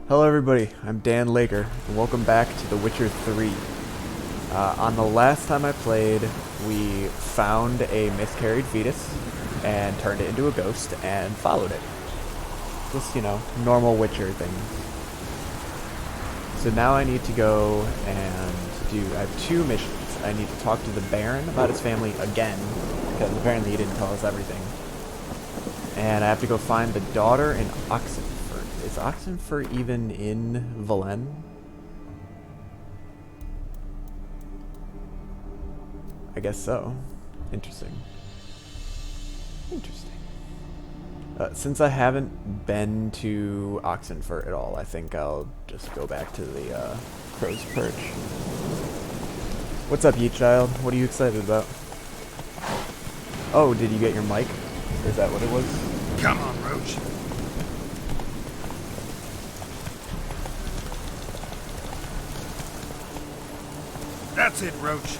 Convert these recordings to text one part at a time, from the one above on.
Hello everybody, I'm Dan Laker, and welcome back to The Witcher 3. On the last time I played, we found a miscarried fetus, and turned it into a ghost, and followed it. Just, normal Witcher thing. So now I need to go and I have two missions. I need to talk to the Baron about his family again, because apparently he didn't tell us everything. And I have to go find the daughter in Oxenfurt. Is Oxenfurt even in Valen? I guess so. Interesting. Interesting. Since I haven't been to Oxenfurt at all, I think I'll just go back to the Crow's Perch. What's up, Yeet Child? What are you excited about? Oh, did you get your mic? Is that what it was? Come on, Roach. That's it, Roach.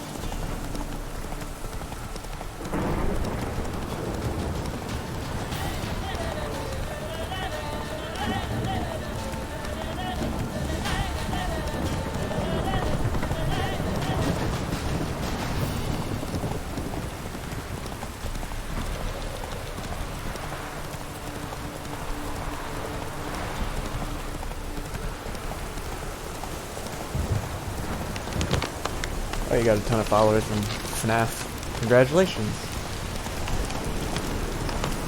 Oh, you got a ton of followers from FNAF. Congratulations.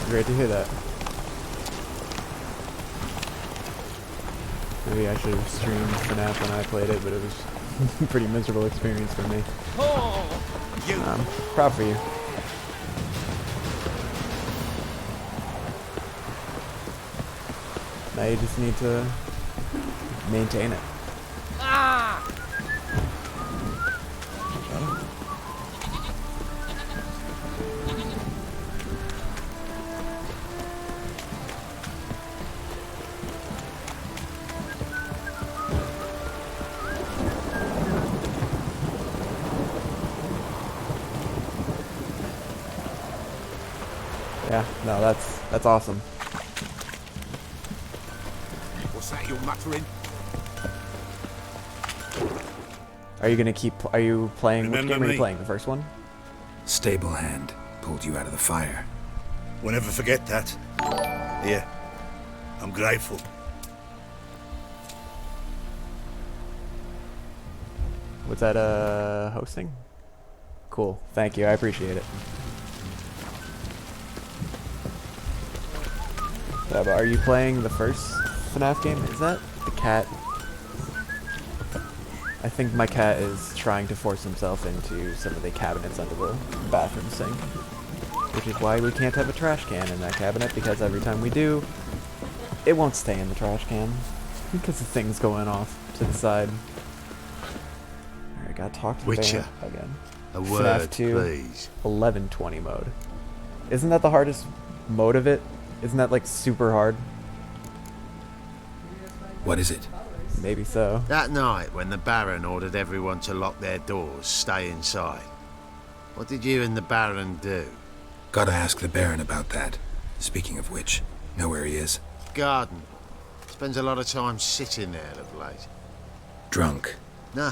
Great to hear that. Maybe I should have streamed FNAF when I played it, but it was a pretty miserable experience for me. I'm proud for you. Now you just need to maintain it. Yeah, no, that's awesome. What's that you're muttering? Are you playing, which Remember game are you me? playing? The first one? Stable hand pulled you out of the fire. We'll never forget that. Here. I'm grateful. Was that hosting? Cool, thank you, I appreciate it. Yeah, but are you playing the first FNAF game? Is that the cat? I think my cat is trying to force himself into some of the cabinets under the bathroom sink. Which is why we can't have a trash can in that cabinet, because every time we do, it won't stay in the trash can. Because the thing's going off to the side. Alright, gotta talk to the Witcher. Baron again. A FNAF word, 2, please. 1120 mode. Isn't that the hardest mode of it? Isn't that like super hard? What is it? Maybe so. That night, when the Baron ordered everyone to lock their doors, stay inside, what did you and the Baron do? Gotta ask the Baron about that. Speaking of which, know where he is? Garden. Spends a lot of time sitting there of late. Drunk. No,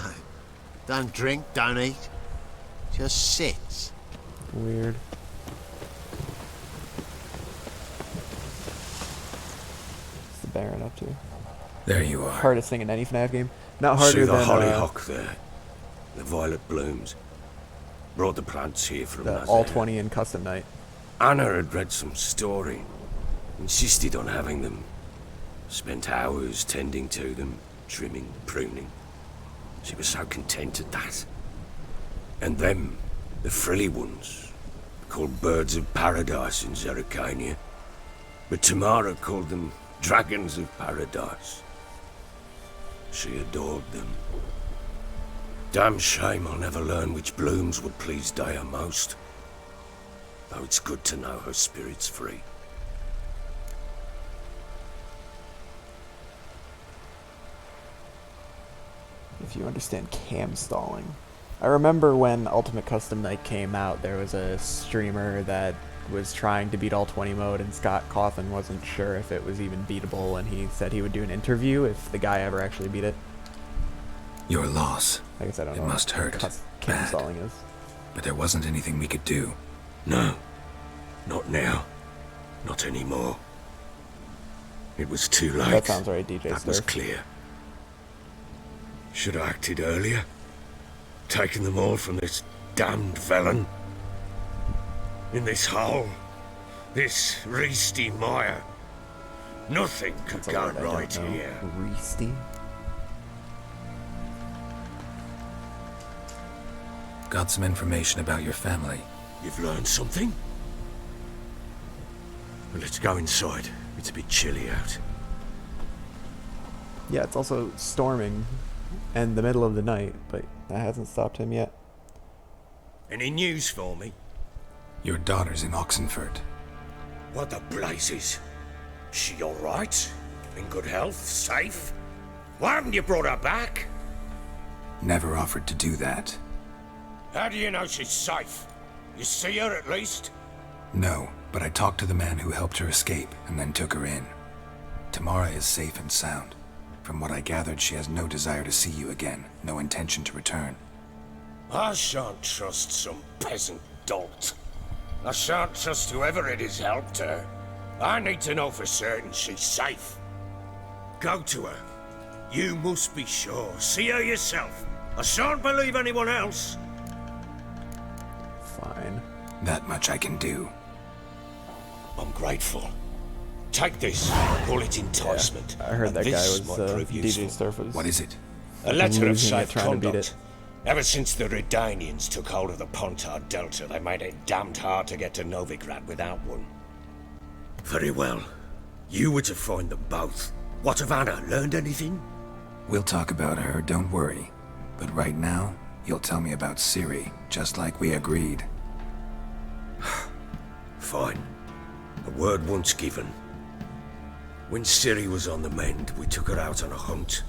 don't drink, don't eat. Just sits. Weird. What's the Baron up to? There you are. Hardest thing in any FNAF game? Not harder See the than hollyhock there? The violet blooms. Brought the plants here from the Nazareth. all 20 in custom night. Anna had read some story. Insisted on having them. Spent hours tending to them, trimming, pruning. She was so content at that. And them, the frilly ones, called birds of paradise in Zerrikania. But Tamara called them dragons of paradise. She adored them. Damn shame I'll never learn which blooms would please Dea most. Though it's good to know her spirit's free. If you understand cam stalling. I remember when Ultimate Custom Night came out, there was a streamer that was trying to beat all 20 mode, and Scott Cawthon wasn't sure if it was even beatable, and he said he would do an interview if the guy ever actually beat it. Your loss. I guess I don't It know must hurt what game bad. installing is. But there wasn't anything we could do. No. Not now. Not anymore. It was too late. That sounds right, DJ That was Sturf. clear. Should have acted earlier. Taken them all from this damned felon. In this hole. This Reesty mire. Nothing could That's a go word I don't right know. here. Reesty? Got some information about your family. You've learned something? Well, let's go inside. It's a bit chilly out. Yeah, it's also storming and the middle of the night, but that hasn't stopped him yet. Any news for me? Your daughter's in Oxenford. What the blazes? She all right? In good health? Safe? Why haven't you brought her back? Never offered to do that. How do you know she's safe? You see her at least? No, but I talked to the man who helped her escape and then took her in. Tamara is safe and sound. From what I gathered, she has no desire to see you again, no intention to return. I shan't trust some peasant dolt. I shan't trust whoever it is helped her. I need to know for certain she's safe. Go to her. You must be sure. See her yourself. I shan't believe anyone else. Fine. That much I can do. I'm grateful. Take this. Call it enticement. I heard And that guy this was, might prove DJ useful. Sturf was... What is it? A letter of losing it safe trying to beat conduct. it. Ever since the Redanians took hold of the Pontar Delta, they made it damned hard to get to Novigrad without one. Very well. You were to find them both. What of Anna? Learned anything? We'll talk about her, don't worry. But right now, you'll tell me about Ciri, just like we agreed. Fine. A word once given. When Ciri was on the mend, we took her out on a hunt.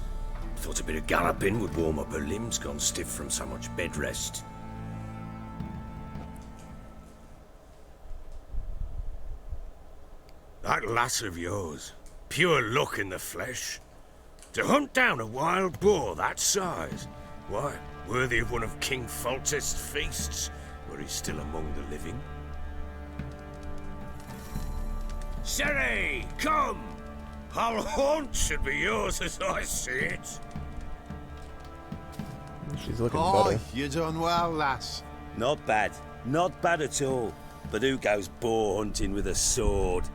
Thought a bit of galloping would warm up her limbs, gone stiff from so much bed rest. That lass of yours, pure luck in the flesh. To hunt down a wild boar that size, why, worthy of one of King Foltest's feasts, were he still among the living. Ciri, come! Our haunt should be yours as I see it. She's looking Aye, better. you done well, lass. Not bad. Not bad at all. But who goes boar hunting with a sword?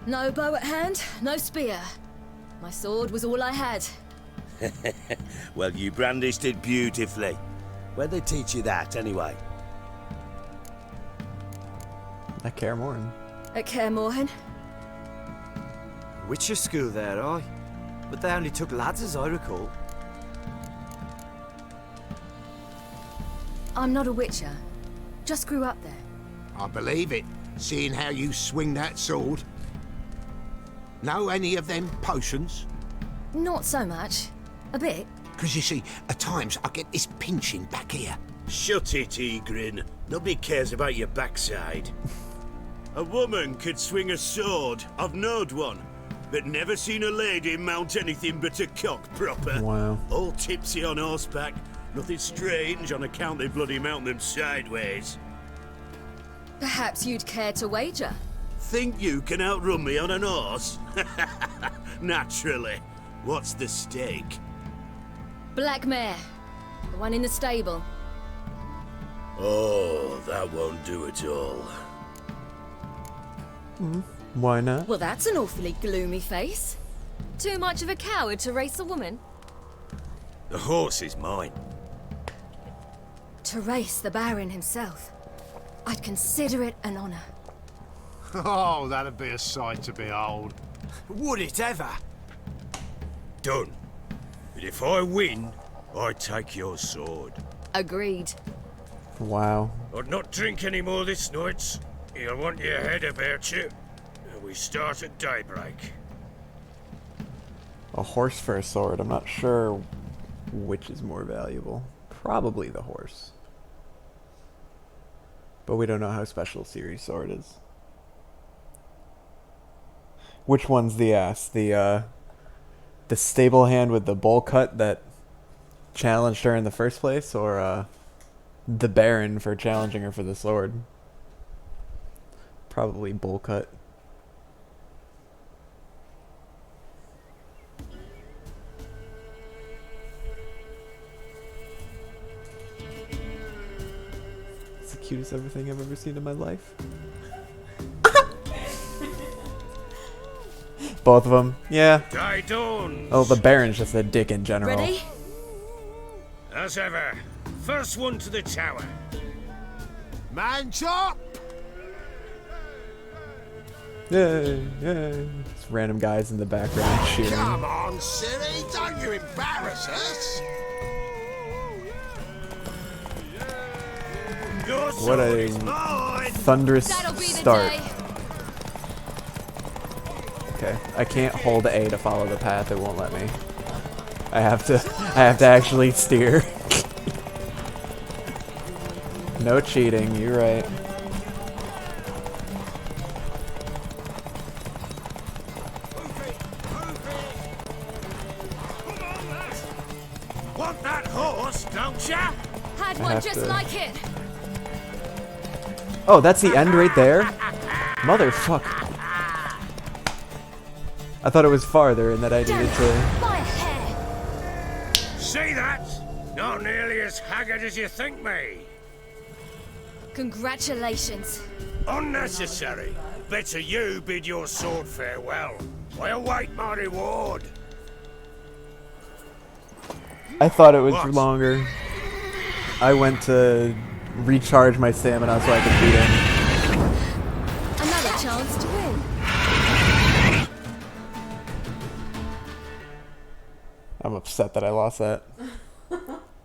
No bow at hand, no spear. My sword was all I had. Well, you brandished it beautifully. Where'd they teach you that, anyway? At Kaer Morhen. At Kaer Morhen. Witcher school there, aye. But they only took lads, as I recall. I'm not a witcher. Just grew up there. I believe it, seeing how you swing that sword. Know any of them potions? Not so much. A bit. Because you see, at times I get this pinching back here. Shut it, Egrin. Nobody cares about your backside. A woman could swing a sword. I've knowed one. But never seen a lady mount anything but a cock proper. Wow. All tipsy on horseback. Nothing strange on account they bloody mount them sideways. Perhaps you'd care to wager? Think you can outrun me on an horse? Naturally. What's the stake? Black mare. The one in the stable. Oh, that won't do at all. Why not? Well, that's an awfully gloomy face. Too much of a coward to race a woman? The horse is mine. To race the Baron himself. I'd consider it an honor. Oh, that'd be a sight to behold. Would it ever? Done. But if I win, I take your sword. Agreed. Wow. I'd not drink any more this night. You'll want your head about you. And we start at daybreak. A horse for a sword. I'm not sure which is more valuable. Probably the horse. But we don't know how special Ciri's sword is. Which one's the ass? The stable hand with the bowl cut that challenged her in the first place, or the Baron for challenging her for the sword? Probably bowl cut. It's the cutest everything I've ever seen in my life. Both of them, yeah. Oh, the Baron's just a dick in general. Ready? As ever, first one to the tower. Man chop! Yay, yay. Just random guys in the background cheering. Come on, silly, don't you embarrass us! What a thunderous That'll be the start. day. Okay, I can't hold A to follow the path. It won't let me. I have to actually steer. No cheating. You're right. Want that horse, don't ya? Had I one have just to- like it. Oh, that's the end right there? Motherfuck. I thought it was farther and that I needed to... By a hair. See that? Not nearly as haggard as you think me. Congratulations. Unnecessary. Better you bid your sword farewell. I await my reward. I thought it was What? longer. I went to recharge my stamina so I could beat him. Another chance to win. I'm upset that I lost that.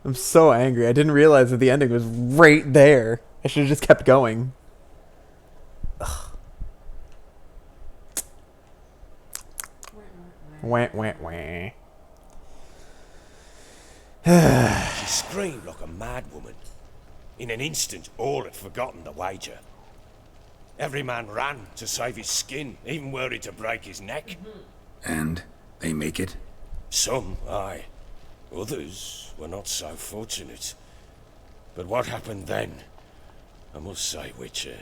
I'm so angry. I didn't realize that the ending was right there. I should have just kept going. Ugh. Wah, wah, wah. She screamed like a mad woman. In an instant, all had forgotten the wager. Every man ran to save his skin, even worried to break his neck. And they make it? Some, aye. Others were not so fortunate. But what happened then? I must say, Witcher,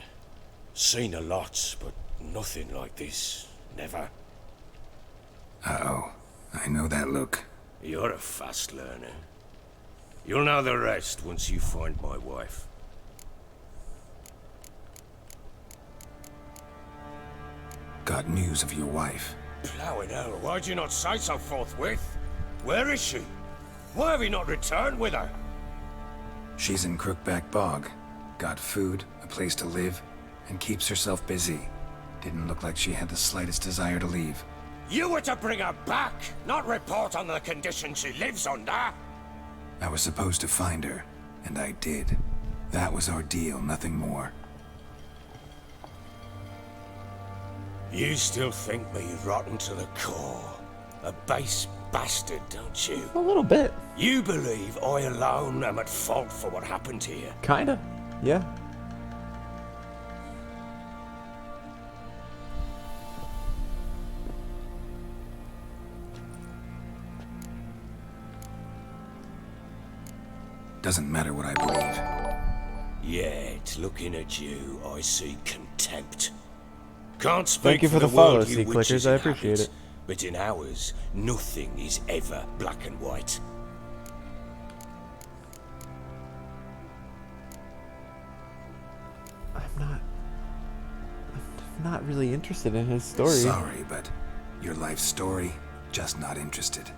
seen a lot, but nothing like this. Never. Uh-oh. I know that look. You're a fast learner. You'll know the rest once you find my wife. Got news of your wife. Plowing hell, why'd you not say so forthwith? Where is she? Why have you not returned with her? She's in Crookback Bog. Got food, a place to live, and keeps herself busy. Didn't look like she had the slightest desire to leave. You were to bring her back, not report on the condition she lives under. I was supposed to find her, and I did. That was our deal, nothing more. You still think me rotten to the core. A base bastard, don't you? A little bit. You believe I alone am at fault for what happened here. Kinda. Yeah. Doesn't matter what I believe. Yet, looking at you, I see contempt. Can't speak Thank you for the world follow, you C witches Clickers. I appreciate inhabit, it. But in ours, nothing is ever black and white. I'm not really interested in his story. Sorry, but your life story, just not interested.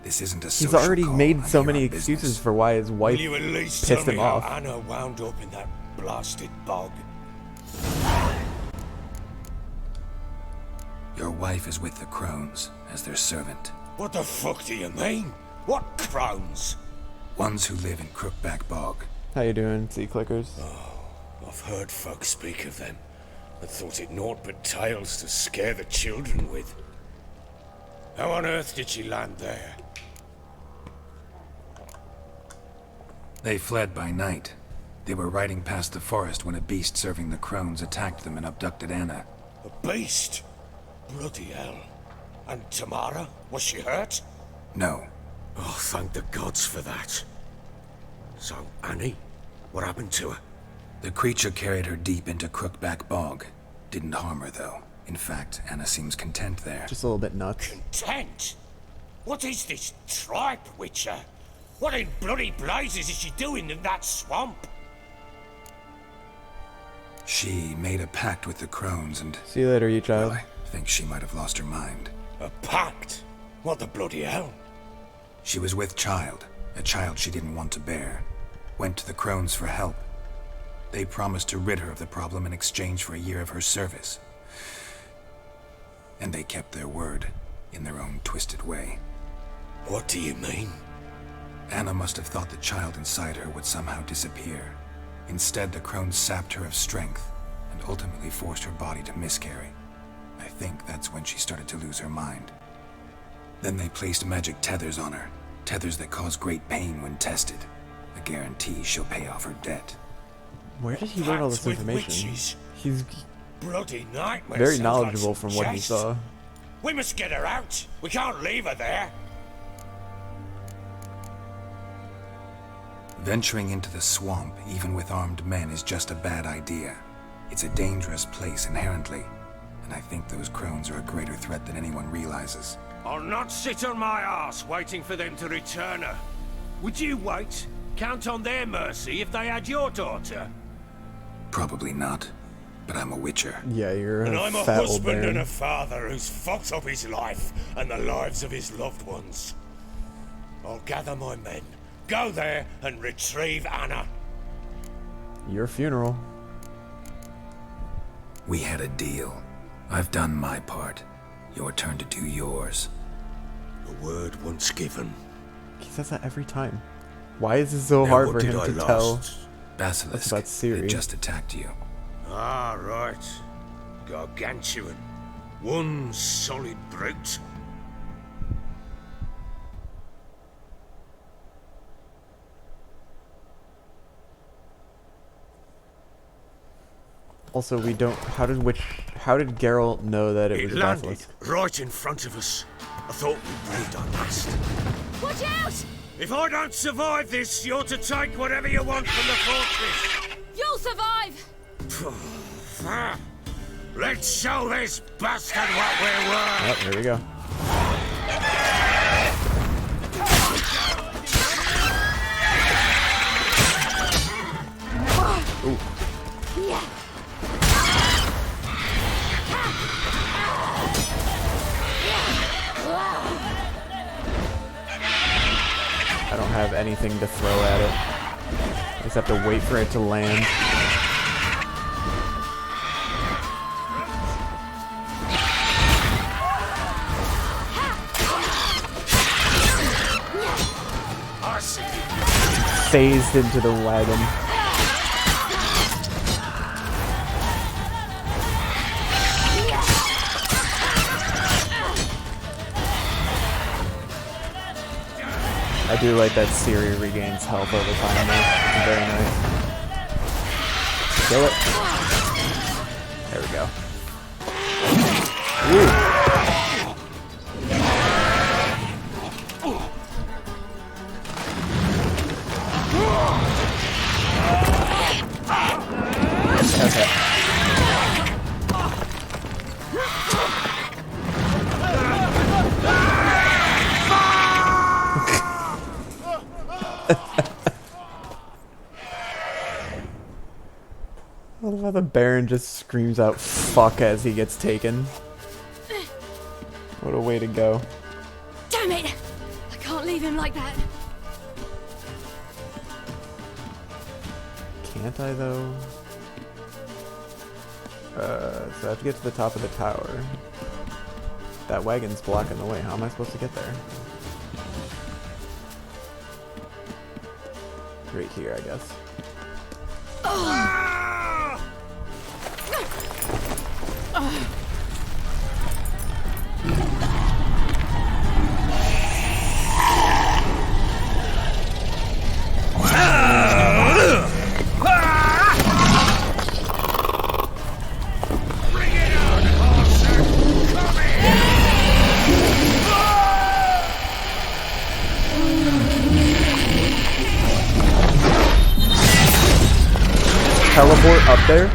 This isn't a He's social already call. made I'm so here many on excuses business. for why his wife Will you at least pissed tell him me how off. Anna wound up in that blasted bog? Your wife is with the Crones, as their servant. What the fuck do you mean? What crowns? Ones who live in Crookback Bog. How you doing, C Clickers? I've heard folk speak of them, and thought it naught but tales to scare the children with. How on earth did she land there? They fled by night. They were riding past the forest when a beast serving the Crones attacked them and abducted Anna. A beast? Bloody hell. And Tamara? Was she hurt? No. Oh, thank the gods for that. So, Annie? What happened to her? The creature carried her deep into Crookback Bog. Didn't harm her, though. In fact, Anna seems content there. Just a little bit nuts. Content? What is this tripe, Witcher? What in bloody blazes is she doing in that swamp? She made a pact with the crones and... See you later, you child. Well, I think she might have lost her mind. A pact? What the bloody hell? She was with child, a child she didn't want to bear. Went to the crones for help. They promised to rid her of the problem in exchange for a year of her service. And they kept their word, in their own twisted way. What do you mean? Anna must have thought the child inside her would somehow disappear. Instead, the crones sapped her of strength, and ultimately forced her body to miscarry. I think that's when she started to lose her mind. Then they placed magic tethers on her, tethers that cause great pain when tested. A guarantee she'll pay off her debt. Where did he learn all this Pact with information? witches? He's Bloody nightmare. very Sounds knowledgeable like from some what he jest. saw. We must get her out. We can't leave her there. Venturing into the swamp, even with armed men, is just a bad idea. It's a dangerous place inherently, and I think those crones are a greater threat than anyone realizes. I'll not sit on my arse waiting for them to return her. Would you wait? Count on their mercy if they had your daughter? Probably not, but I'm a witcher. Yeah, you're And a I'm a fat old husband and baron. a father who's fucked up his life and the lives of his loved ones. I'll gather my men, go there and retrieve Anna. Your funeral. We had a deal. I've done my part. Your turn to do yours. A word once given. He says that every time. Why is it so Now hard what for did him I to lost? tell? Basilisk, about Ciri. it just attacked you. Ah, right. Gargantuan. One solid brute. Also, we don't. How did Geralt know that it It was a landed basilisk? right in front of us. I thought we breathed our last. Watch out! If I don't survive this, you're to take whatever you want from the fortress. You'll survive! Let's show this bastard what we're worth. Oh, here we go. Ooh. I don't have anything to throw at it. I just have to wait for it to land. Phased into the wagon. I do like that Ciri regains health over time though. It's very nice. Kill it. There we go. Ooh. Okay. I love how the Baron just screams out fuck as he gets taken. What a way to go. Damn it! I can't leave him like that. Can't I though? So I have to get to the top of the tower. That wagon's blocking the way. How am I supposed to get there? Right here, I guess. teleport up there?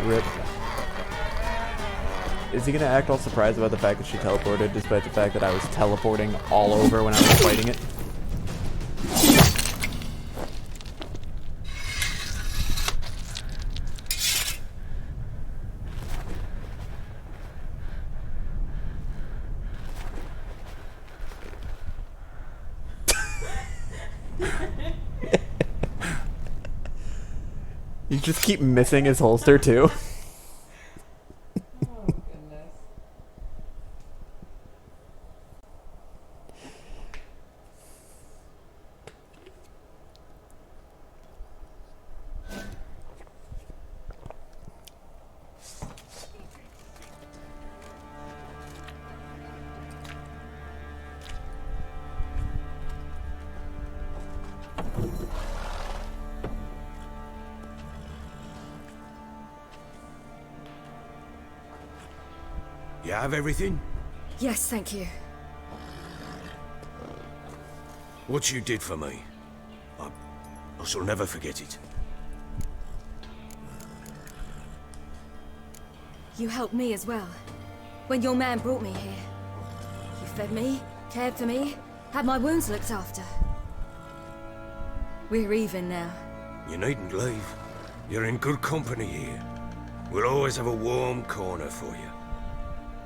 Rip. Is he gonna act all surprised about the fact that she teleported, despite the fact that I was teleporting all over when I was fighting it? You just keep missing his holster too. You have everything? Yes, thank you. What you did for me, I shall never forget it. You helped me as well. When your man brought me here. You fed me, cared for me, had my wounds looked after. We're even now. You needn't leave. You're in good company here. We'll always have a warm corner for you.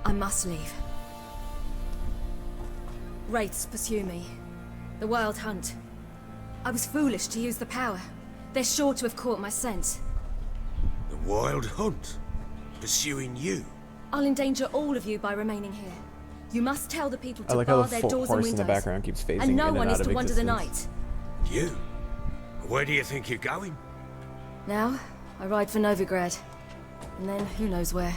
I must leave. Wraiths pursue me. The Wild Hunt. I was foolish to use the power. They're sure to have caught my scent. The Wild Hunt? Pursuing you? I'll endanger all of you by remaining here. You must tell the people I to like how bar the their doors and horse in windows. the background keeps phasing and no in one and is out to of wander the existence. night. You? Where do you think you're going? Now, I ride for Novigrad. And then, who knows where.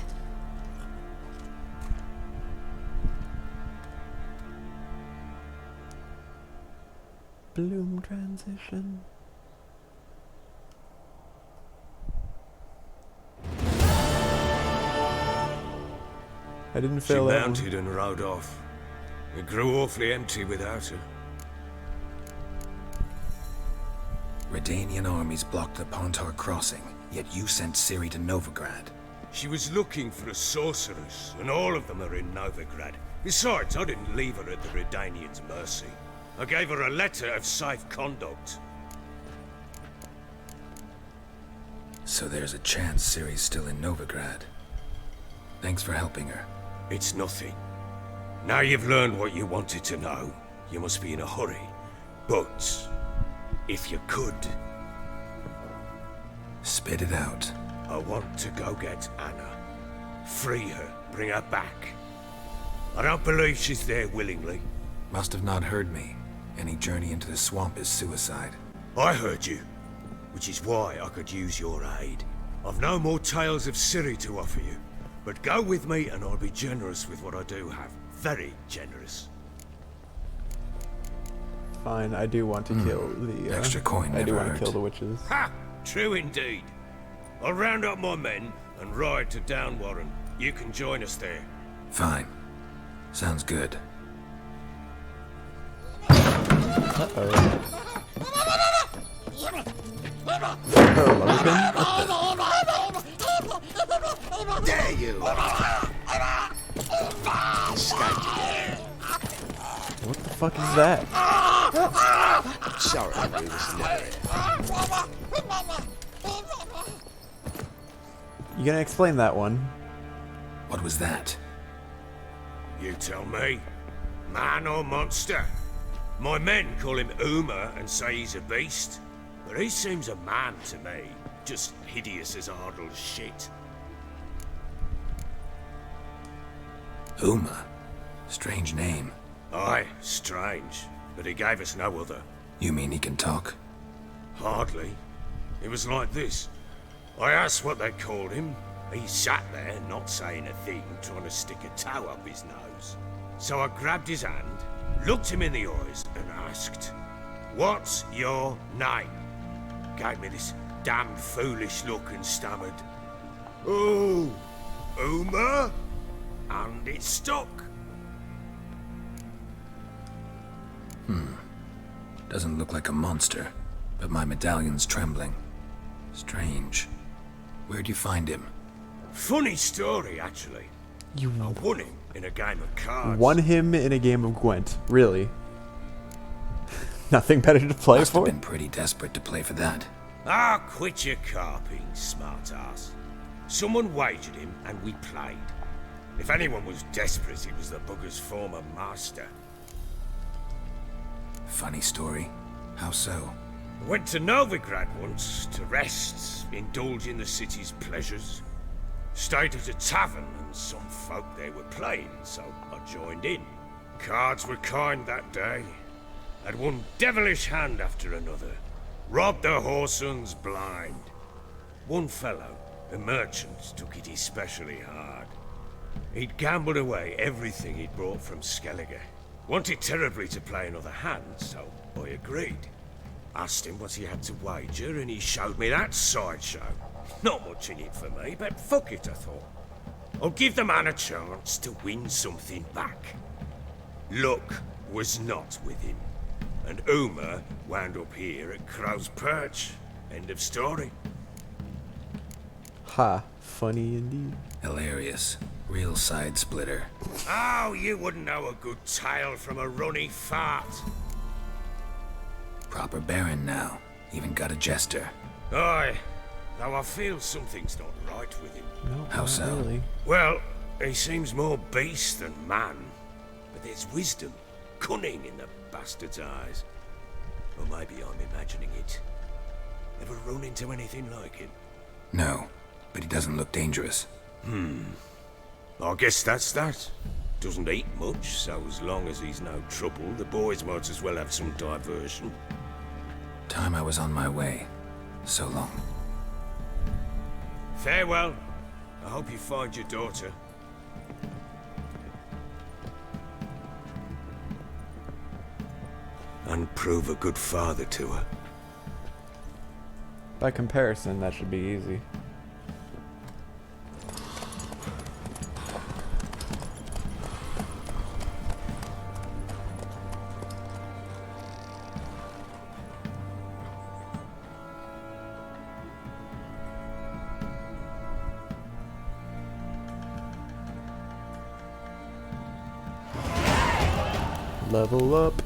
Bloom transition. I didn't She fail that one. mounted and rode off. It grew awfully empty without her. Redanian armies blocked the Pontar crossing, yet you sent Ciri to Novigrad. She was looking for a sorceress, and all of them are in Novigrad. Besides, I didn't leave her at the Redanians' mercy. I gave her a letter of safe conduct. So there's a chance Ciri's still in Novigrad. Thanks for helping her. It's nothing. Now you've learned what you wanted to know, you must be in a hurry. But, if you could, Spit it out. I want to go get Anna. Free her, bring her back. I don't believe she's there willingly. Must have not heard me. Any journey into the swamp is suicide. I heard you, which is why I could use your aid. I've no more tales of Ciri to offer you, but go with me and I'll be generous with what I do have. Very generous. Fine, I do want to kill the Extra coin I do never want to hurt. kill the witches. Ha! True indeed. I'll round up my men and ride to Downwarren. You can join us there. Fine. Sounds good. Dare you! What the fuck is that? Sorry, we was never You gonna explain that one? What was that? You tell me. Man or monster? My men call him Uma and say he's a beast. But he seems a man to me. Just hideous as Ardle's shit. Uma. Strange name. Aye, strange. But he gave us no other. You mean he can talk? Hardly. It was like this. I asked what they called him. He sat there, not saying a thing, trying to stick a toe up his nose. So I grabbed his hand, looked him in the eyes, and asked, "What's your name?" gave me this damn foolish look and stammered, "Oh, Uma?" And it stuck. Doesn't look like a monster, but my medallion's trembling. Strange. Where'd you find him? Funny story, actually. You I won him in a game of cards. won him in a game of Gwent. Really? Nothing better to play Must have for? been pretty desperate to play for that. Ah, quit your carping, smartass. Someone wagered him, and we played. If anyone was desperate, it was the bugger's former master. Funny story. How so? I went to Novigrad once to rest, indulge in the city's pleasures. Stayed at a tavern, and some folk there were playing, so I joined in. Cards were kind that day. Had one devilish hand after another. Robbed the whoresons blind. One fellow, a merchant, took it especially hard. He'd gambled away everything he'd brought from Skellige. Wanted terribly to play another hand, so I agreed. Asked him what he had to wager, and he showed me that sideshow. Not much in it for me, but fuck it, I thought. I'll give the man a chance to win something back. Luck was not with him, and Uma wound up here at Crow's Perch. End of story. Ha. Funny indeed. Hilarious. Real side splitter. Oh, you wouldn't know a good tale from a runny fart. Proper baron now. Even got a jester. Aye, though I feel something's not right with him. No, How not so? really. Well, he seems more beast than man, but there's wisdom, cunning in the bastard's eyes. Or maybe I'm imagining it. Ever run into anything like him? No, but he doesn't look dangerous. I guess that's that. Doesn't eat much, so as long as he's no trouble, the boys might as well have some diversion. Time I was on my way. So long. Farewell. I hope you find your daughter. And prove a good father to her. By comparison, that should be easy. Level up.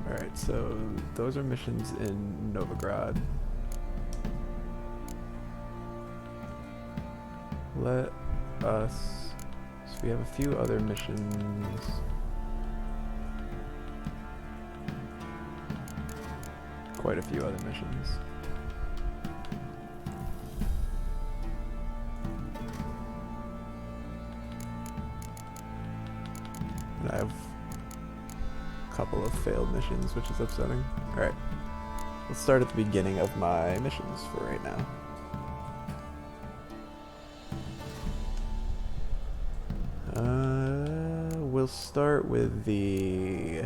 Alright, so those are missions in Novigrad. Let us... So we have a few other missions. Quite a few other missions. And I have a couple of failed missions, which is upsetting. Alright. Let's start at the beginning of my missions for right now. We'll start with the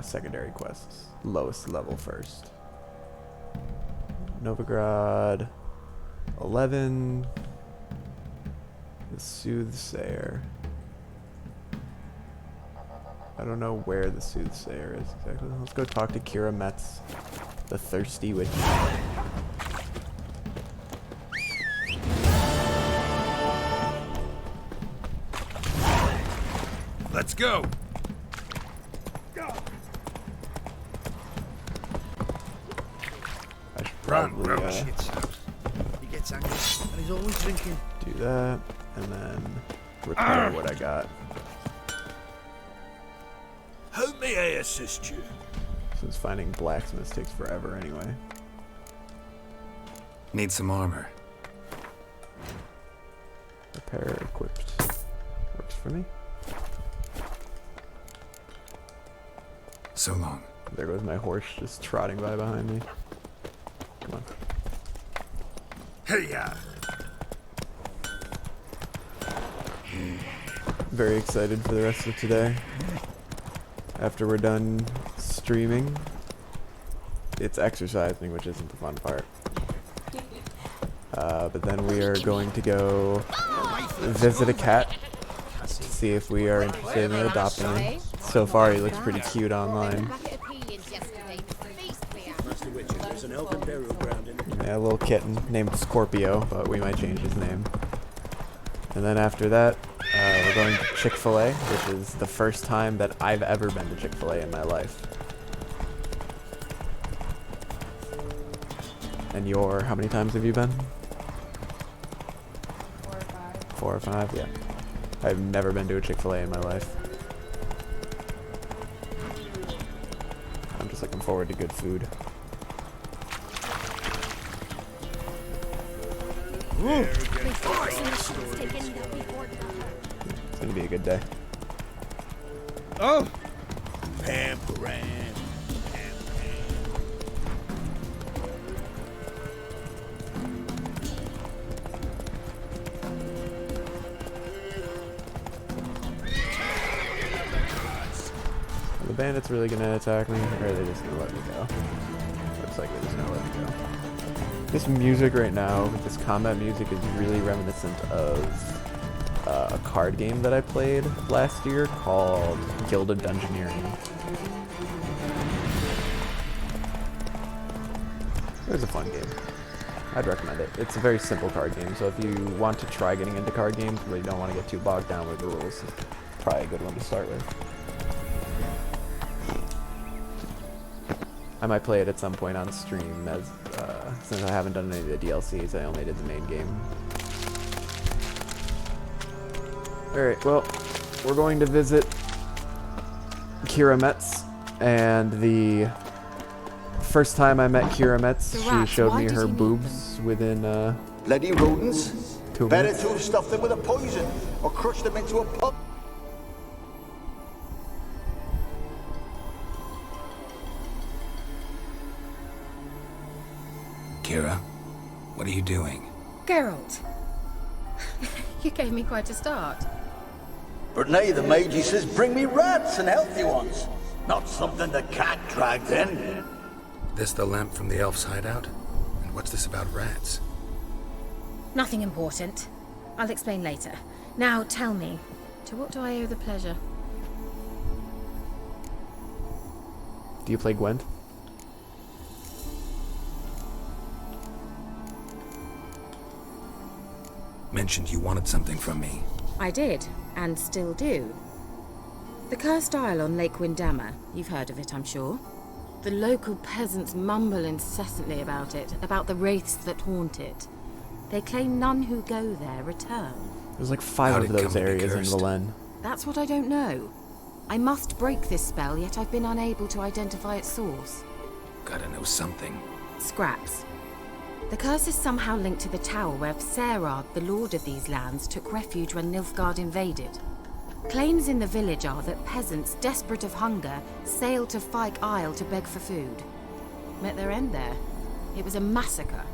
secondary quests. Lowest level first. Novigrad 11. The Soothsayer. I don't know where the Soothsayer is exactly. Let's go talk to Kira Metz, the Thirsty Witch. Let's go. I should Run, probably run. He gets angry, and he's always drinking. do that, and then repair what I got. How may I assist you? Since finding blacksmiths takes forever anyway. Need some armor. Repair equipped. Works for me. So long. There goes my horse just trotting by behind me. Come on. Hey-ya! Very excited for the rest of today. After we're done streaming, it's exercising, which isn't the fun part. But then we are going to go visit a cat to see if we are interested in adopting him. So far, he looks pretty cute online. Yeah, a little kitten named Scorpio, but we might change his name. And then after that, we're going to Chick-fil-A, which is the first time that I've ever been to Chick-fil-A in my life. And how many times have you been? 4 or 5. 4 or 5, yeah. I've never been to a Chick-fil-A in my life. I'm just looking forward to good food. It's gonna be a good day. Oh! Pamperan. Are the bandits really gonna attack me, or are they just gonna let me go? Looks like they're just gonna let me go. This music right now, this combat music, is really reminiscent of a card game that I played last year called Guild of Dungeoneering. It was a fun game. I'd recommend it. It's a very simple card game, so if you want to try getting into card games but you don't want to get too bogged down with the rules, it's probably a good one to start with. I might play it at some point on stream, as since I haven't done any of the DLCs, I only did the main game. Alright, well, we're going to visit Kira Metz, and the first time I met Kira Metz, she showed me her boobs within Bloody rodents. 2 Better minutes. to stuff them with a poison or crush them into a pulp. Kira, what are you doing? Geralt, you gave me quite a start. But now the mage says bring me rats and healthy ones. Not something the cat dragged in. This the lamp from the elf's hideout? And what's this about rats? Nothing important. I'll explain later. Now tell me, to what do I owe the pleasure? Do you play Gwent? Mentioned you wanted something from me. I did, and still do. The Cursed Isle on Lake Windammer, you've heard of it, I'm sure. The local peasants mumble incessantly about it, about the wraiths that haunt it. They claim none who go there return. There's like 5 How'd of it those come to be areas in cursed? Valen. That's what I don't know. I must break this spell, yet I've been unable to identify its source. Gotta know something. Scraps. The curse is somehow linked to the tower where Serard, the lord of these lands, took refuge when Nilfgaard invaded. Claims in the village are that peasants, desperate of hunger, sailed to Fyke Isle to beg for food. Met their end there. It was a massacre.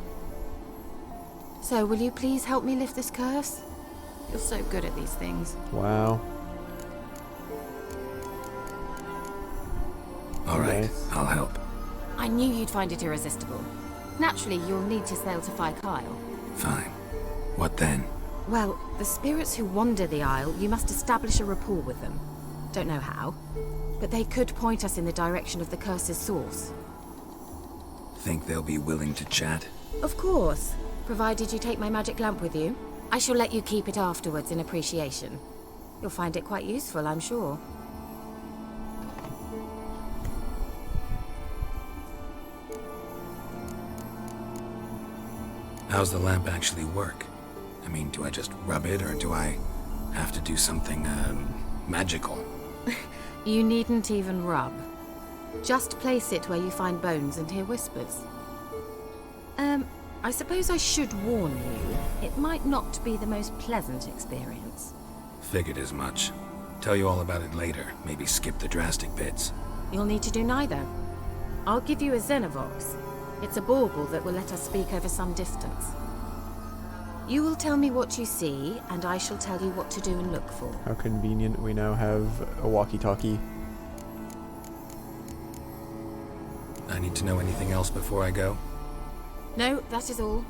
So, will you please help me lift this curse? You're so good at these things. Wow. All right, Nice. I'll help. I knew you'd find it irresistible. Naturally, you'll need to sail to Fyke Isle. Fine. What then? Well, the spirits who wander the Isle, you must establish a rapport with them. Don't know how, but they could point us in the direction of the curse's source. Think they'll be willing to chat? Of course, provided you take my magic lamp with you. I shall let you keep it afterwards in appreciation. You'll find it quite useful, I'm sure. How's the lamp actually work? I mean, do I just rub it, or do I have to do something, magical? You needn't even rub. Just place it where you find bones and hear whispers. I suppose I should warn you, it might not be the most pleasant experience. Figured as much. Tell you all about it later. Maybe skip the drastic bits. You'll need to do neither. I'll give you a Xenovox. It's a bauble that will let us speak over some distance. You will tell me what you see, and I shall tell you what to do and look for. How convenient we now have a walkie-talkie. I need to know anything else before I go? No, that is all.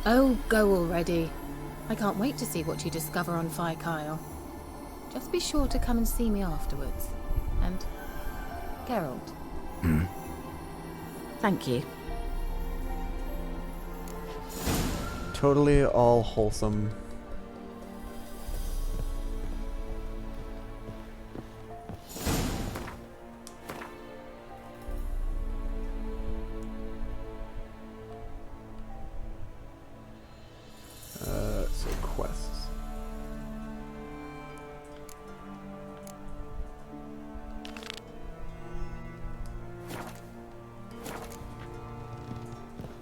Oh, go already. I can't wait to see what you discover on Phi Kyle. Just be sure to come and see me afterwards. And Geralt. Thank you. Totally all wholesome. So quests.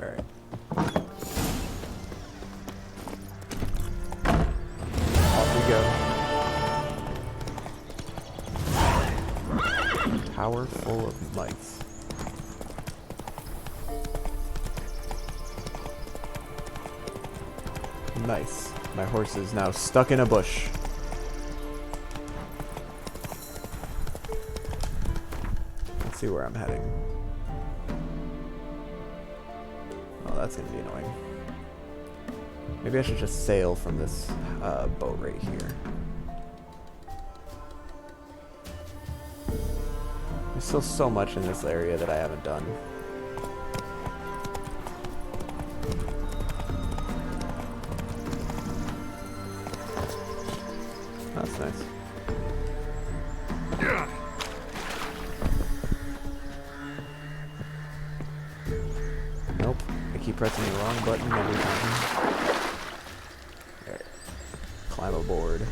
All right. Off we go. Tower full of mice. Nice. My horse is now stuck in a bush. Let's see where I'm heading. Oh, that's gonna be annoying. Maybe I should just sail from this boat right here. There's still so much in this area that I haven't done. That's nice. Nope. I keep pressing the wrong button every time. There. Climb aboard.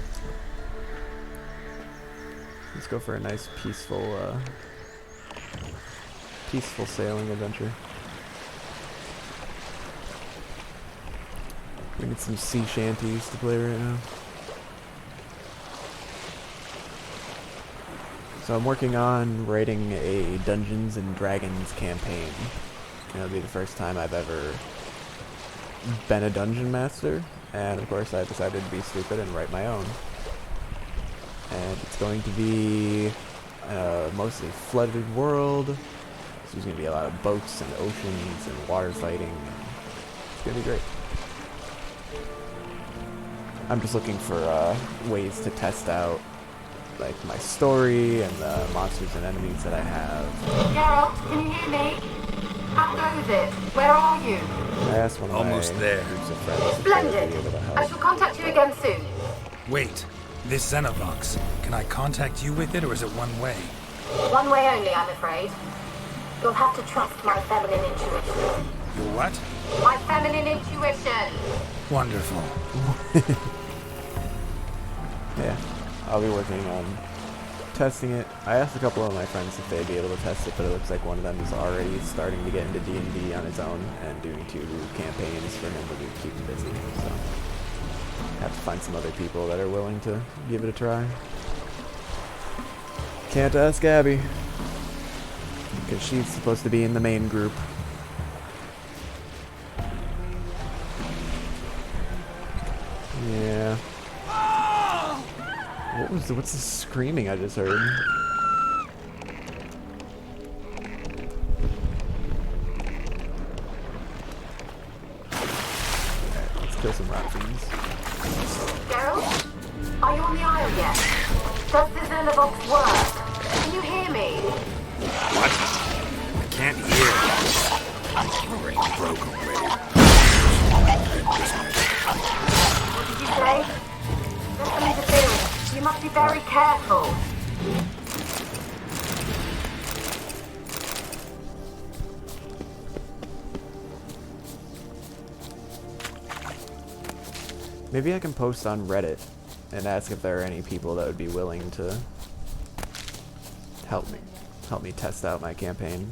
Let's go for a nice peaceful sailing adventure. We need some sea shanties to play right now. So I'm working on writing a Dungeons and Dragons campaign. It'll be the first time I've ever been a dungeon master, and of course I decided to be stupid and write my own. And it's going to be a mostly flooded world, so there's going to be a lot of boats and oceans and water fighting, and it's going to be great. I'm just looking for ways to test out like my story and the monsters and enemies that I have. Geralt, can you hear me? How goes it? Where are you? I asked one of Almost my there. groups of friends if they Splendid. would be able to help. I shall contact you again soon. Wait, this Xenovox, can I contact you with it, or is it one way? One way only, I'm afraid. You'll have to trust my feminine intuition. Your what? My feminine intuition! Wonderful. Yeah, I'll be working on testing it. I asked a couple of my friends if they'd be able to test it, but it looks like one of them is already starting to get into D&D on his own and doing 2 campaigns for him to keep him busy. So I have to find some other people that are willing to give it a try. Can't ask Abby, because she's supposed to be in the main group. Yeah. What's the screaming I just heard? Alright, let's kill some rat fiends. Geralt? Are you on the Isle yet? Does the Xenovox work? Can you hear me? What? I can't hear. My brain broke already. What did you say? Listen to Bill. You must be very careful. Maybe I can post on Reddit and ask if there are any people that would be willing to help me test out my campaign.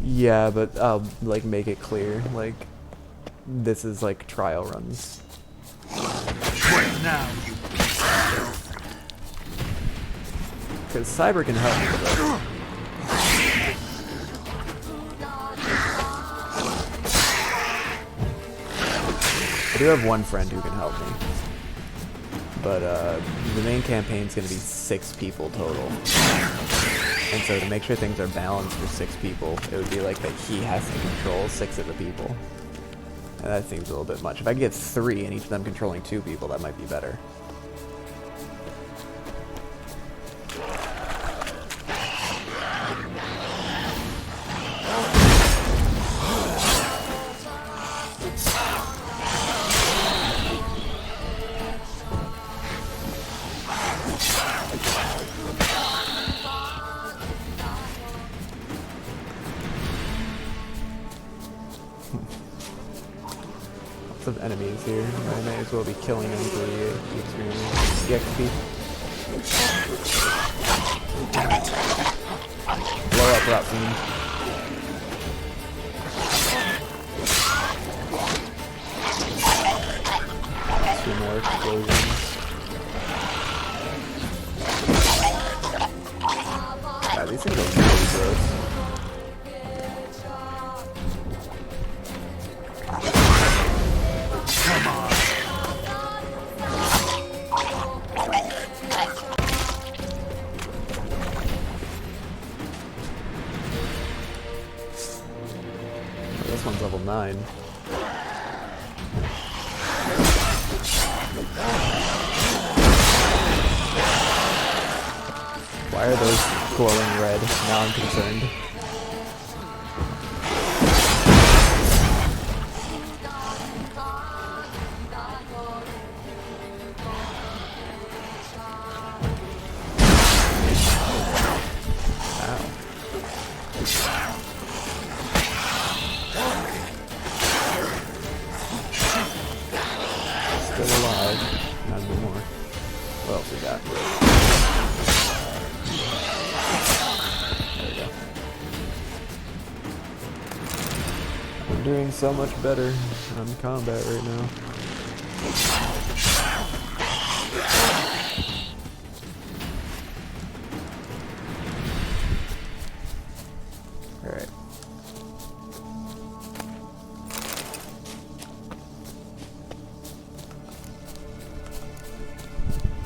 Yeah, but I'll like make it clear, like this is like trial runs. Right now, you piece of filth. Because Cyber can help me with this. I do have one friend who can help me. But the main campaign's going to be 6 people total. And so to make sure things are balanced for 6 people, it would be like that he has to control 6 of the people. And that seems a little bit much. If I could get 3 and each of them controlling 2 people, that might be better. Of enemies here. I may as well be killing them for the experience. The XP. Damn it. Blow up Rot Fiend. Two more explosions. God, these things are really gross. This one's level 9. Why are those glowing red? Now I'm concerned. Still alive. Not anymore. What else we got? There we go. I'm doing so much better on combat right now. Alright.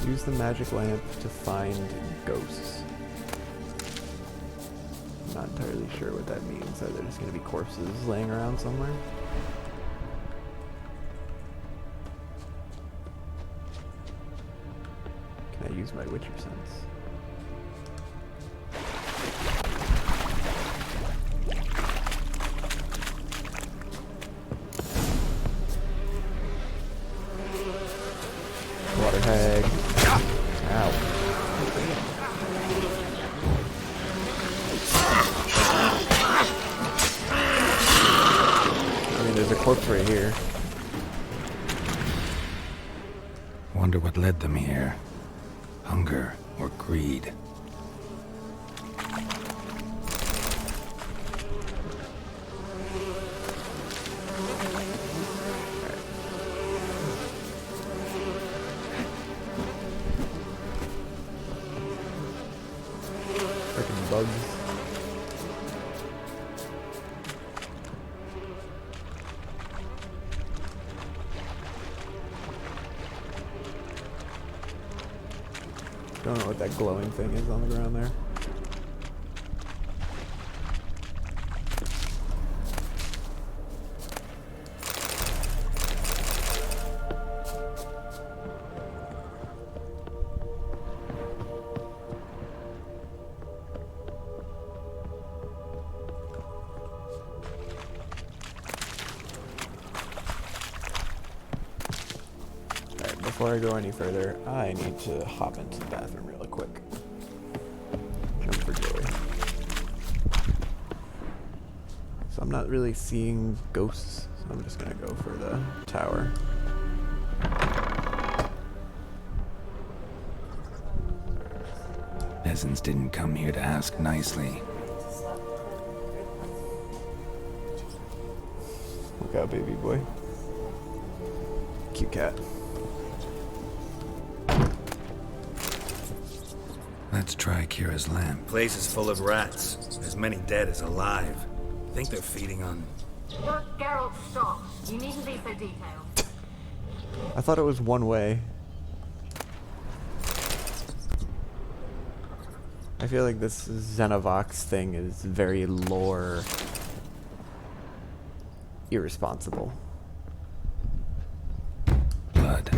Use the magic lamp to find ghosts. I'm not entirely sure what that means. Are there just going to be corpses laying around somewhere? Can I use my Witcher sense? Water hag. Ow. I mean, there's a corpse right here. Wonder what led them here. Hunger or greed. Freaking bugs. Don't know what that glowing thing is on the ground there. Before I go any further, I need to hop into the bathroom really quick. Jump for joy. So I'm not really seeing ghosts, so I'm just gonna go for the tower. Peasants didn't come here to ask nicely. Look out, baby boy. Cute cat. Let's try Kira's lamp. Place is full of rats. As many dead as alive. Think they're feeding on... Geralt, stop. You needn't be so detailed. I thought it was one way. I feel like this Xenovox thing is very lore irresponsible. Blood.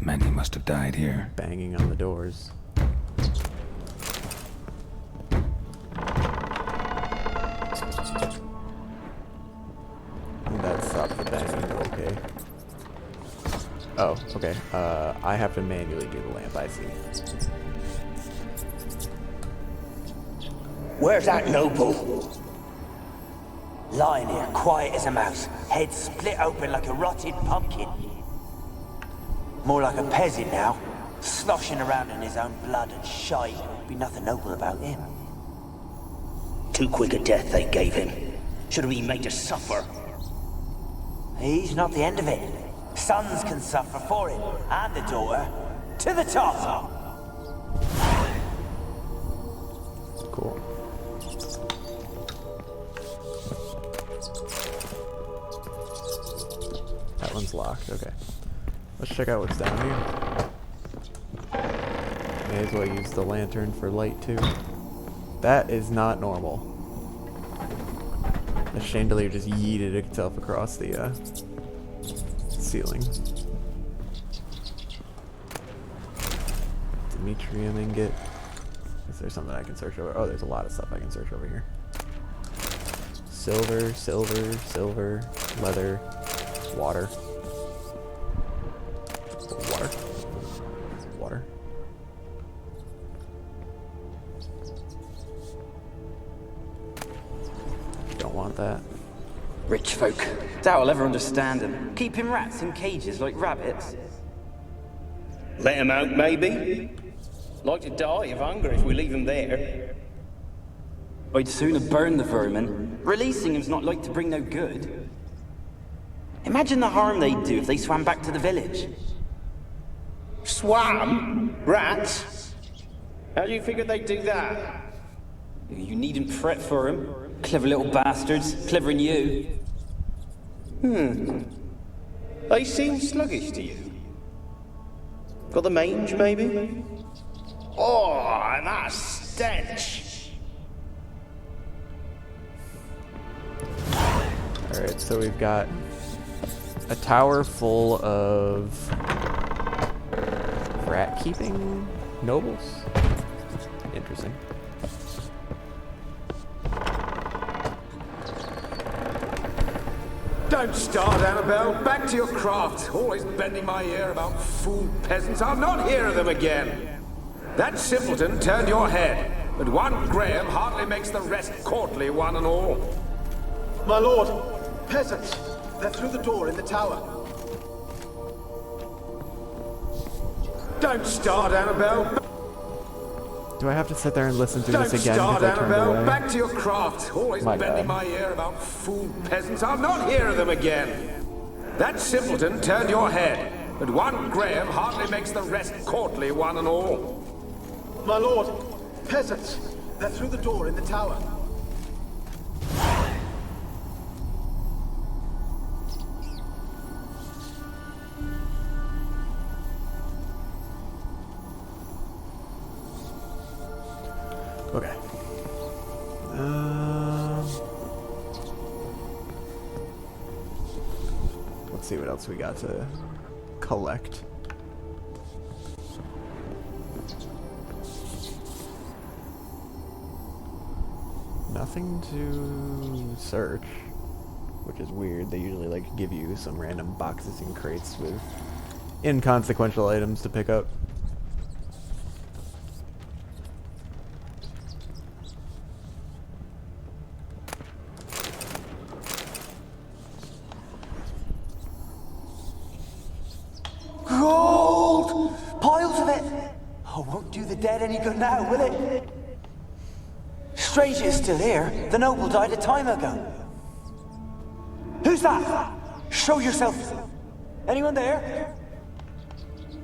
Many must have died here. Banging on the doors. That stopped the banging, okay. Oh, okay. I have to manually do the lamp, I see. Where's that noble? Lying here, quiet as a mouse, head split open like a rotted pumpkin. More like a peasant now, sloshing around in his own blood and shite. Be nothing noble about him. Too quick a death they gave him. Should have been made to suffer. He's not the end of it. Sons can suffer for him, and the daughter. To the top! Cool. That one's locked, okay. Let's check out what's down here. May as well use the lantern for light too. That is not normal. The chandelier just yeeted itself across the ceiling. Demetrium ingot. Is there something I can search over? Oh, there's a lot of stuff I can search over here. Silver, silver, silver, leather, water. Water. Water. Don't want that. Rich folk. Doubt I'll ever understand them. Keeping rats in cages like rabbits. Let him out, maybe? Like to die of hunger if we leave him there. I'd sooner burn the vermin. Releasing him's not like to bring no good. Imagine the harm they'd do if they swam back to the village. Swam? Rats? How do you figure they'd do that? You needn't fret for him. Clever little bastards. Clever than you. They seem sluggish to you. Got the mange, maybe? Oh, and that stench! Alright, so we've got a tower full of rat-keeping nobles? Interesting. Don't start, Annabelle. Back to your craft. Always bending my ear about fool peasants. I'll not hear of them again. That simpleton turned your head, but one Graham hardly makes the rest courtly, one and all. My lord, peasants. They're through the door in the tower. Don't start, Annabelle. Do I have to sit there and listen to Don't this again? start, Because I turned Annabelle. away? Back to your craft. Always bending my ear about fool peasants. I'll not hear of them again. That simpleton turned your head, but one Graham hardly makes the rest courtly, one and all. My lord, peasants. They're through the door in the tower. Okay. Let's see what else we got to collect. Nothing to search, which is weird. They usually like give you some random boxes and crates with inconsequential items to pick up. Gold! Piles of it! Oh, won't do the dead any good now, will it? Strange it's still here. The noble died a time ago. Who's that? Show yourself. Anyone there?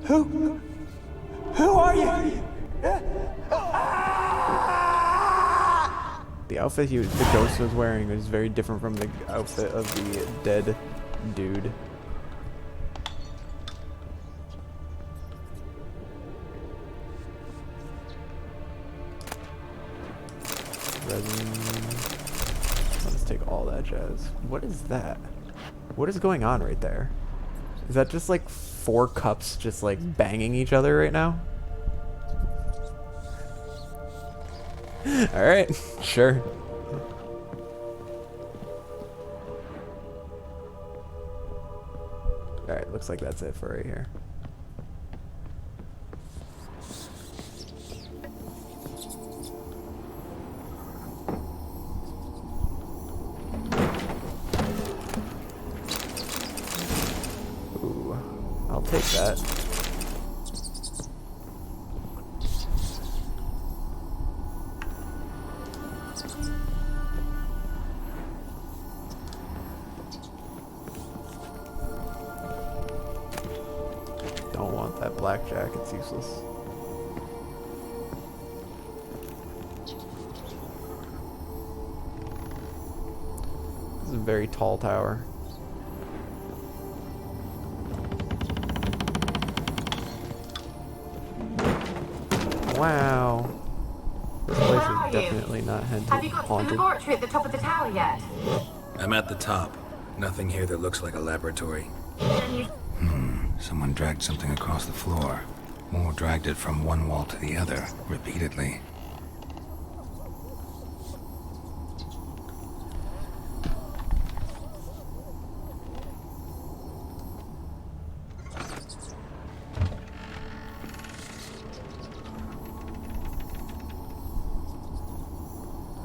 Who are you? The outfit the ghost was wearing was very different from the outfit of the dead dude. Resin. Let's take all that jazz. What is that? What is going on right there? Is that just like 4 cups just like banging each other right now? Alright, sure. Alright, looks like that's it for right here. Ooh, I'll take that. Don't want that blackjack, it's useless. This is a very tall tower. Wow. This place is definitely not haunted. Have you got to the laboratory at the top of the tower yet? I'm at the top. Nothing here that looks like a laboratory. Someone dragged something across the floor. More dragged it from one wall to the other, repeatedly.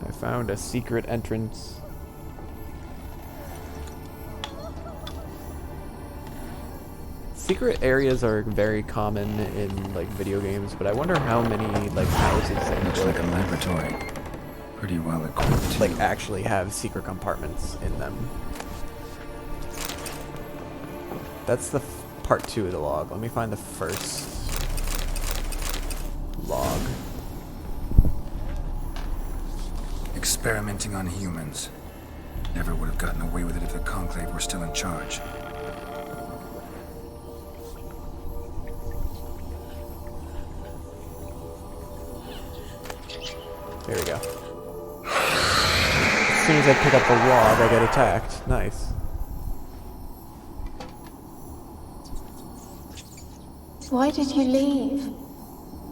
I found a secret entrance. Secret areas are very common in like video games, but I wonder how many like houses and Looks like a laboratory. Pretty well equipped. like actually have secret compartments in them. That's the part 2 of the log. Let me find the first log. Experimenting on humans. Never would have gotten away with it if the Conclave were still in charge. There we go. As soon as I pick up the log, I get attacked. Nice. Why did you leave?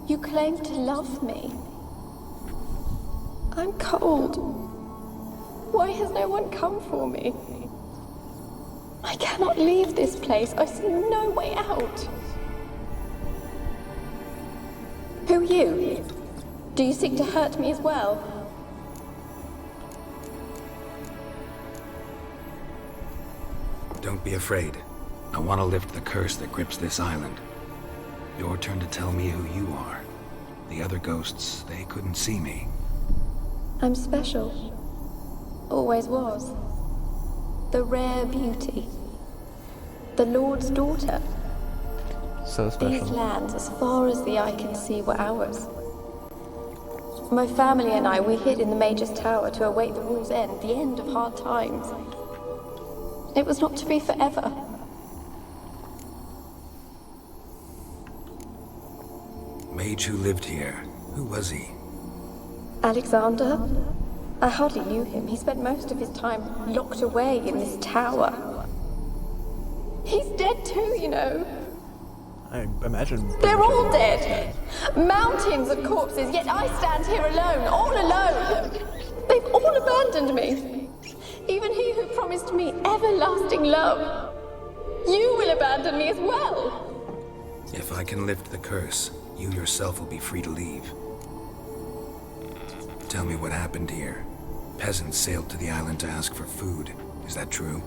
You claimed to love me. I'm cold. Why has no one come for me? I cannot leave this place. I see no way out. Who are you? Do you seek to hurt me as well? Don't be afraid. I want to lift the curse that grips this island. Your turn to tell me who you are. The other ghosts, they couldn't see me. I'm special. Always was. The rare beauty. The Lord's daughter. So special. These lands, as far as the eye can see, were ours. My family and I, we hid in the Major's Tower to await the war's end, the end of hard times. It was not to be forever. Mage who lived here. Who was he? Alexander? I hardly knew him. He spent most of his time locked away in this tower. He's dead too, you know. I imagine... They're all dead! Mountains of corpses, yet I stand here alone, all alone! They've all abandoned me. Even he who promised me everlasting love. You will abandon me as well. If I can lift the curse, you yourself will be free to leave. Tell me what happened here. Peasants sailed to the island to ask for food. Is that true?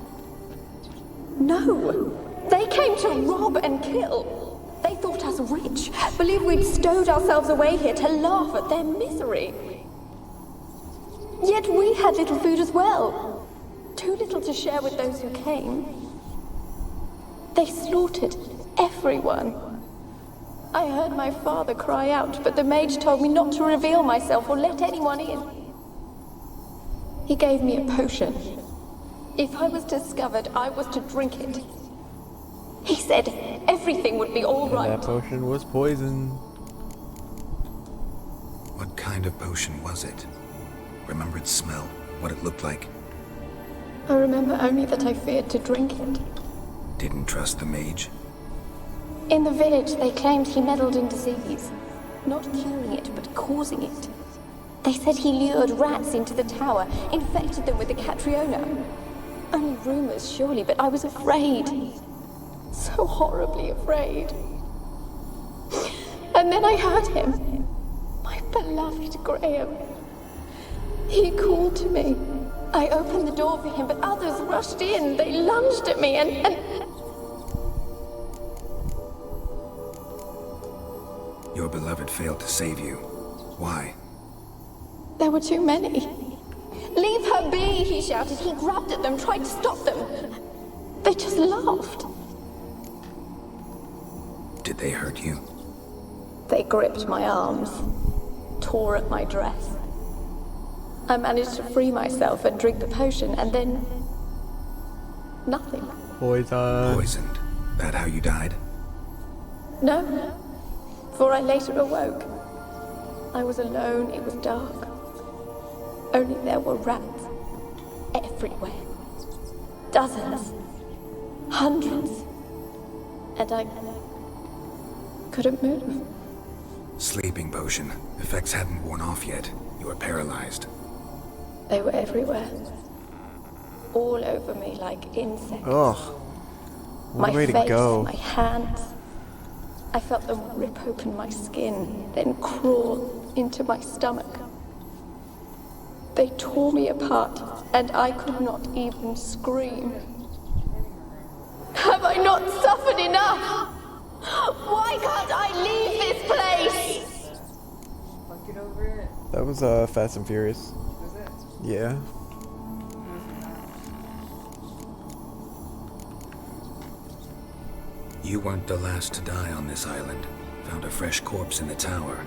No! They came to rob and kill. They thought us rich, believed we'd stowed ourselves away here to laugh at their misery. Yet we had little food as well. Too little to share with those who came. They slaughtered everyone. I heard my father cry out, but the mage told me not to reveal myself or let anyone in. He gave me a potion. If I was discovered, I was to drink it. He said everything would be all right. That potion was poison. What kind of potion was it? Remember its smell? What it looked like? I remember only that I feared to drink it. Didn't trust the mage? In the village, they claimed he meddled in disease. Not curing it, but causing it. They said he lured rats into the tower, infected them with the Catriona. Only rumors, surely, but I was afraid. So horribly afraid. And then I heard him. My beloved Graham. He called to me. I opened the door for him, but others rushed in. They lunged at me and... Your beloved failed to save you. Why? There were too many. Leave her be, he shouted. He grabbed at them, tried to stop them. They just laughed. Did they hurt you? They gripped my arms, tore at my dress. I managed to free myself and drink the potion, and then... nothing. Poison. Poisoned? That how you died? No, for I later awoke. I was alone, it was dark. Only there were rats everywhere. Dozens. Hundreds. And I couldn't move. Sleeping potion. Effects hadn't worn off yet. You were paralyzed. They were everywhere. All over me like insects. Ugh. What a way to go. My hands. I felt them rip open my skin, then crawl into my stomach. They tore me apart, and I could not even scream. Have I not suffered enough? Why can't I leave this place? That was Fast and Furious. Yeah. You weren't the last to die on this island. Found a fresh corpse in the tower.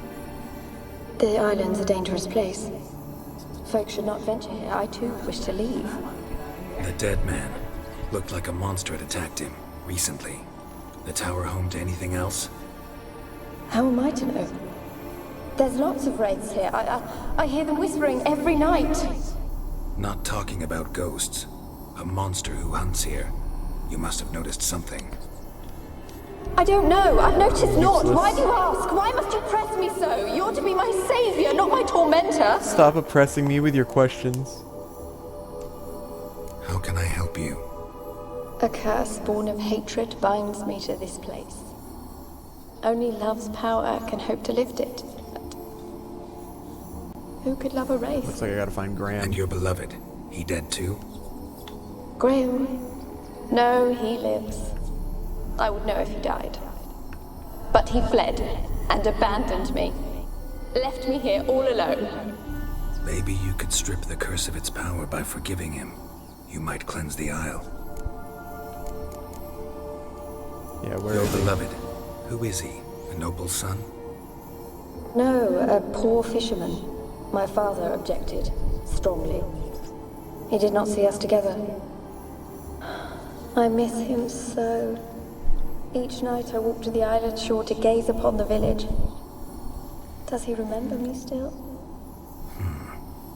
The island's a dangerous place. Folks should not venture here. I too wish to leave. The dead man. Looked like a monster had attacked him, recently. The tower home to anything else? How am I to know? There's lots of wraiths here. I hear them whispering every night. Not talking about ghosts. A monster who hunts here. You must have noticed something. I don't know. I've noticed naught. Why do you ask? Why must you press me so? You're to be my savior, not my tormentor. Stop oppressing me with your questions. How can I help you? A curse born of hatred binds me to this place. Only love's power can hope to lift it. But who could love a wraith? Looks like I gotta find Graham. And your beloved. He dead too? Graham? No, he lives. I would know if he died. But he fled and abandoned me. Left me here all alone. Maybe you could strip the curse of its power by forgiving him. You might cleanse the Isle. Yeah, where Your is he? beloved. Who is he? A noble son? No, a poor fisherman. My father objected, strongly. He did not see us together. I miss him so. Each night I walk to the island shore to gaze upon the village. Does he remember me still?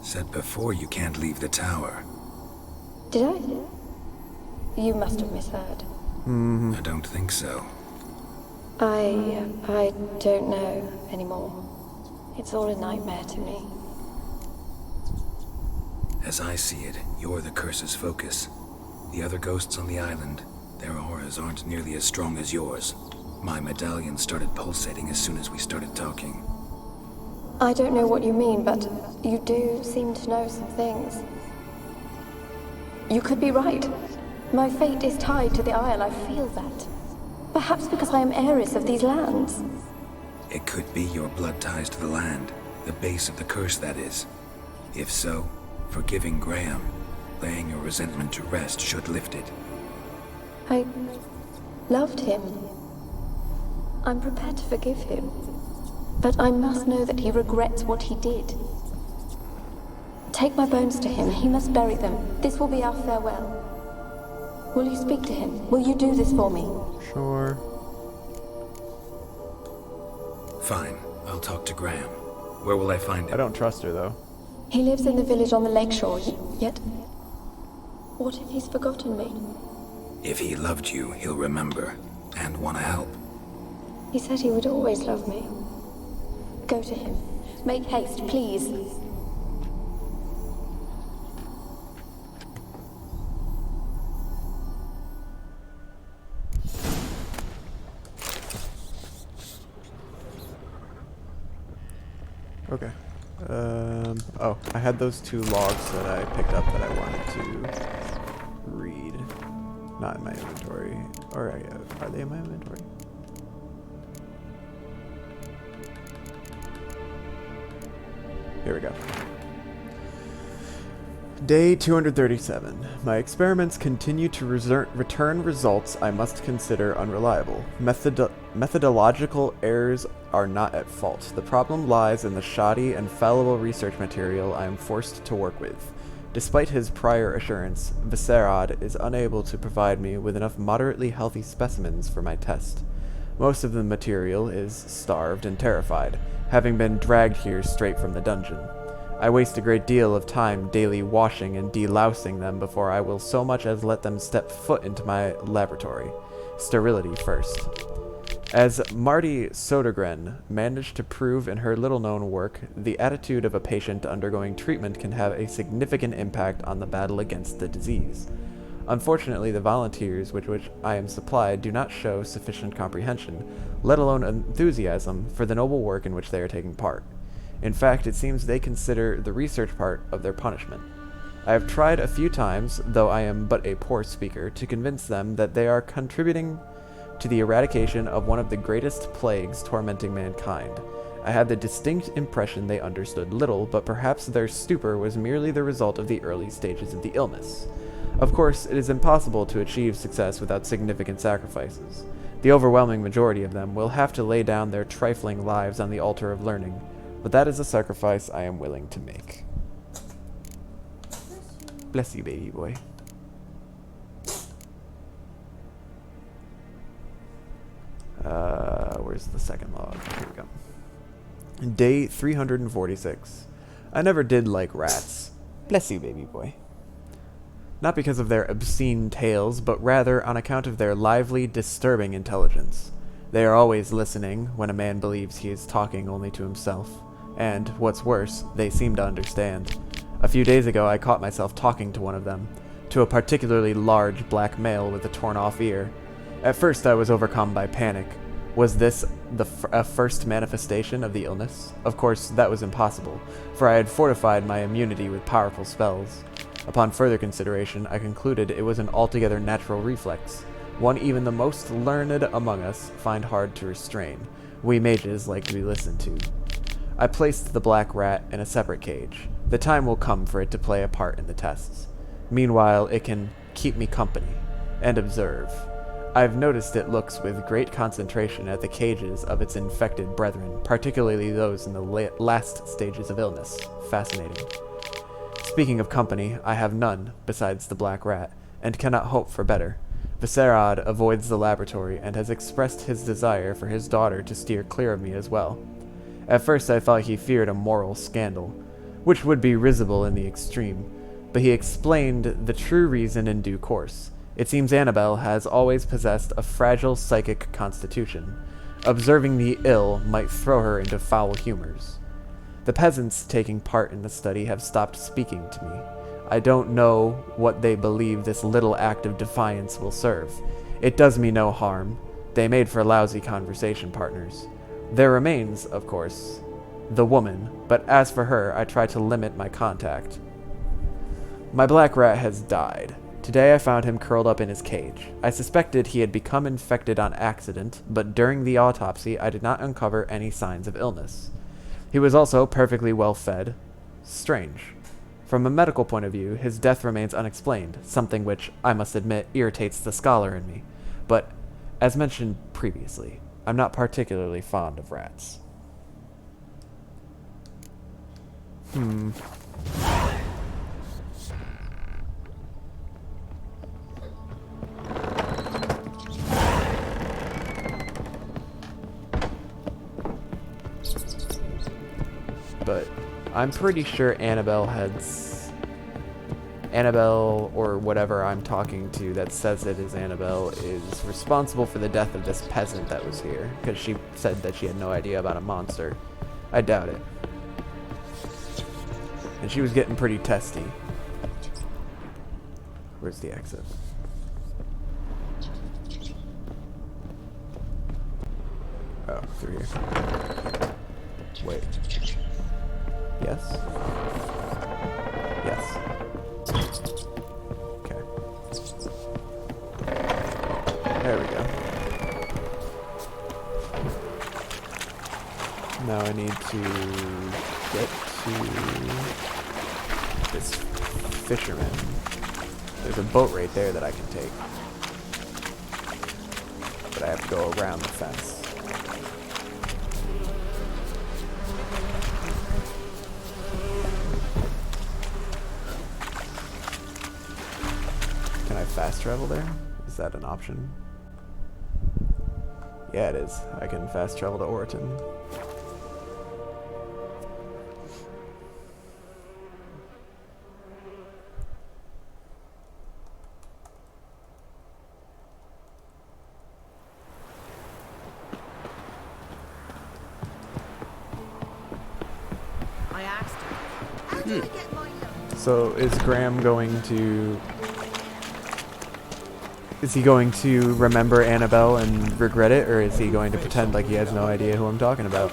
Said before you can't leave the tower. Did I? You must have misheard. I don't think so. I don't know anymore. It's all a nightmare to me. As I see it, you're the curse's focus. The other ghosts on the island, their auras aren't nearly as strong as yours. My medallion started pulsating as soon as we started talking. I don't know what you mean, but you do seem to know some things. You could be right. My fate is tied to the Isle, I feel that. Perhaps because I am heiress of these lands. It could be your blood ties to the land, the base of the curse, that is. If so, forgiving Graham, laying your resentment to rest should lift it. I loved him. I'm prepared to forgive him. But I must know that he regrets what he did. Take my bones to him. He must bury them. This will be our farewell. Will you speak to him? Will you do this for me? Sure. Fine. I'll talk to Graham. Where will I find him? I don't trust her, though. He lives in the village on the lakeshore, yet... What if he's forgotten me? If he loved you, he'll remember, and want to help. He said he would always love me. Go to him. Make haste, please. Okay. Oh, I had those 2 logs that I picked up that I wanted to read. Not in my inventory. Or are they in my inventory? Here we go. Day 237. My experiments continue to return results I must consider unreliable. Methodological errors are not at fault. The problem lies in the shoddy and fallible research material I am forced to work with. Despite his prior assurance, Viserad is unable to provide me with enough moderately healthy specimens for my test. Most of the material is starved and terrified, having been dragged here straight from the dungeon. I waste a great deal of time daily washing and delousing them before I will so much as let them step foot into my laboratory. Sterility first. As Marty Sodergren managed to prove in her little-known work, the attitude of a patient undergoing treatment can have a significant impact on the battle against the disease. Unfortunately, the volunteers with which I am supplied do not show sufficient comprehension, let alone enthusiasm, for the noble work in which they are taking part. In fact, it seems they consider the research part of their punishment. I have tried a few times, though I am but a poor speaker, to convince them that they are contributing to the eradication of one of the greatest plagues tormenting mankind. I had the distinct impression they understood little, but perhaps their stupor was merely the result of the early stages of the illness. Of course, it is impossible to achieve success without significant sacrifices. The overwhelming majority of them will have to lay down their trifling lives on the altar of learning, but that is a sacrifice I am willing to make. Bless you, baby boy. Where's the second log? Here we go. Day 346. I never did like rats. Bless you, baby boy. Not because of their obscene tales, but rather on account of their lively, disturbing intelligence. They are always listening when a man believes he is talking only to himself. And, what's worse, they seem to understand. A few days ago I caught myself talking to one of them, to a particularly large black male with a torn-off ear. At first I was overcome by panic. Was this a first manifestation of the illness? Of course, that was impossible, for I had fortified my immunity with powerful spells. Upon further consideration, I concluded it was an altogether natural reflex, one even the most learned among us find hard to restrain. We mages like to be listened to. I placed the black rat in a separate cage. The time will come for it to play a part in the tests. Meanwhile, it can keep me company and observe. I've noticed it looks with great concentration at the cages of its infected brethren, particularly those in the last stages of illness. Fascinating. Speaking of company, I have none besides the black rat, and cannot hope for better. Viserad avoids the laboratory and has expressed his desire for his daughter to steer clear of me as well. At first I thought he feared a moral scandal, which would be risible in the extreme, but he explained the true reason in due course. It seems Annabelle has always possessed a fragile psychic constitution. Observing the ill might throw her into foul humors. The peasants taking part in the study have stopped speaking to me. I don't know what they believe this little act of defiance will serve. It does me no harm. They made for lousy conversation partners. There remains, of course, the woman, but as for her, I try to limit my contact. My black rat has died. Today I found him curled up in his cage. I suspected he had become infected on accident, but during the autopsy I did not uncover any signs of illness. He was also perfectly well fed. Strange. From a medical point of view, his death remains unexplained, something which, I must admit, irritates the scholar in me. But, as mentioned previously, I'm not particularly fond of rats. But I'm pretty sure Annabelle or whatever I'm talking to that says it is Annabelle is responsible for the death of this peasant that was here, because she said that she had no idea about a monster. I doubt it. And she was getting pretty testy. Where's the exit? Oh, through here. Wait. Yes? Yes. Okay. There we go. Now I need to get to this fisherman. There's a boat right there that I can take. But I have to go around the fence. Can I fast travel there? Is that an option? Yeah, it is. I can fast travel to Orton. I asked her, how do I get my love? So is Graham going to... Is he going to remember Annabelle and regret it, or is he going to pretend like he has no idea who I'm talking about?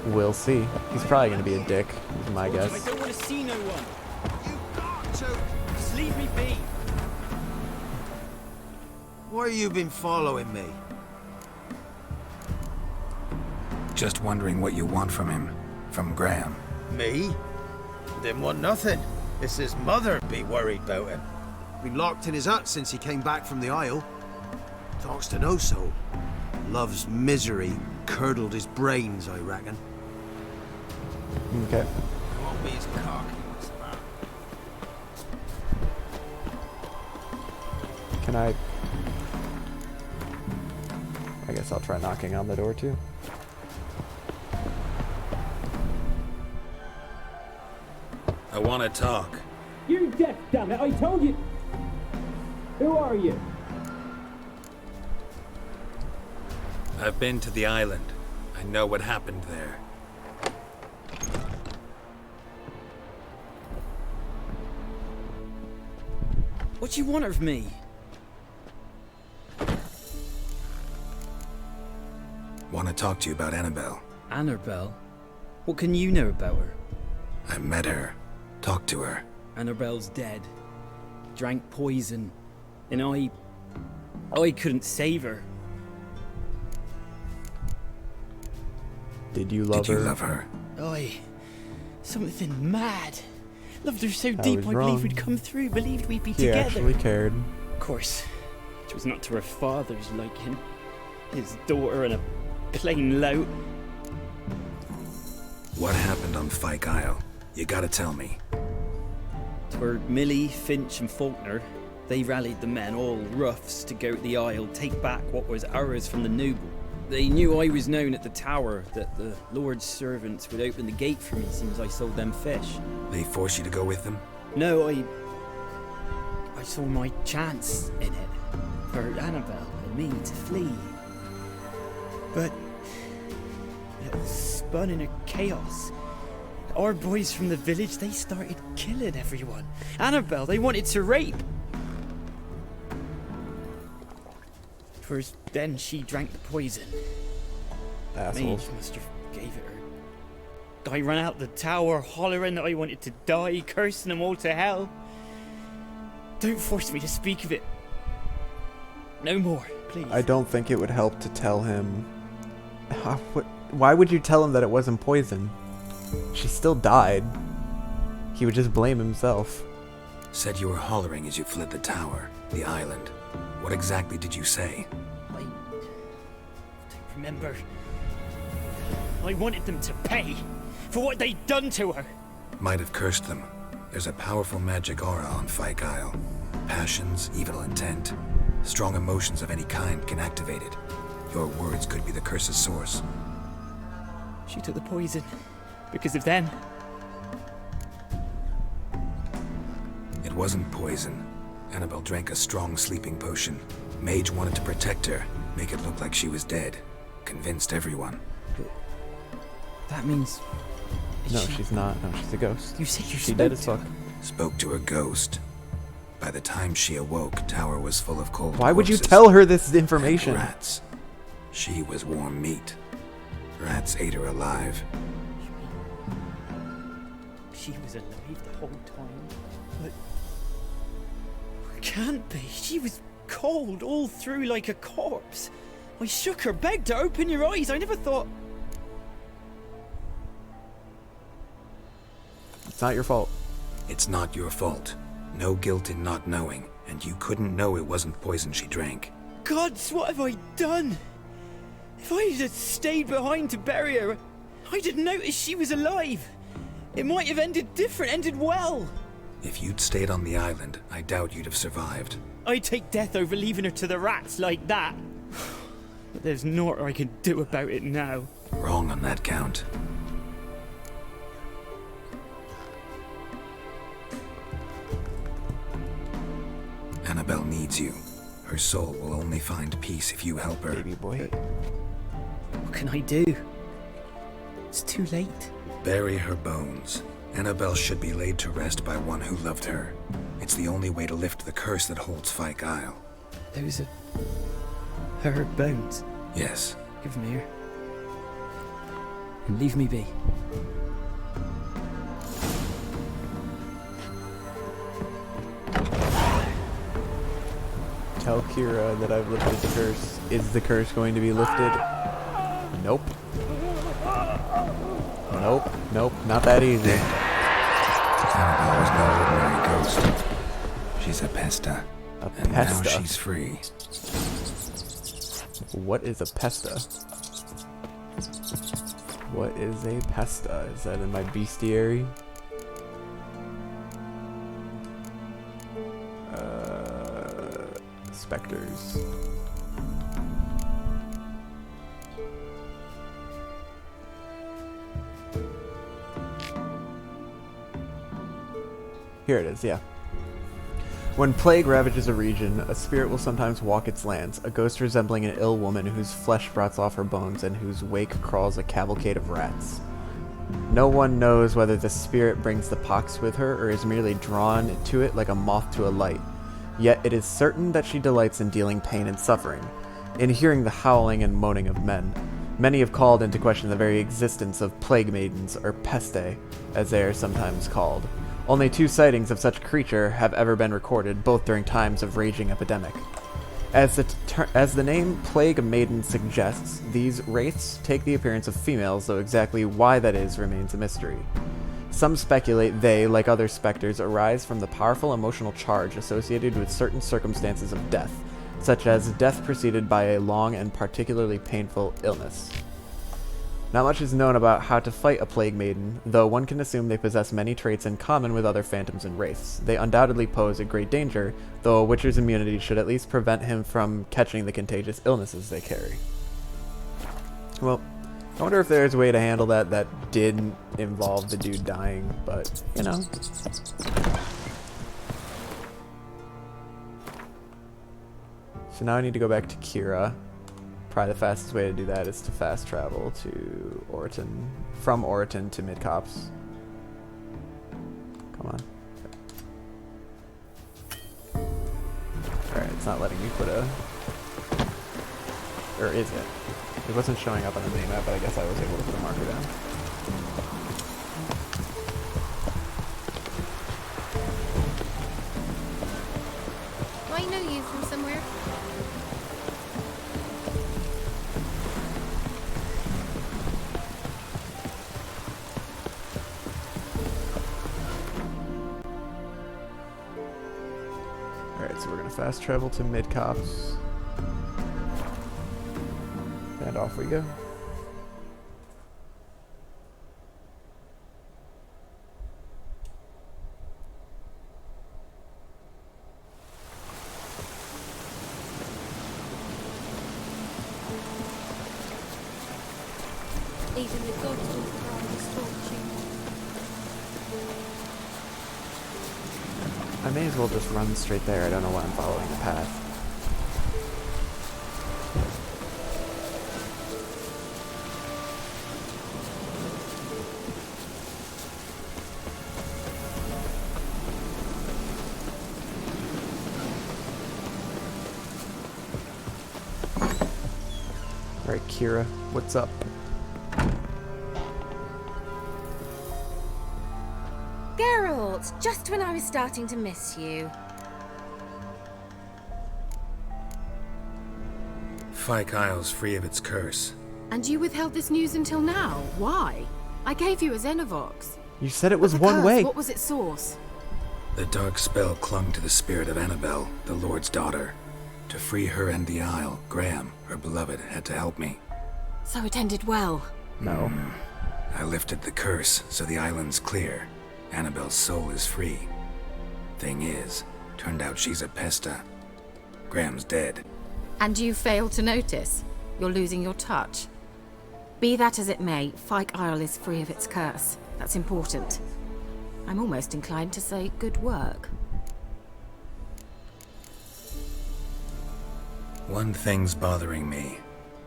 We'll see. He's probably going to be a dick, is my guess. I don't want to see no one. You got to. Just leave me be. Why you been following me? Just wondering what you want from him. From Graham. Me? Didn't want nothing. It's his mother be worried about him. Been locked in his hut since he came back from the Isle. Talks to no soul. Love's misery curdled his brains, I reckon. Okay. Won't be his cock. Can I guess I'll try knocking on the door too. I want to talk. You're deaf, damn it! I told you. Who are you? I've been to the island. I know what happened there. What do you want of me? Want to talk to you about Annabelle. Annabelle? What can you know about her? I met her. Talked to her. Annabelle's dead. Drank poison. And I couldn't save her. Did you love her? Did you love her? Something mad. Loved her so I deep was I wrong. believed we'd come through, believed we'd be He together. actually cared. Of course, it was not to her father's liking. His daughter and a plain lout. What happened on Fyke Isle? You gotta tell me. Twere Millie, Finch and Faulkner. They rallied the men, all roughs, to go to the Isle, take back what was ours from the noble. They knew I was known at the tower, that the Lord's servants would open the gate for me as soon as I sold them fish. They forced you to go with them? No, I saw my chance in it, for Annabelle and me to flee. But it was spun in a chaos. Our boys from the village, they started killing everyone. Annabelle, they wanted to rape. First, then she drank the poison. Assholes. Mage must have gave it her. I ran out the tower, hollering that I wanted to die, cursing them all to hell. Don't force me to speak of it. No more, please. I don't think it would help to tell him. Why would you tell him that it wasn't poison? She still died. He would just blame himself. Said you were hollering as you fled the tower, the island. What exactly did you say? remember. I wanted them to pay for what they'd done to her. Might have cursed them. There's a powerful magic aura on Fyke Isle. Passions, evil intent, strong emotions of any kind can activate it. Your words could be the curse's source. She took the poison because of them. It wasn't poison. Annabelle drank a strong sleeping potion. Mage wanted to protect her, make it look like she was dead. Convinced everyone. That means... No, she's not. No, she's a ghost. You said you She dead as fuck. Spoke to a ghost. By the time she awoke, Tower was full of cold Why would you corpses tell her this information? and rats. She was warm meat. Rats ate her alive. She was alive the whole time, but... Can't be. She was cold all through like a corpse. I shook her, begged her, open your eyes. I never thought... It's not your fault. It's not your fault. No guilt in not knowing, and you couldn't know it wasn't poison she drank. Gods, what have I done? If I had stayed behind to bury her, I'd have noticed she was alive. It might have ended different, ended well. If you'd stayed on the island, I doubt you'd have survived. I'd take death over leaving her to the rats like that. But there's naught I can do about it now. Wrong on that count. Annabelle needs you. Her soul will only find peace if you help her. Baby boy. What can I do? It's too late. Bury her bones. Annabelle should be laid to rest by one who loved her. It's the only way to lift the curse that holds Fyke Isle. Those are... her bones. Yes. Give them here. And leave me be. Tell Kira that I've lifted the curse. Is the curse going to be lifted? Nope. Nope. Nope. Not that easy. Annabelle was no ordinary ghost. She's a pesta. And now pesta? she's free. What is a pesta? What is a pesta? Is that in my bestiary? Specters. Here it is, yeah. When plague ravages a region, a spirit will sometimes walk its lands, a ghost resembling an ill woman whose flesh rots off her bones and whose wake crawls a cavalcade of rats. No one knows whether the spirit brings the pox with her or is merely drawn to it like a moth to a light. Yet it is certain that she delights in dealing pain and suffering, in hearing the howling and moaning of men. Many have called into question the very existence of plague maidens, or peste, as they are sometimes called. Only 2 sightings of such creature have ever been recorded, both during times of raging epidemic. As the name Plague Maiden suggests, these wraiths take the appearance of females, though exactly why that is remains a mystery. Some speculate they, like other specters, arise from the powerful emotional charge associated with certain circumstances of death, such as death preceded by a long and particularly painful illness. Not much is known about how to fight a plague maiden, though one can assume they possess many traits in common with other phantoms and wraiths. They undoubtedly pose a great danger, though a witcher's immunity should at least prevent him from catching the contagious illnesses they carry. Well, I wonder if there's a way to handle that that didn't involve the dude dying, but, you know. So now I need to go back to Kira. Probably the fastest way to do that is to fast travel to Orton, from Orton to Midcops. Come on. Alright, it's not letting me put a... Or is it? It wasn't showing up on the minimap, but I guess I was able to put a marker down. I know you from somewhere. Alright, so we're gonna fast travel to Midcops. And off we go. Even the gods will cry misfortune. I may as well just run straight there. I don't know why I'm following the path. Alright, Kira, what's up? Geralt, just when I was starting to miss you. Fyke Isle's free of its curse. And you withheld this news until now. Why? I gave you a Xenovox. You said it was But the one curse, way. What was its source? The dark spell clung to the spirit of Annabelle, the Lord's daughter. To free her and the Isle, Graham, her beloved, had to help me. So it ended well. No. I lifted the curse, so the island's clear. Annabelle's soul is free. Thing is, turned out she's a pesta. Graham's dead. And you failed to notice? You're losing your touch. Be that as it may, Fyke Isle is free of its curse. That's important. I'm almost inclined to say good work. One thing's bothering me.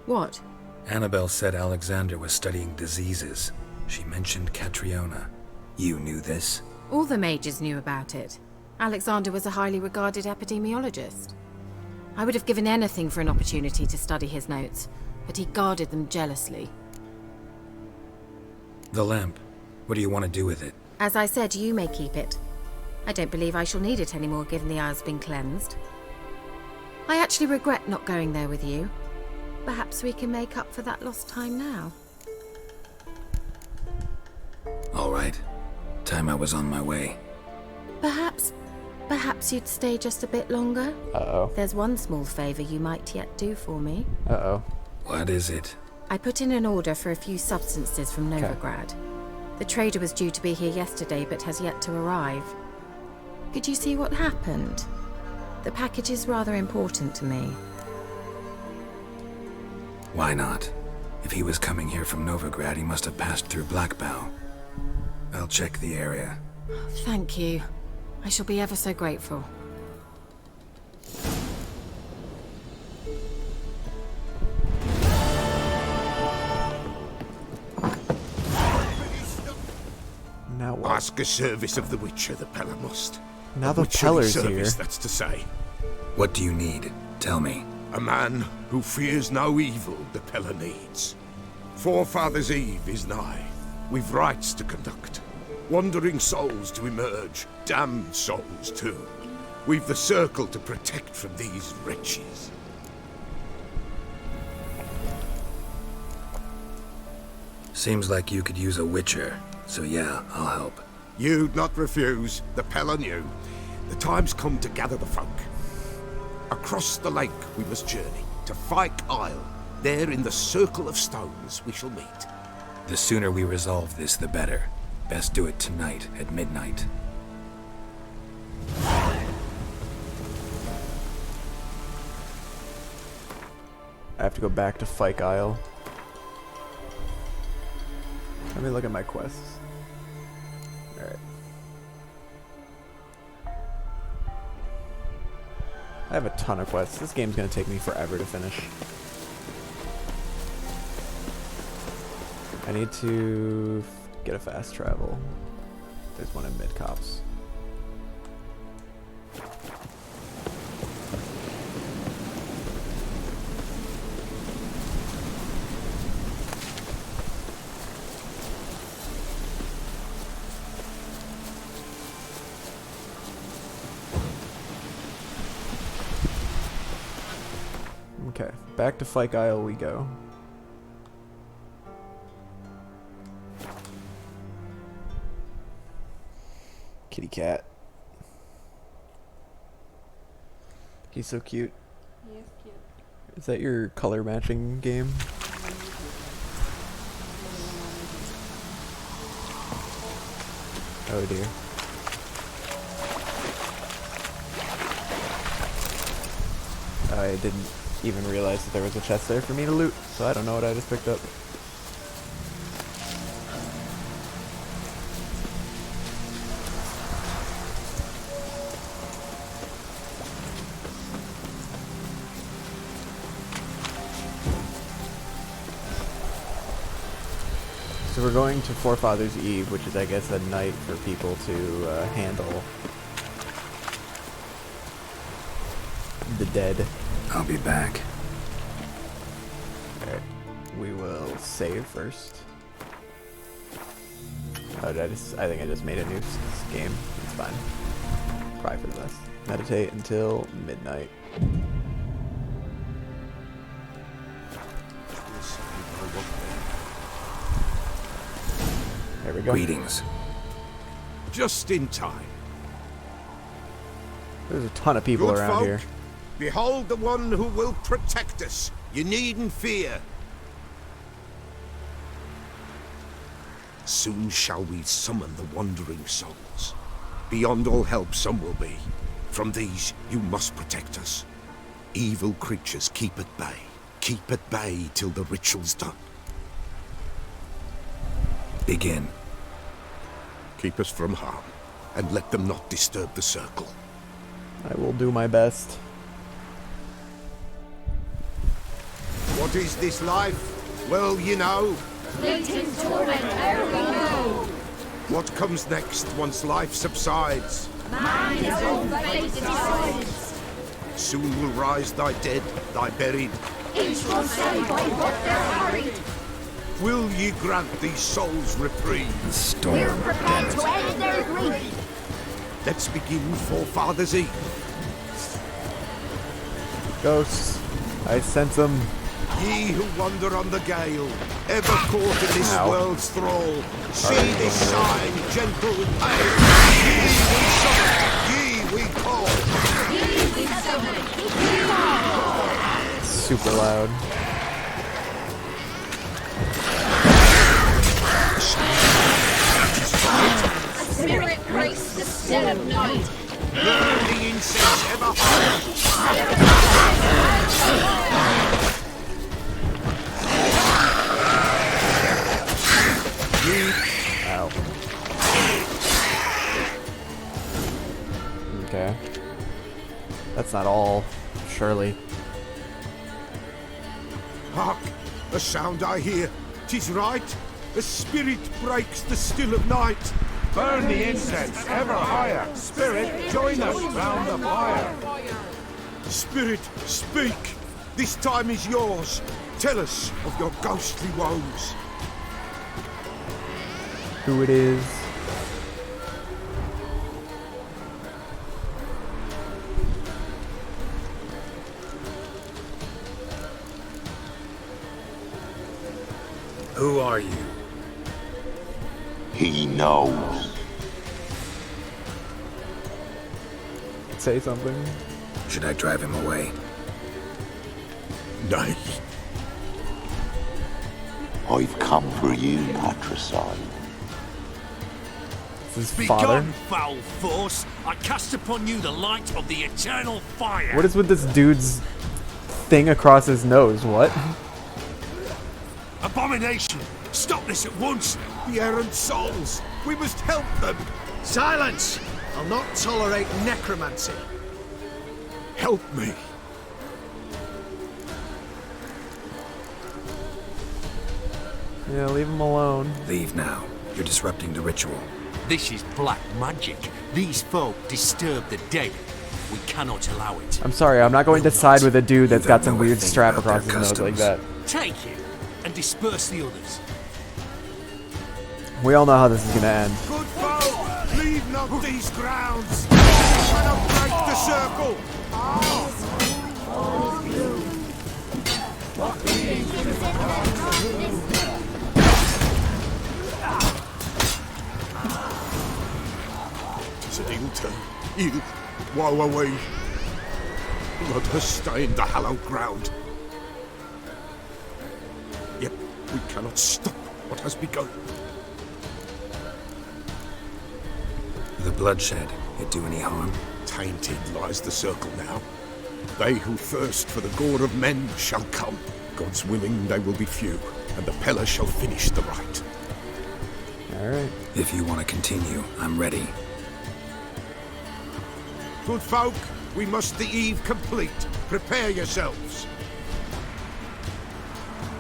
What? Annabelle said Alexander was studying diseases. She mentioned Catriona. You knew this? All the mages knew about it. Alexander was a highly regarded epidemiologist. I would have given anything for an opportunity to study his notes, but he guarded them jealously. The lamp. What do you want to do with it? As I said, you may keep it. I don't believe I shall need it anymore given the Isle's been cleansed. I actually regret not going there with you. Perhaps we can make up for that lost time now. All right. Time I was on my way. Perhaps you'd stay just a bit longer? Uh-oh. There's one small favor you might yet do for me. Uh-oh. What is it? I put in an order for a few substances from Novigrad. The trader was due to be here yesterday, but has yet to arrive. Could you see what happened? The package is rather important to me. Why not? If he was coming here from Novigrad, he must have passed through Blackbow. I'll check the area. Thank you. I shall be ever so grateful. Now what? Ask a service of the Witcher, the Peller must. Now A the witcherly Peller's service, here. that's to say. What do you need? Tell me. A man who fears no evil the Peller needs. Forefathers' Eve is nigh. We've rites to conduct. Wandering souls to emerge. Damned souls, too. We've the circle to protect from these wretches. Seems like you could use a witcher. So yeah, I'll help. You'd not refuse. The Peller knew. The time's come to gather the folk. Across the lake we must journey, to Fyke Isle. There in the circle of stones we shall meet. The sooner we resolve this, the better. Best do it tonight at midnight. I have to go back to Fyke Isle. Let me look at my quests. Alright. I have a ton of quests. This game's gonna take me forever to finish. I need to get a fast travel. There's one in Mid-Cops. Okay, back to Fyke Isle we go. Kitty cat. He's so cute. He is cute. Is that your color matching game? Oh dear. I didn't even realize that there was a chest there for me to loot, so I don't know what I just picked up. So we're going to Forefathers' Eve, which is, I guess, a night for people to handle the dead. I'll be back. Alright, we will save first. Oh, I think I just made a new game. It's fine. Probably for the best. Meditate until midnight. There we go. Greetings. Just in time. There's a ton of people Good around folk, here. Behold the one who will protect us. You needn't fear. Soon shall we summon the wandering souls. Beyond all help some will be. From these you must protect us. Evil creatures keep at bay. Keep at bay till the ritual's done. Begin. Keep us from harm, and let them not disturb the circle. I will do my best. What is this life? Well, you know. Fleeting torment, ere we know. What comes next once life subsides? Man his own fate decides. Soon will rise thy dead, thy buried. Each will say by what they're hurried. Will ye grant these souls reprieve? The storm, We're prepared to end their grief. Let's begin Forefathers' Eve. Ghosts, I sense them. Ye who wander on the gale, ever caught in this world's thrall, see this sign, gentle and pale. Ye we call. Ye we summon. Ye call. Super loud. A spirit grace the still of night. Burn the incense ever higher. Ow. Okay. That's not all, surely. Hark! A sound I hear. 'Tis right. A spirit breaks the still of night. Burn the incense ever higher. Spirit, join us round the fire. Spirit, speak. This time is yours. Tell us of your ghostly woes. Who it is. Who are you? He knows. Say something. Should I drive him away? Nay. I've come for you, patricide. This is Be father. gone, foul force! I cast upon you the light of the eternal fire! What is with this dude's thing across his nose? What? Abomination! Stop this at once! The errant souls. We must help them. Silence! I'll not tolerate necromancy. Help me. Yeah, leave him alone. Leave now. You're disrupting the ritual. This is black magic. These folk disturb the dead. We cannot allow it. I'm sorry, I'm not going to side with a dude that's got some weird strap across his nose like that. Take it and disperse the others. We all know how this is gonna end. Good folk, leave not these grounds. You cannot break the circle. It's an ill turn. Ill. Woe away. Blood has stained the hallowed ground. Yet we cannot stop what has begun. The bloodshed, it do any harm? Tainted lies the circle now. They who thirst for the gore of men shall come. God's willing they will be few, and the Pella shall finish the rite. Alright. If you want to continue, I'm ready. Good folk, we must the eve complete. Prepare yourselves.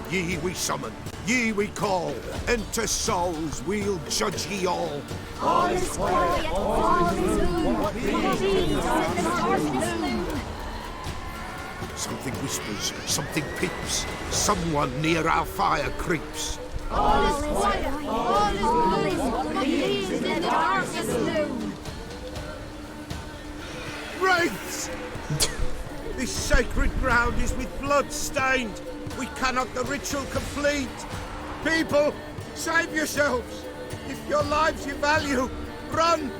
Ye we summon, ye we call. Enter souls, we'll judge ye all. All is quiet, all is gloom. Jesus in the darkness loom. Something whispers, something peeps. Someone near our fire creeps. All is quiet, all is gloom. Jesus in the darkness loom. Wraiths! This sacred ground is with blood stained. We cannot the ritual complete. People, save yourselves. If your lives you value, run.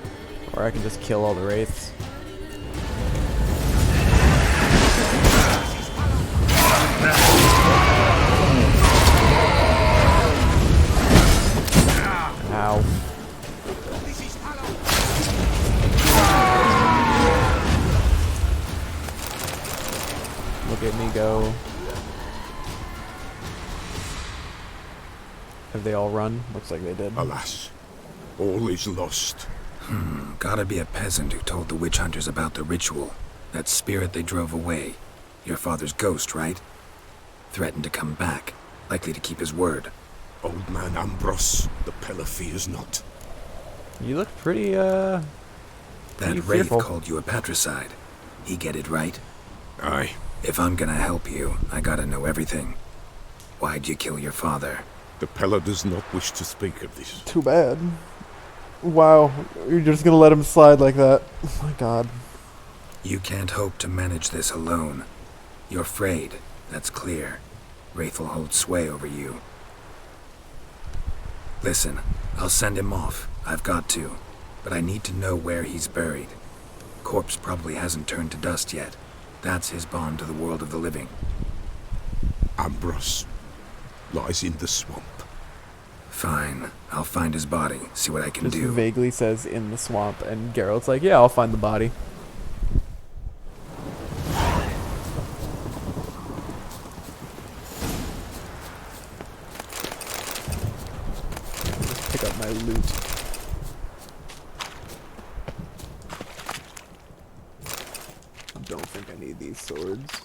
Or I can just kill all the wraiths. Ow. Look at me go. Have they all run? Looks like they did. Alas, all is lost. Gotta be a peasant who told the witch hunters about the ritual. That spirit they drove away. Your father's ghost, right? Threatened to come back. Likely to keep his word. Old man Ambrose, the Pella fears not. You look pretty, That pretty wraith fearful. called you a patricide. He get it right? Aye. If I'm gonna help you, I gotta know everything. Why'd you kill your father? The Pella does not wish to speak of this. Too bad. Wow, you're just gonna let him slide like that. Oh my god. You can't hope to manage this alone. You're afraid, that's clear. Wraith will hold sway over you. Listen, I'll send him off. I've got to. But I need to know where he's buried. Corpse probably hasn't turned to dust yet. That's his bond to the world of the living. Ambrose lies in the swamp. Fine. I'll find his body, see what I can Just do. vaguely says in the swamp, and Geralt's like, yeah, I'll find the body. Just pick up my loot. I don't think I need these swords.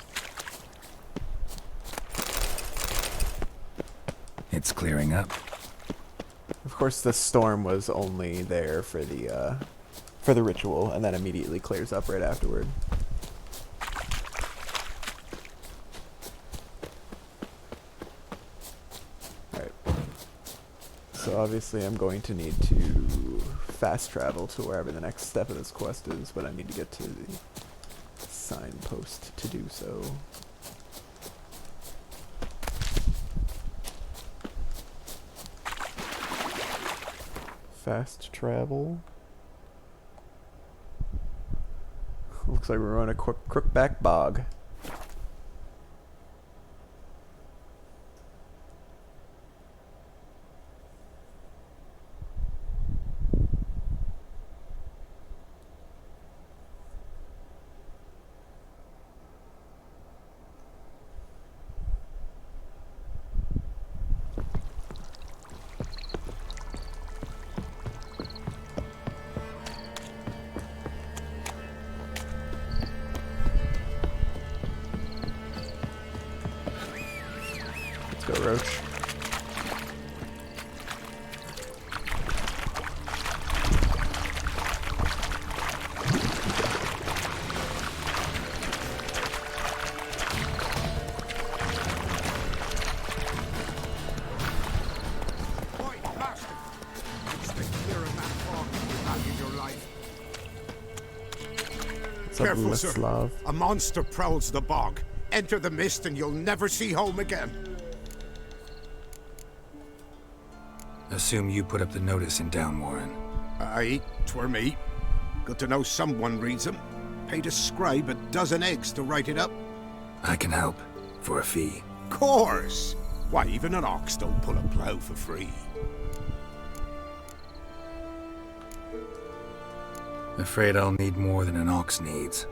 It's clearing up. Of course, the storm was only there for the ritual, and then immediately clears up right afterward. Alright. So obviously I'm going to need to fast travel to wherever the next step of this quest is, but I need to get to the signpost to do so. Fast travel. Looks like we're on a crookback bog. Go, Roach. Careful, sir. Slav. A monster prowls the bog. Enter the mist and you'll never see home again. Assume you put up the notice in Downwarren. Aye, 'twere me. Good to know someone reads them. Paid a scribe a dozen eggs to write it up. I can help. For a fee. Course! Why, even an ox don't pull a plough for free. Afraid I'll need more than an ox needs.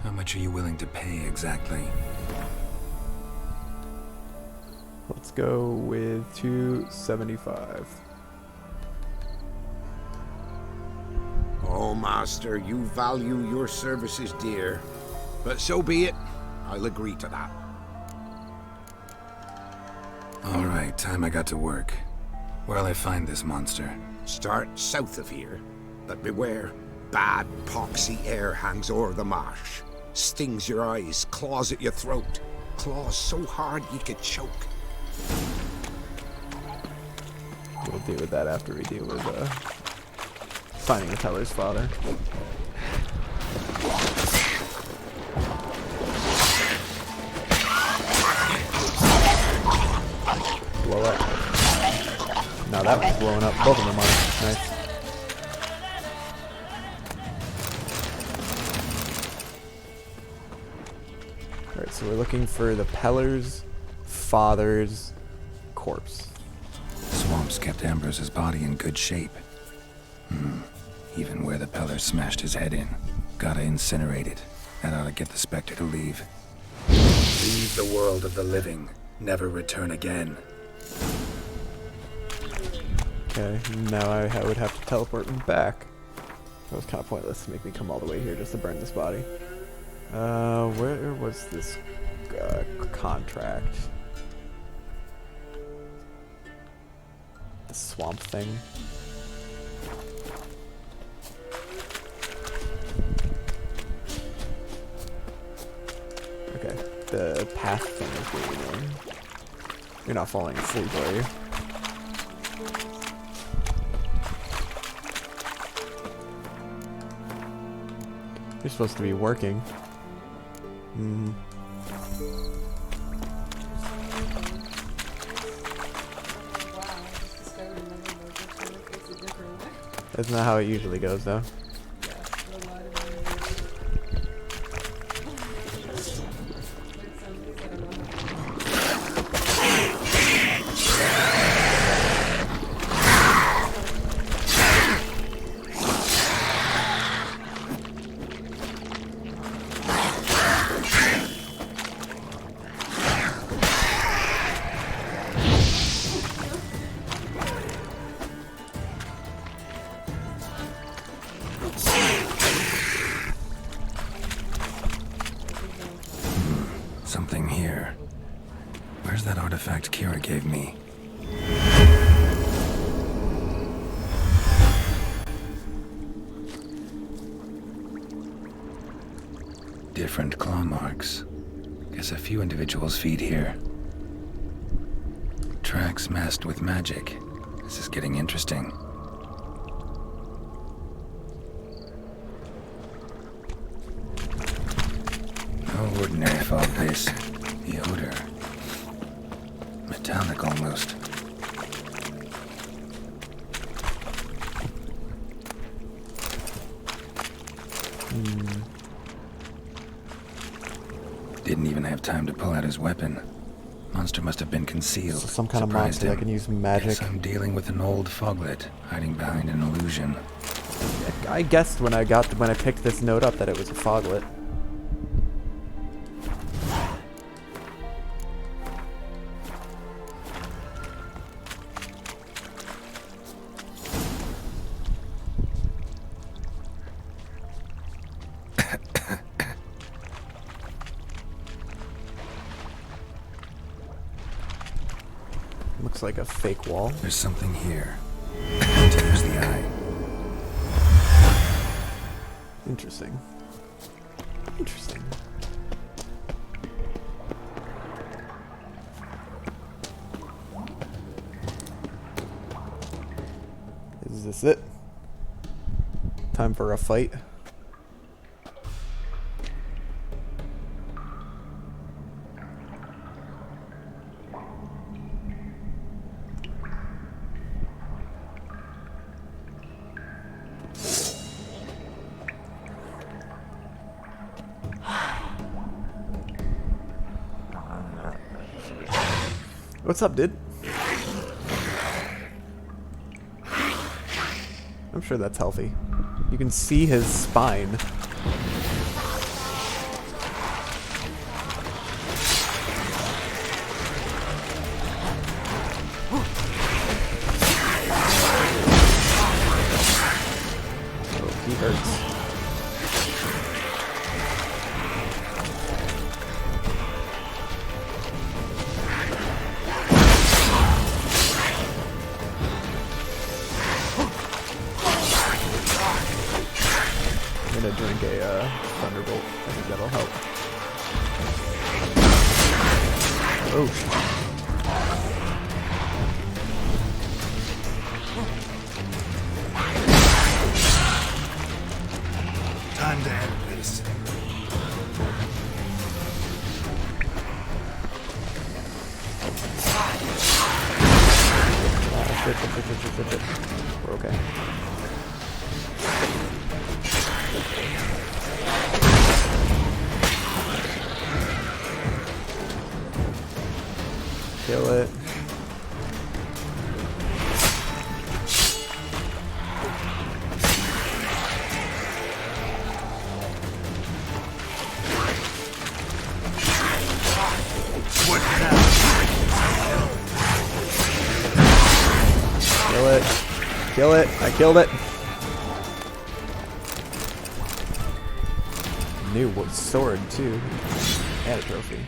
How much are you willing to pay exactly? Let's go with 275. Oh, Master, you value your services dear. But so be it. I'll agree to that. Alright, time I got to work. Where'll I find this monster? Start south of here. But beware. Bad, poxy air hangs o'er the marsh. Stings your eyes, claws at your throat. Claws so hard you could choke. We'll deal with that after we deal with finding the teller's father. Blow up. Now that one's blowing up. Both of them are. Nice. Alright, so we're looking for the Peller's father's corpse. Swamps kept Ambrose's body in good shape. Even where the Peller smashed his head in. Gotta incinerate it. That ought to get the Spectre to leave. Leave the world of the living. Never return again. Okay, now I would have to teleport him back. That was kind of pointless to make me come all the way here just to burn this body. Where was this contract? The swamp thing. Okay, the path thing is where you're going. You're not falling asleep, are you? You're supposed to be working. Isn't that how it usually goes, though? Something here. Where's that artifact Kira gave me? Different claw marks. Guess a few individuals feed here. Tracks masked with magic. This is getting interesting. No ordinary fog this. The odor. Metallic almost. Didn't even have time to pull out his weapon. Monster must have been concealed. So some kind of monster that can use magic. Guess I'm dealing with an old foglet, hiding behind an illusion. I guessed when I picked this note up that it was a foglet. Looks like a fake wall. There's something here. To use the eye. Interesting. Interesting. Is this it? Time for a fight? What's up, dude? I'm sure that's healthy. You can see his spine. Oh, he hurts. I'm gonna drink a Thunderbolt. I think that'll help. Oh. Time to end this. Shit. We're okay. Kill it. What now? Kill it. Kill it. I killed it. New sword too. And a trophy.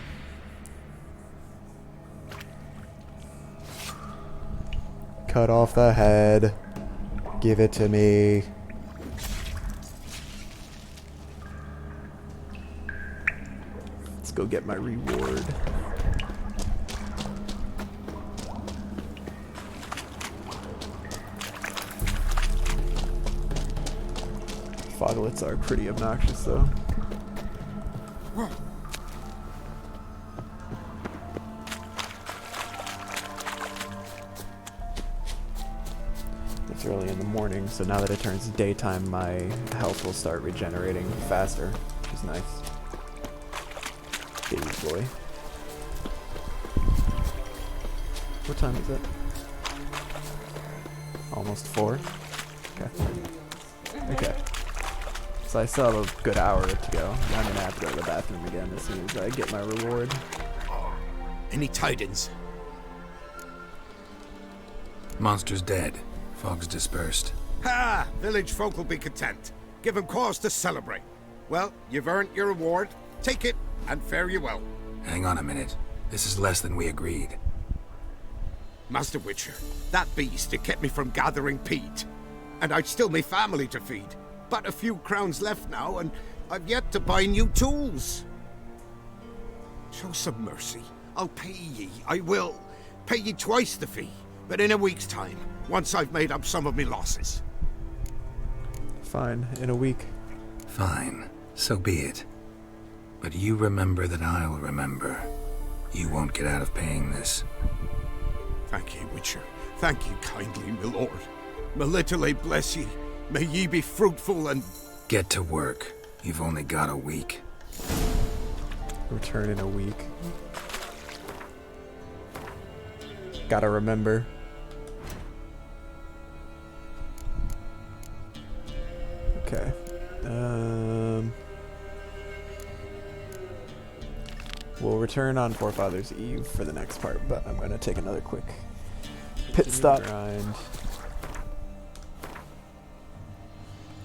Cut off the head. Give it to me. Let's go get my reward. Foglets are pretty obnoxious though. It's early in the morning, so now that it turns daytime, my health will start regenerating faster, which is nice. Baby boy. What time is it? Almost 4? Okay. Okay. So I still have a good hour to go. I'm gonna have to go to the bathroom again as soon as I get my reward. Any tidings? Monster's dead. Fog's dispersed. Ha! Village folk will be content. Give 'em cause to celebrate. Well, you've earned your reward. Take it, and fare you well. Hang on a minute. This is less than we agreed. Master Witcher, that beast, it kept me from gathering peat. And I'd still me family to feed. But a few crowns left now, and I've yet to buy new tools. Show some mercy. I'll pay ye. I will. Pay ye twice the fee. But in a week's time, once I've made up some of me losses. Fine, in a week. Fine. So be it. But you remember that I'll remember. You won't get out of paying this. Thank ye, Witcher. Thank ye kindly, my lord. Melitele bless ye. May ye be fruitful and... Get to work. You've only got a week. Return in a week. Gotta remember. Okay. We'll return on Forefathers Eve for the next part, but I'm gonna take another quick pit stop. Grind.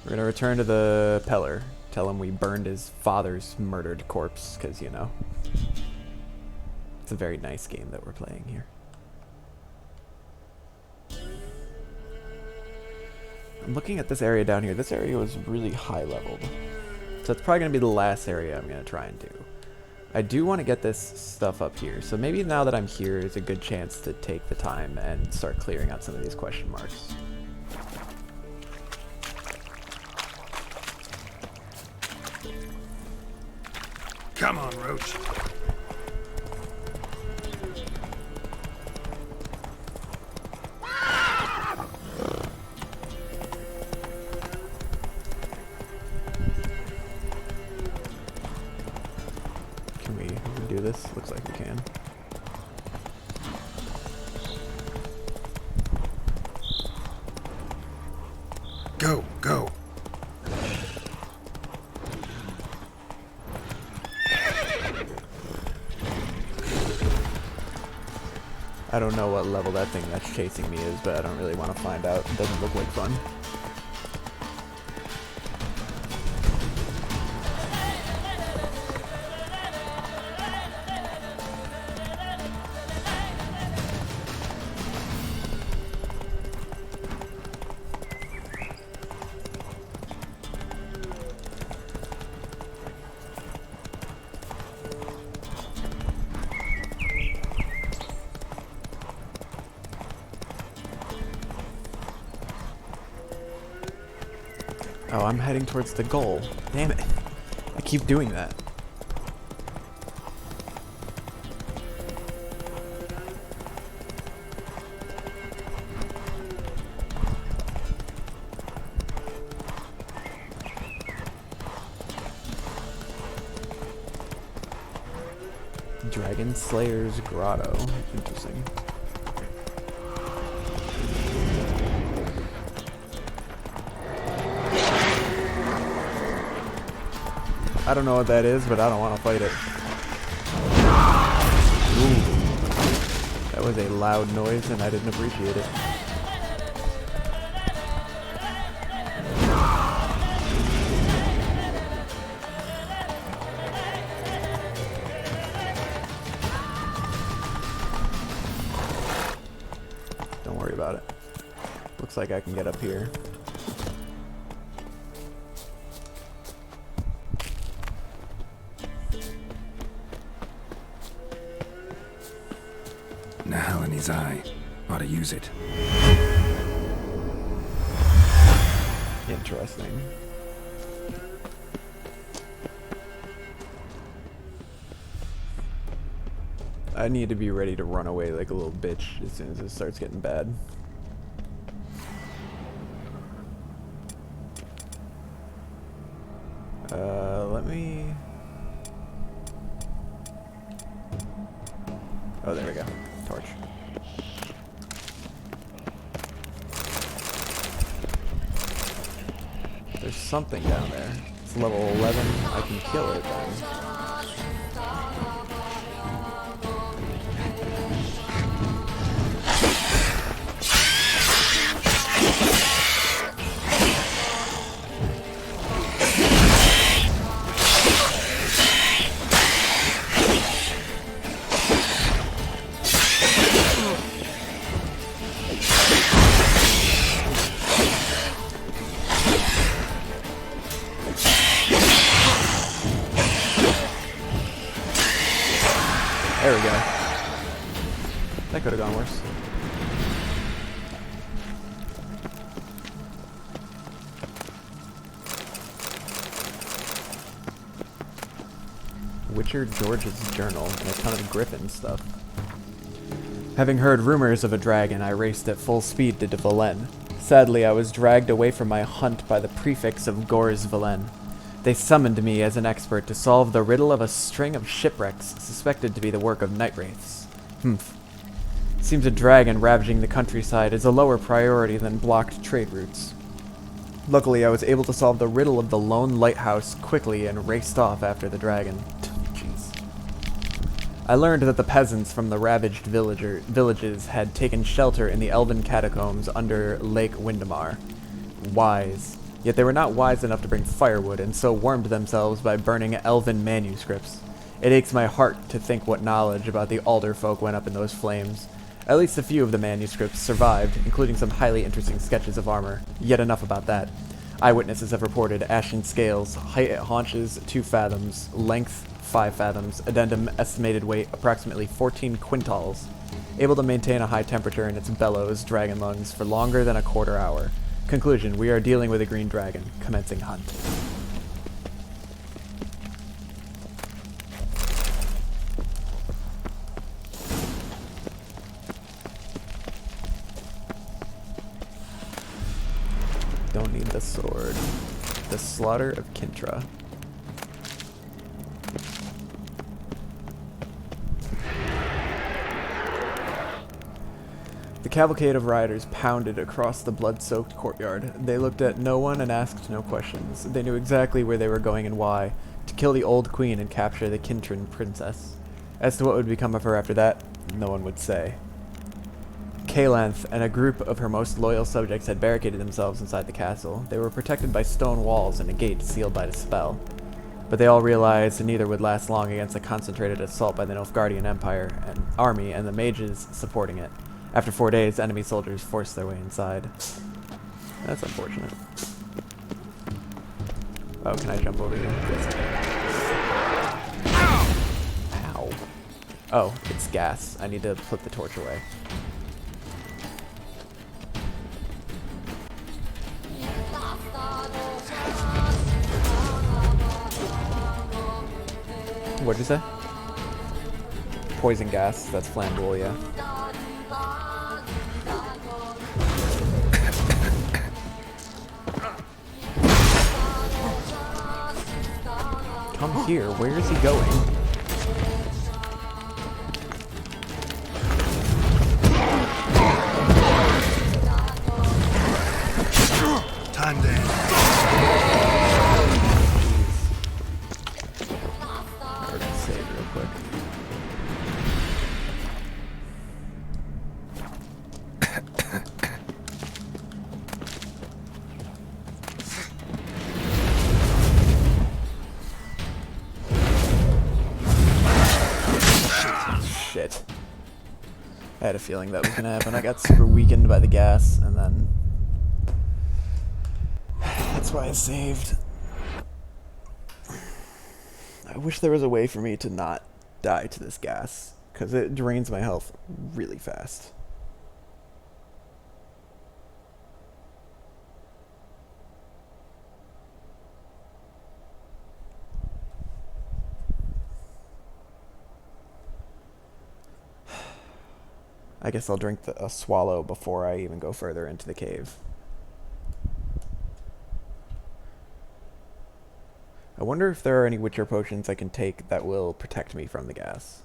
We're gonna return to the Peller. Tell him we burned his father's murdered corpse, because, you know, it's a very nice game that we're playing here. I'm looking at this area down here. This area was really high leveled. So it's probably going to be the last area I'm going to try and do. I do want to get this stuff up here. So maybe now that I'm here is a good chance to take the time and start clearing out some of these question marks. Come on, Roach. Can we do this? Looks like we can. Go, go. I don't know what level that thing that's chasing me is, but I don't really want to find out. It doesn't look like fun. Oh, I'm heading towards the goal. Damn it. I keep doing that. Dragon Slayer's Grotto. Interesting. I don't know what that is, but I don't want to fight it. Ooh. That was a loud noise and I didn't appreciate it. Don't worry about it. Looks like I can get up here. His eye. Ought to use it. Interesting. I need to be ready to run away like a little bitch as soon as it starts getting bad. Let me... Oh, there we go. Torch. There's something down there. It's level 11. I can kill it then. There we go. That could have gone worse. Witcher George's journal and a ton of Griffin stuff. Having heard rumors of a dragon, I raced at full speed to Velen. Sadly, I was dragged away from my hunt by the prefects of Gors Velen. They summoned me as an expert to solve the riddle of a string of shipwrecks suspected to be the work of night wraiths. Humph. Seems a dragon ravaging the countryside is a lower priority than blocked trade routes. Luckily, I was able to solve the riddle of the lone lighthouse quickly and raced off after the dragon. Jeez. I learned that the peasants from the ravaged villages had taken shelter in the elven catacombs under Lake Windamar. Wise. Yet they were not wise enough to bring firewood, and so warmed themselves by burning elven manuscripts. It aches my heart to think what knowledge about the Alder folk went up in those flames. At least a few of the manuscripts survived, including some highly interesting sketches of armor. Yet enough about that. Eyewitnesses have reported ashen scales, height at haunches 2 fathoms, length 5 fathoms, addendum estimated weight approximately 14 quintals, able to maintain a high temperature in its bellows dragon lungs for longer than a quarter hour. Conclusion, we are dealing with a green dragon. Commencing hunt. Don't need the sword. The Slaughter of Kintra. The cavalcade of riders pounded across the blood-soaked courtyard. They looked at no one and asked no questions. They knew exactly where they were going and why, to kill the old queen and capture the Kintran princess. As to what would become of her after that, no one would say. Kalanth and a group of her most loyal subjects had barricaded themselves inside the castle. They were protected by stone walls and a gate sealed by the spell. But they all realized neither would last long against a concentrated assault by the Nilfgaardian Empire and army and the mages supporting it. After 4 days, enemy soldiers forced their way inside. That's unfortunate. Oh, can I jump over here? Yes. Ow. Oh, it's gas. I need to put the torch away. What'd you say? Poison gas. That's flammable, yeah. Come here. Where is he going? Time down. We're gonna save real quick. Shit. I had a feeling that was gonna happen. I got super weakened by the gas, and then that's why I saved. I wish there was a way for me to not die to this gas, because it drains my health really fast. I guess I'll drink a swallow before I even go further into the cave. I wonder if there are any Witcher potions I can take that will protect me from the gas.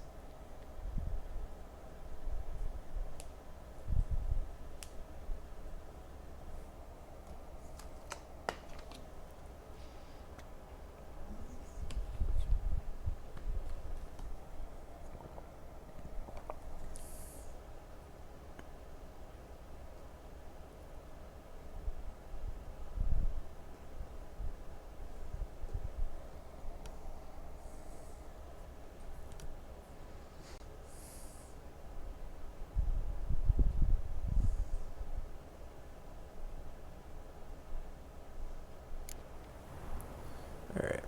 Alright.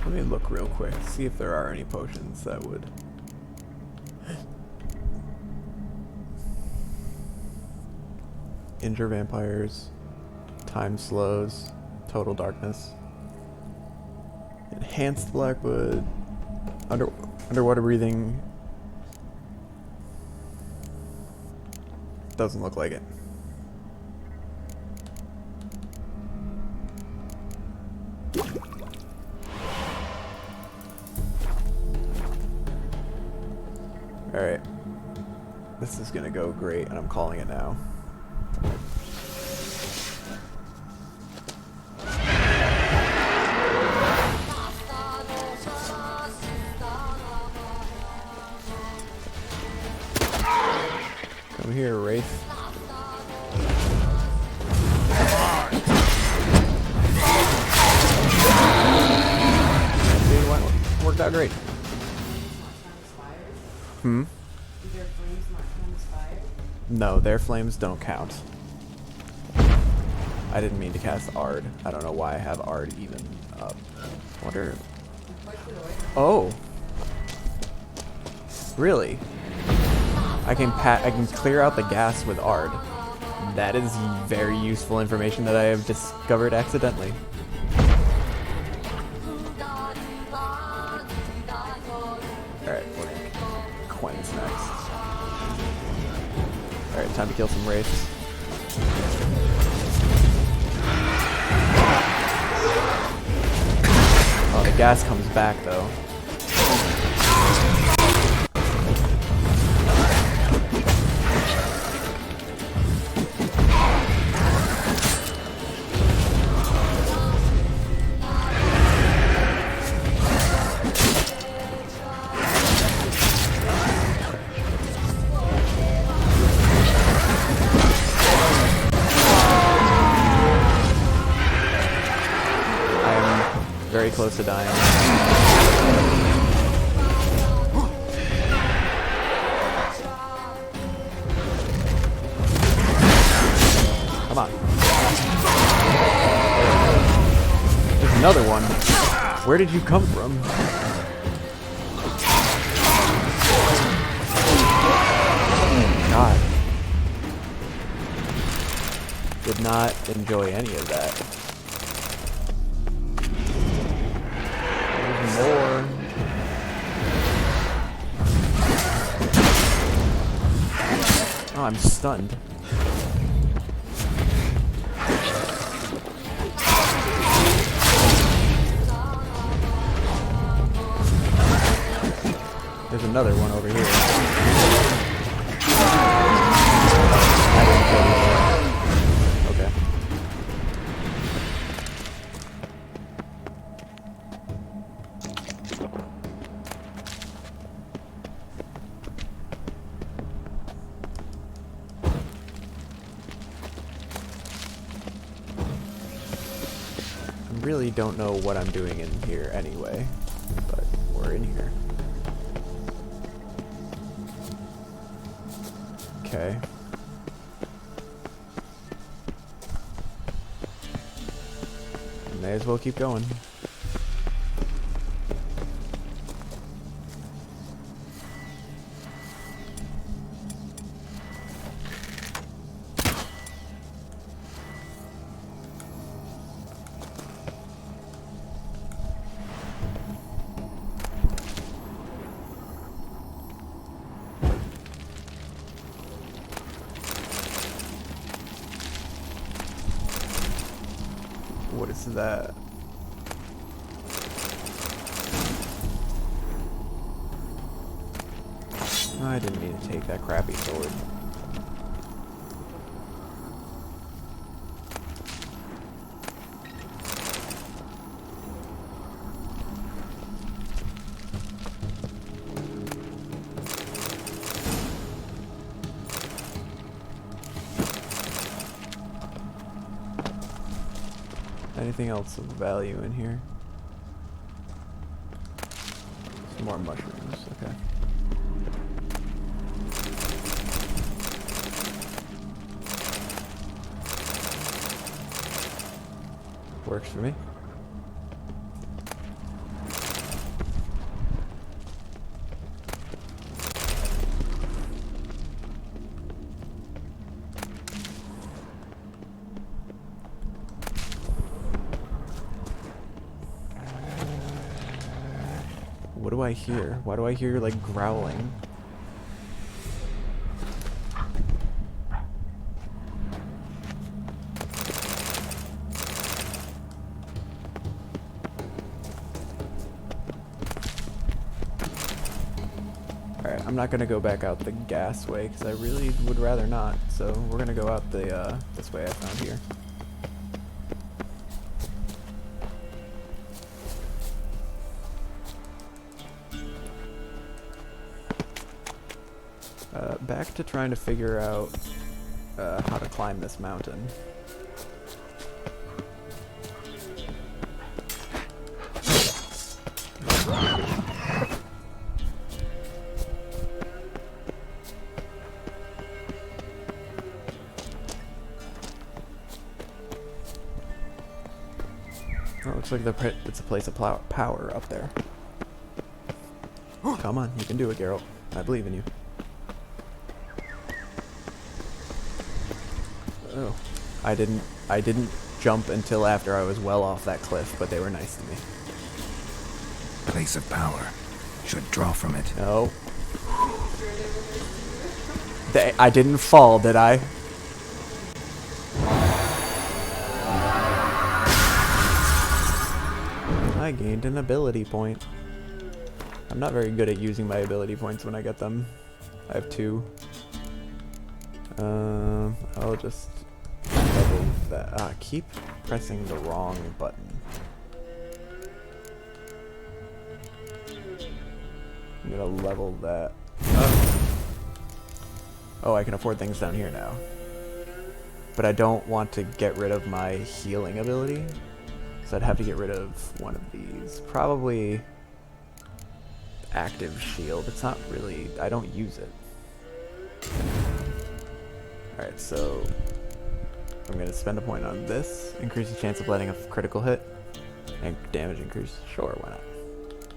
Let me look real quick, see if there are any potions that would... Injure vampires, time slows, total darkness, enhanced blackwood, underwater breathing. Doesn't look like it. Alright. This is gonna go great, and I'm calling it now. Come here, Wraith. Worked out great. Hmm? No, their flames don't count. I didn't mean to cast Ard. I don't know why I have Ard even up. Wonder. Oh. Really? I can clear out the gas with Ard. That is very useful information that I have discovered accidentally. Alright, we're gonna cleanse next. Alright, time to kill some wraiths. Oh, the gas comes back though. very close to dying. Come on. There's another one. Where did you come from? God. Did not enjoy any of that. There's more. Oh, I'm stunned. There's another one over here. Okay. I really don't know what I'm doing in here anyway, but we're in here. Okay. May as well keep going. What is that? I didn't mean to take that crappy sword. Anything else of value in here? Some more mushrooms, okay. Works for me. What do I hear? Why do I hear like growling? Alright, I'm not gonna go back out the gas way because I really would rather not. So we're gonna go out the this way I found here. Back to trying to figure out how to climb this mountain. Oh, it looks like it's a place of power up there. Come on, you can do it, Geralt. I believe in you. Oh, I didn't jump until after I was well off that cliff, but they were nice to me. Place of power. Should draw from it. No. I didn't fall, did I? I gained an ability point. I'm not very good at using my ability points when I get them. I have 2. I'll just level that. Keep pressing the wrong button. I'm gonna level that up. Oh, I can afford things down here now. But I don't want to get rid of my healing ability. So I'd have to get rid of one of these. Probably active shield. It's not really... I don't use it. Alright, so I'm going to spend a point on this. Increase the chance of letting a critical hit. And damage increase. Sure, why not?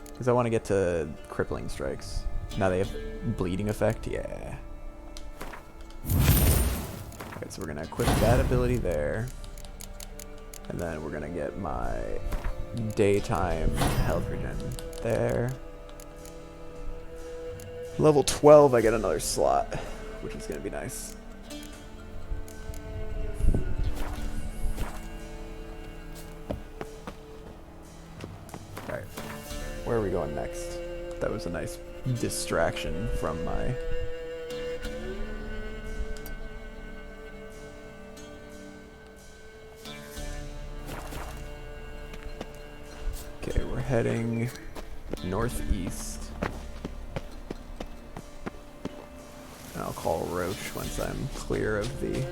Because I want to get to crippling strikes. Now they have bleeding effect. Yeah. Alright, so we're going to equip that ability there. And then we're going to get my daytime health regen there. Level 12, I get another slot, which is going to be nice. Alright, where are we going next? That was a nice distraction from my... Okay, we're heading northeast. And I'll call Roach once I'm clear of the...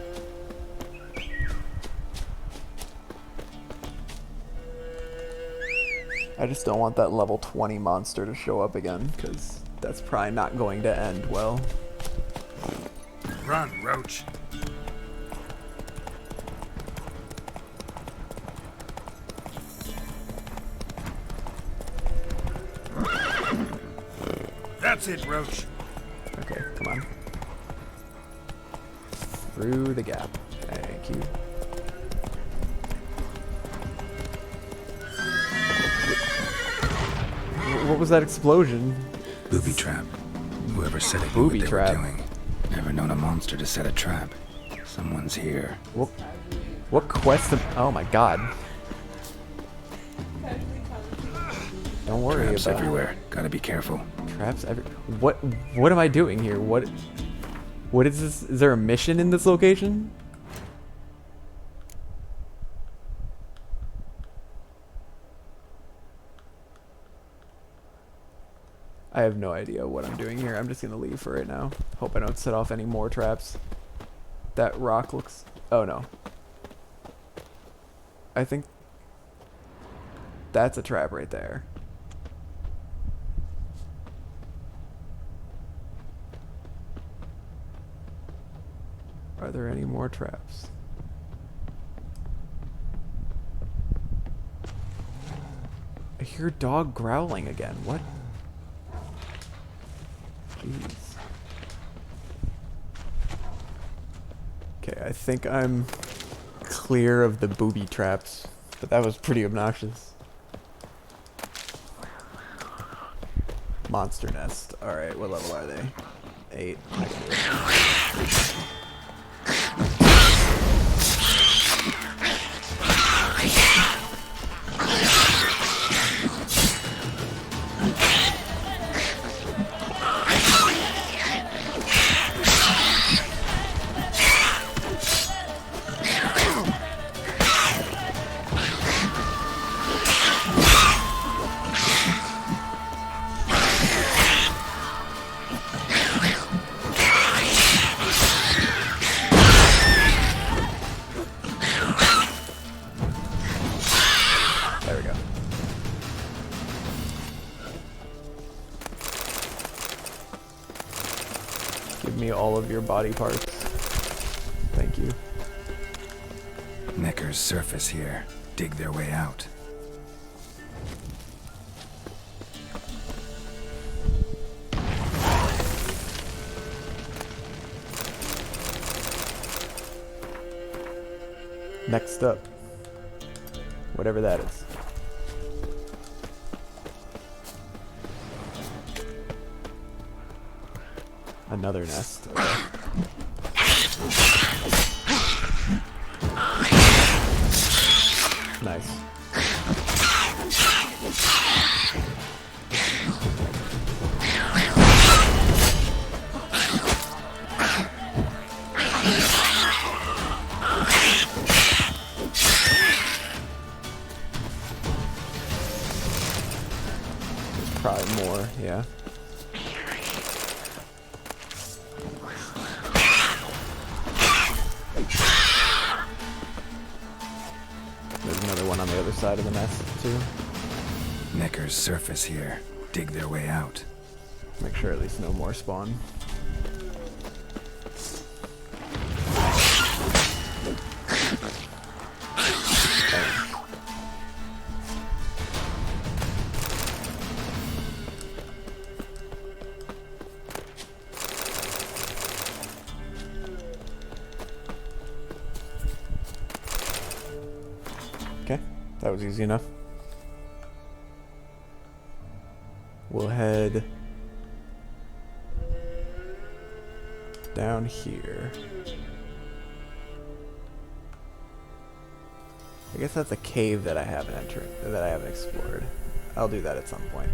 I just don't want that level 20 monster to show up again, because that's probably not going to end well. Run, Roach. That's it, Roach. Okay, come on. Through the gap. Thank you. What was that explosion? Booby trap. Whoever set it Booby knew what trap. they were doing. Never known a monster to set a trap. Someone's here. What quest? Oh my god. Don't worry Traps about everywhere. Gotta be careful. Traps every. What am I doing here? What is this? Is there a mission in this location? I have no idea what I'm doing here. I'm just gonna leave for right now. Hope I don't set off any more traps. That rock looks... Oh no. I think that's a trap right there. Are there any more traps? I hear a dog growling again. What? Jeez. Okay, I think I'm clear of the booby traps, but that was pretty obnoxious. Monster nest. Alright, what level are they? 8. I can do it. There we go. Give me all of your body parts. Thank you. Necker's surface here. Dig their way out. Next up. Whatever that is. Another nest. Okay. Nice. There's probably more, yeah. There's another one on the other other side of the nest, too. Necker's surface here. Dig their way out. Make sure at least no more spawn. Okay, that was easy enough. We'll head down here. I guess that's a cave that I haven't explored. I'll do that at some point.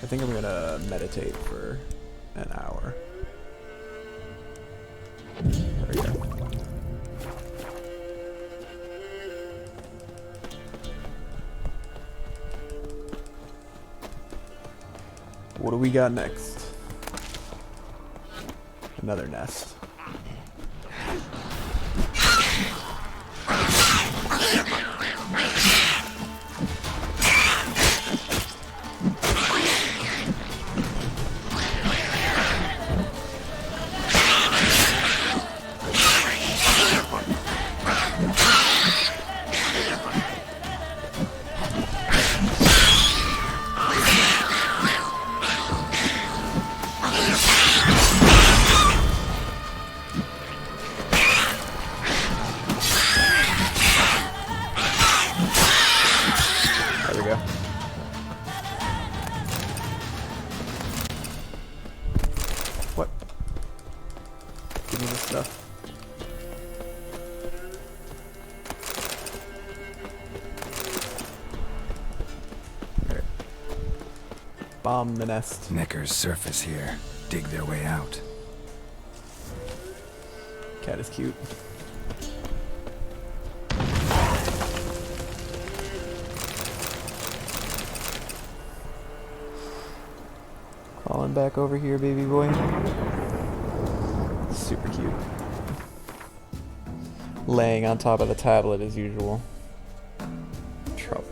I think I'm gonna meditate for an hour. There we go. What do we got next? Another nest. Bomb the nest. Necker's surface here. Dig their way out. Cat is cute. Crawling back over here, baby boy. Super cute. Laying on top of the tablet as usual. Trouble.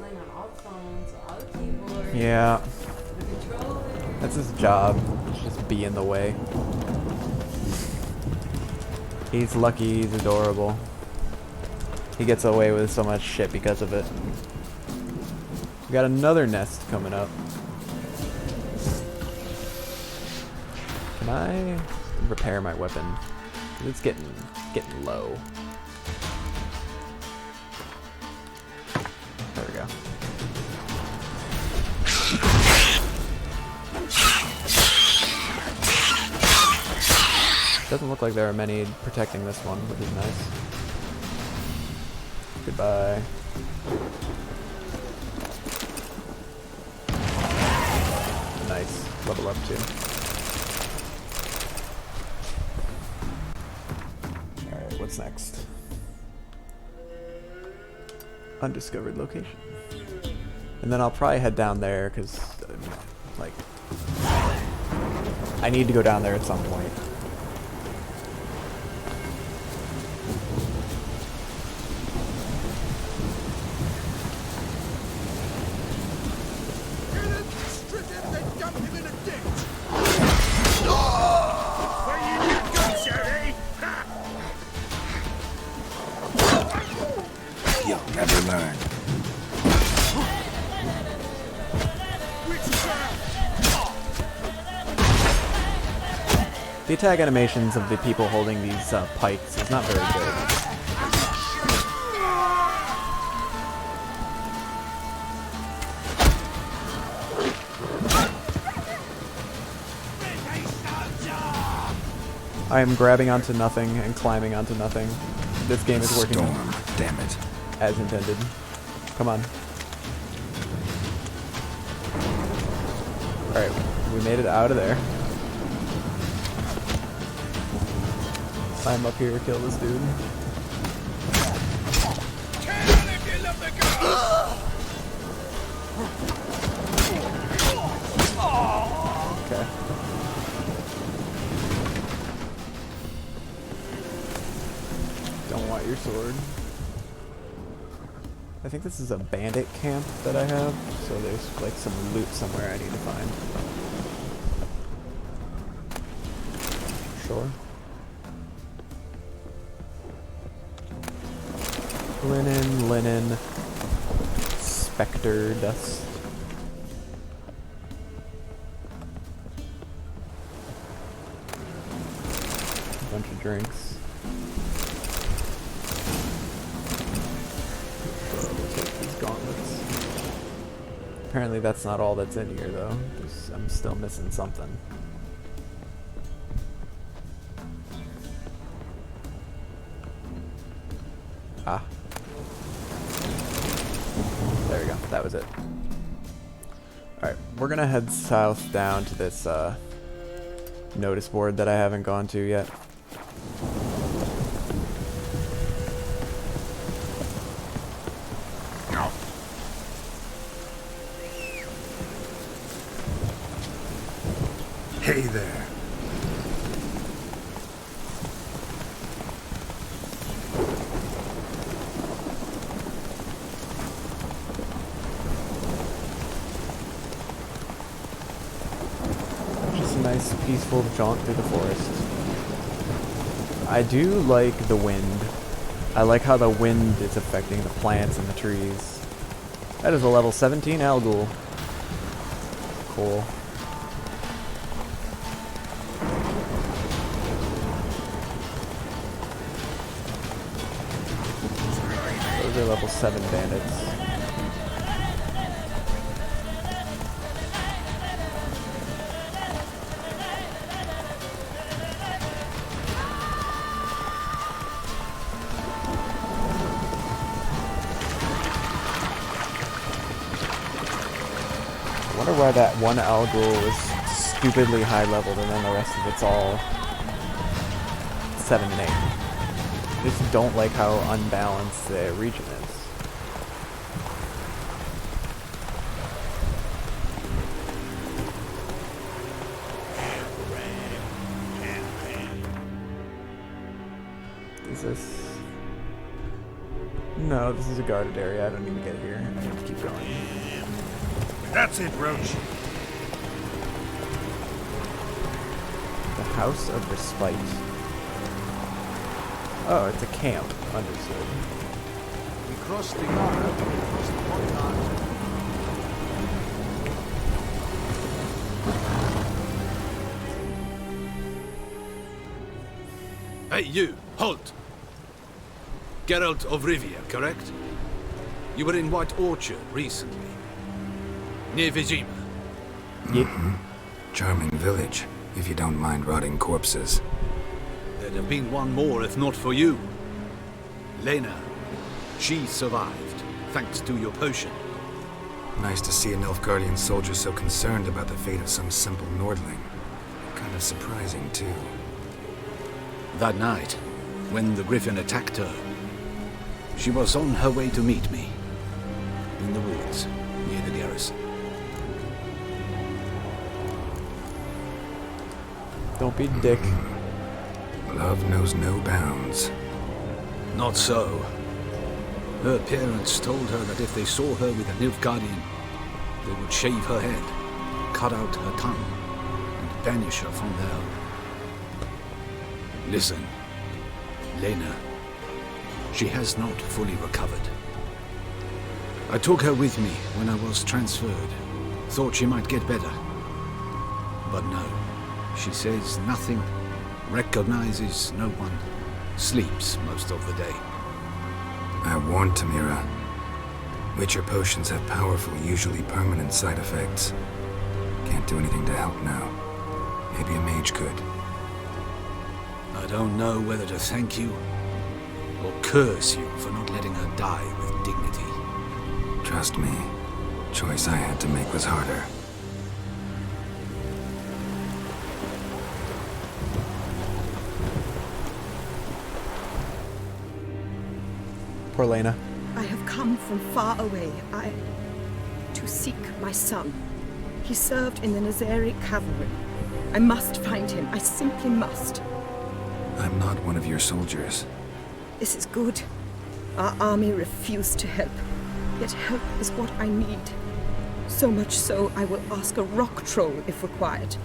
Yeah. That's his job. Just be in the way. He's lucky, he's adorable. He gets away with so much shit because of it. We got another nest coming up. Can I repair my weapon? It's getting low. There we go. Doesn't look like there are many protecting this one, which is nice. Goodbye. Nice. Level up too. Alright, what's next? Undiscovered location. And then I'll probably head down there, because, like, I need to go down there at some point. The attack animations of the people holding these pikes is not very good. I am grabbing onto nothing and climbing onto nothing. This game is working. Storm, damn it. As intended. Come on. Alright, we made it out of there. Climb up here, kill this dude. Okay. Don't want your sword. I think this is a bandit camp that I have, so there's like some loot somewhere I need to find. Sure. Linen, specter dust. A bunch of drinks. Apparently that's not all that's in here though. I'm still missing something. Ah. There we go. That was it. Alright, we're gonna head south down to this notice board that I haven't gone to yet. Hey there. Just a nice peaceful jaunt through the forest. I do like the wind. I like how the wind is affecting the plants and the trees. That is a level 17 Algul. Cool. Those are level 7 bandits. I wonder why that one Algul is stupidly high leveled and then the rest of it's all 7 and 8. I just don't like how unbalanced the region is. Is this... No, this is a guarded area. I don't need to get here. I need to keep going. That's it, Roach. The House of Respite. Oh, it's a camp. Understood. We crossed the yard. Crossed the courtyard. Hey, you! Halt! Geralt of Rivia, correct? You were in White Orchard recently. Near Vizima. Mm-hmm. Charming village, if you don't mind rotting corpses. There'd have been one more if not for you. Lena. She survived, thanks to your potion. Nice to see a Nilfgaardian soldier so concerned about the fate of some simple Nordling. Kind of surprising, too. That night, when the Griffin attacked her, she was on her way to meet me. In the woods, near the garrison. Don't be a dick. Love knows no bounds. Not so. Her parents told her that if they saw her with a Nilfgaardian, they would shave her head, cut out her tongue, and banish her from their home. Listen, Lena, she has not fully recovered. I took her with me when I was transferred. Thought she might get better. But no, she says nothing, recognizes no one, sleeps most of the day. I warned Tamira. Witcher potions have powerful, usually permanent side effects. Can't do anything to help now. Maybe a mage could. I don't know whether to thank you or curse you for not letting her die with dignity. Trust me, choice I had to make was harder. Poor Lena. I have come from far away. to seek my son. He served in the Nazaric cavalry. I must find him. I simply must. I'm not one of your soldiers. This is good. Our army refused to help, yet help is what I need. So much so, I will ask a rock troll if required.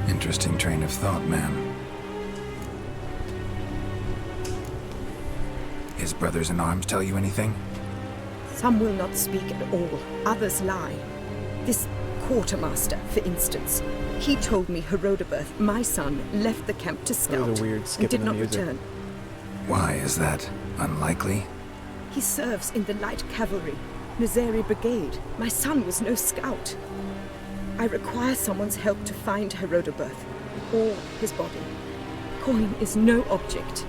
Interesting train of thought, ma'am. His brothers in arms tell you anything? Some will not speak at all, others lie. This quartermaster, for instance, he told me Herodoberth, my son, left the camp to scout was a weird skip and did in the not music. return. Why is that? Unlikely? He serves in the light cavalry, Nazari Brigade. My son was no scout. I require someone's help to find Herodoberth, or his body. Coin is no object.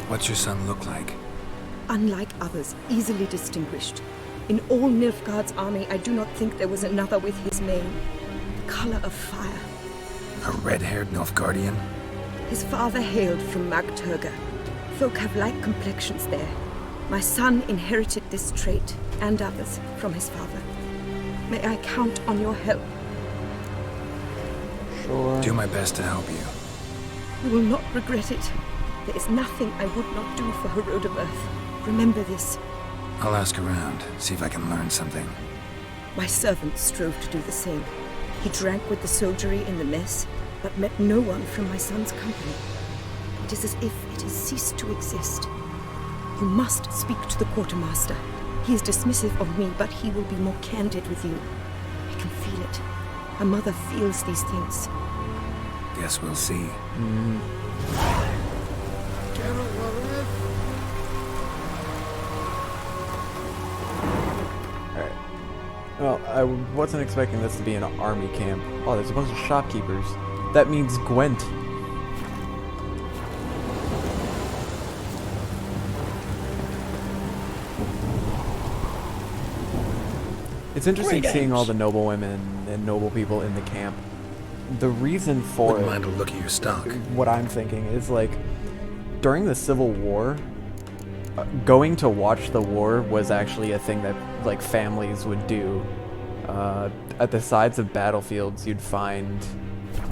What's your son look like? Unlike others, easily distinguished. In all Nilfgaard's army, I do not think there was another with his name. The color of fire. A red-haired Nilfgaardian? His father hailed from Magturga. Folk have light complexions there. My son inherited this trait, and others, from his father. May I count on your help? Sure. Do my best to help you. You will not regret it. There is nothing I would not do for Herodoberth. Remember this. I'll ask around, see if I can learn something. My servant strove to do the same. He drank with the soldiery in the mess, but met no one from my son's company. It is as if it has ceased to exist. You must speak to the quartermaster. He is dismissive of me, but he will be more candid with you. I can feel it. A mother feels these things. Guess we'll see. Alright. Well, I wasn't expecting this to be an army camp. Oh, there's a bunch of shopkeepers. That means Gwent. It's interesting seeing all the noble women and noble people in the camp. The reason for Wouldn't it, mind a look at your stock. what I'm thinking is like, during the Civil War, going to watch the war was actually a thing that like families would do. At the sides of battlefields, you'd find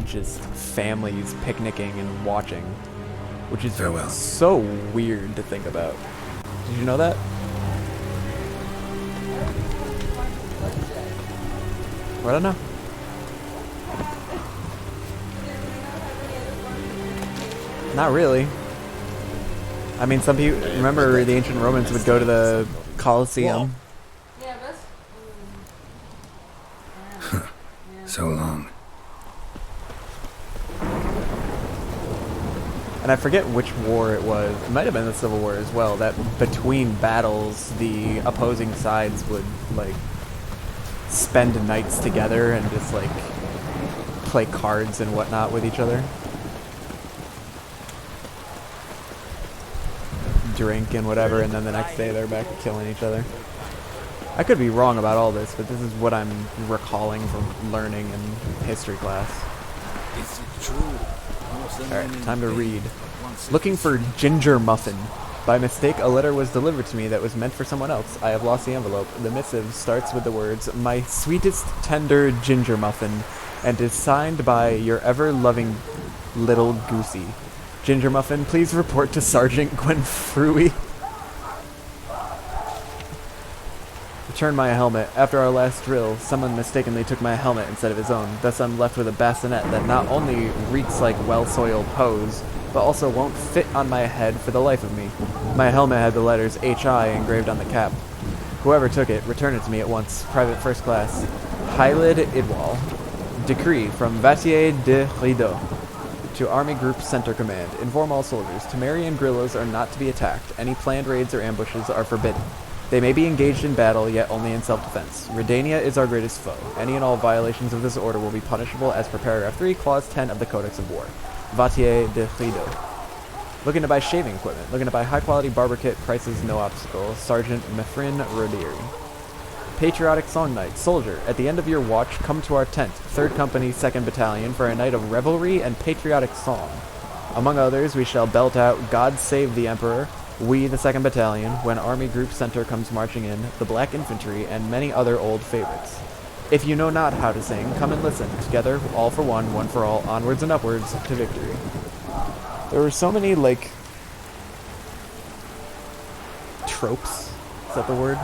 just families picnicking and watching, which is so weird to think about. Did you know that? I don't know. Not really. I mean, some people remember the ancient Romans would go to the Colosseum. So long. And I forget which war it was. It might have been the Civil War as well. That between battles, the opposing sides would like spend nights together and just like play cards and whatnot with each other. Drink and whatever, and then the next day they're back to killing each other. I could be wrong about all this, but this is what I'm recalling from learning in history class. Is it true? Alright, time to read. Looking for ginger muffin. By mistake, a letter was delivered to me that was meant for someone else. I have lost the envelope. The missive starts with the words, "My sweetest, tender ginger muffin," and is signed by your ever-loving little Goosey. Ginger muffin, please report to Sergeant Gwenfrui. Return my helmet. After our last drill, someone mistakenly took my helmet instead of his own. Thus I'm left with a bassinet that not only reeks like well-soiled hose, but also won't fit on my head for the life of me. My helmet had the letters HI engraved on the cap. Whoever took it, return it to me at once. Private First Class. Hylid Idwal. Decree from Vatier de Rideau. To Army Group Center Command. Inform all soldiers. Temeri and guerrillas are not to be attacked. Any planned raids or ambushes are forbidden. They may be engaged in battle, yet only in self-defense. Redania is our greatest foe. Any and all violations of this order will be punishable as per paragraph 3, clause 10 of the Codex of War. Vatier de Rideau. Looking to buy shaving equipment. Looking to buy high-quality barber kit. Prices no obstacle. Sergeant Mefrin Rodieri. Patriotic Song Night. Soldier, at the end of your watch, come to our tent, 3rd Company, 2nd Battalion, for a night of revelry and patriotic song. Among others, we shall belt out God Save the Emperor, We the 2nd Battalion, When Army Group Center Comes Marching In, The Black Infantry, and many other old favorites. If you know not how to sing, come and listen. Together, all for one for all, onwards and upwards to victory. There were so many, like, tropes. Is that the word?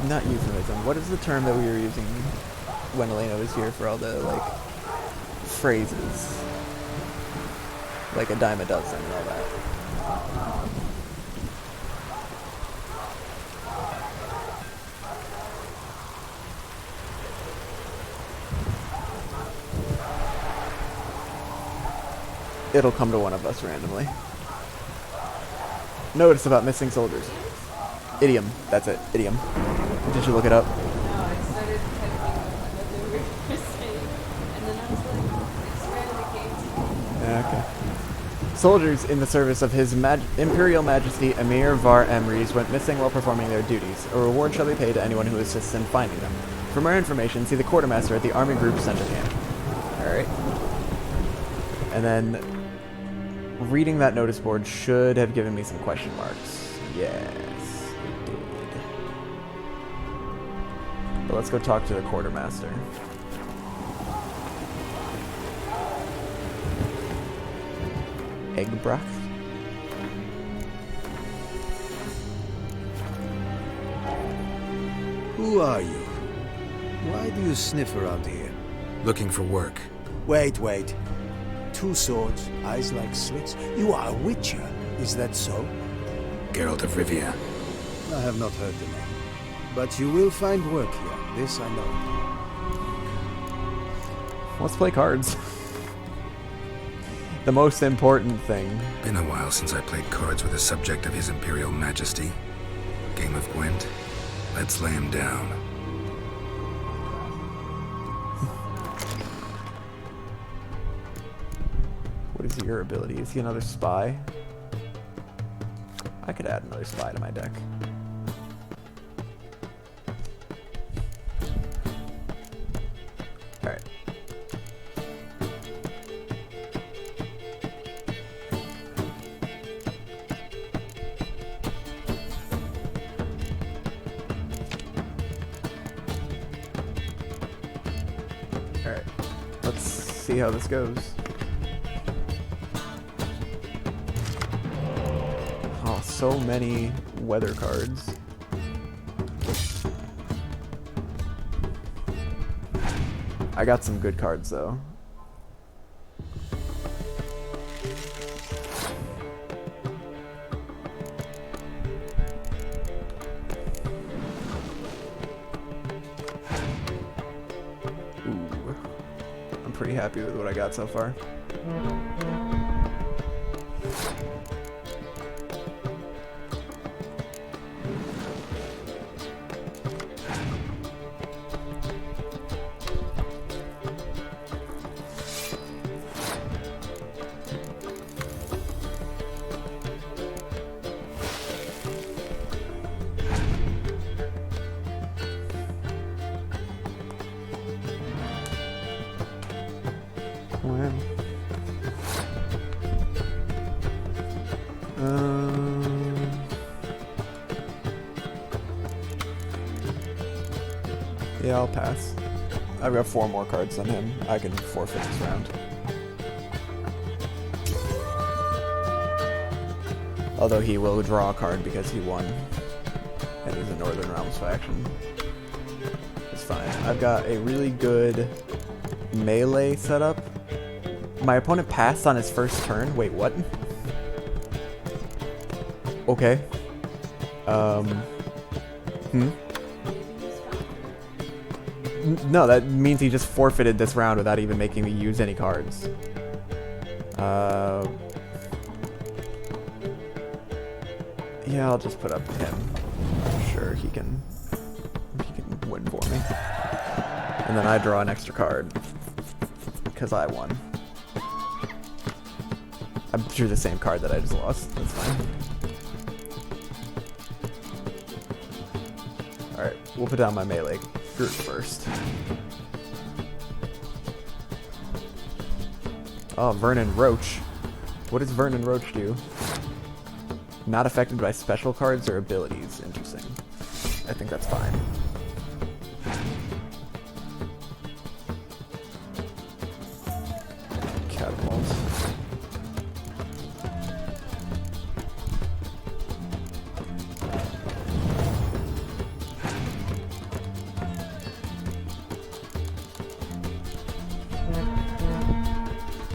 Not euphemism. What is the term that we were using when Elena was here for all the, like, phrases? Like a dime a dozen and all that. It'll come to one of us randomly. Notice about missing soldiers. Idiom. That's it. Idiom. Did you look it up? No, I started typing what they were going to say, and then I was like, it's randomly came to me. Okay. Soldiers in the service of His Imperial Majesty Emir Var Emrys went missing while performing their duties. A reward shall be paid to anyone who assists in finding them. For more information, see the quartermaster at the Army Group Center Camp. Alright. And then, reading that notice board should have given me some question marks. Yes, it did. But let's go talk to the quartermaster. Egg broth? Who are you? Why do you sniff around here? Looking for work. Wait. 2 swords, eyes like slits. You are a witcher, is that so? Geralt of Rivia. I have not heard the name. But you will find work here, this I know. Let's play cards. The most important thing. Been a while since I played cards with a subject of His Imperial Majesty. Game of Gwent. Let's lay him down. What is your ability? Is he another spy? I could add another spy to my deck. Alright. Alright. Let's see how this goes. So many weather cards. I got some good cards though. Ooh. I'm pretty happy with what I got so far. Yeah, I'll pass. I've got 4 more cards than him. I can forfeit this round. Although he will draw a card because he won. And he's a Northern Realms faction. It's fine. I've got a really good melee setup. My opponent passed on his first turn. Wait, what? Okay. No, that means he just forfeited this round without even making me use any cards. Yeah, I'll just put up him. I'm sure he can win for me. And then I draw an extra card. Because I won. I drew the same card that I just lost. That's fine. Alright, we'll put down my melee group first. Oh, Vernon Roach. What does Vernon Roach do? Not affected by special cards or abilities. Interesting. I think that's fine. catapult.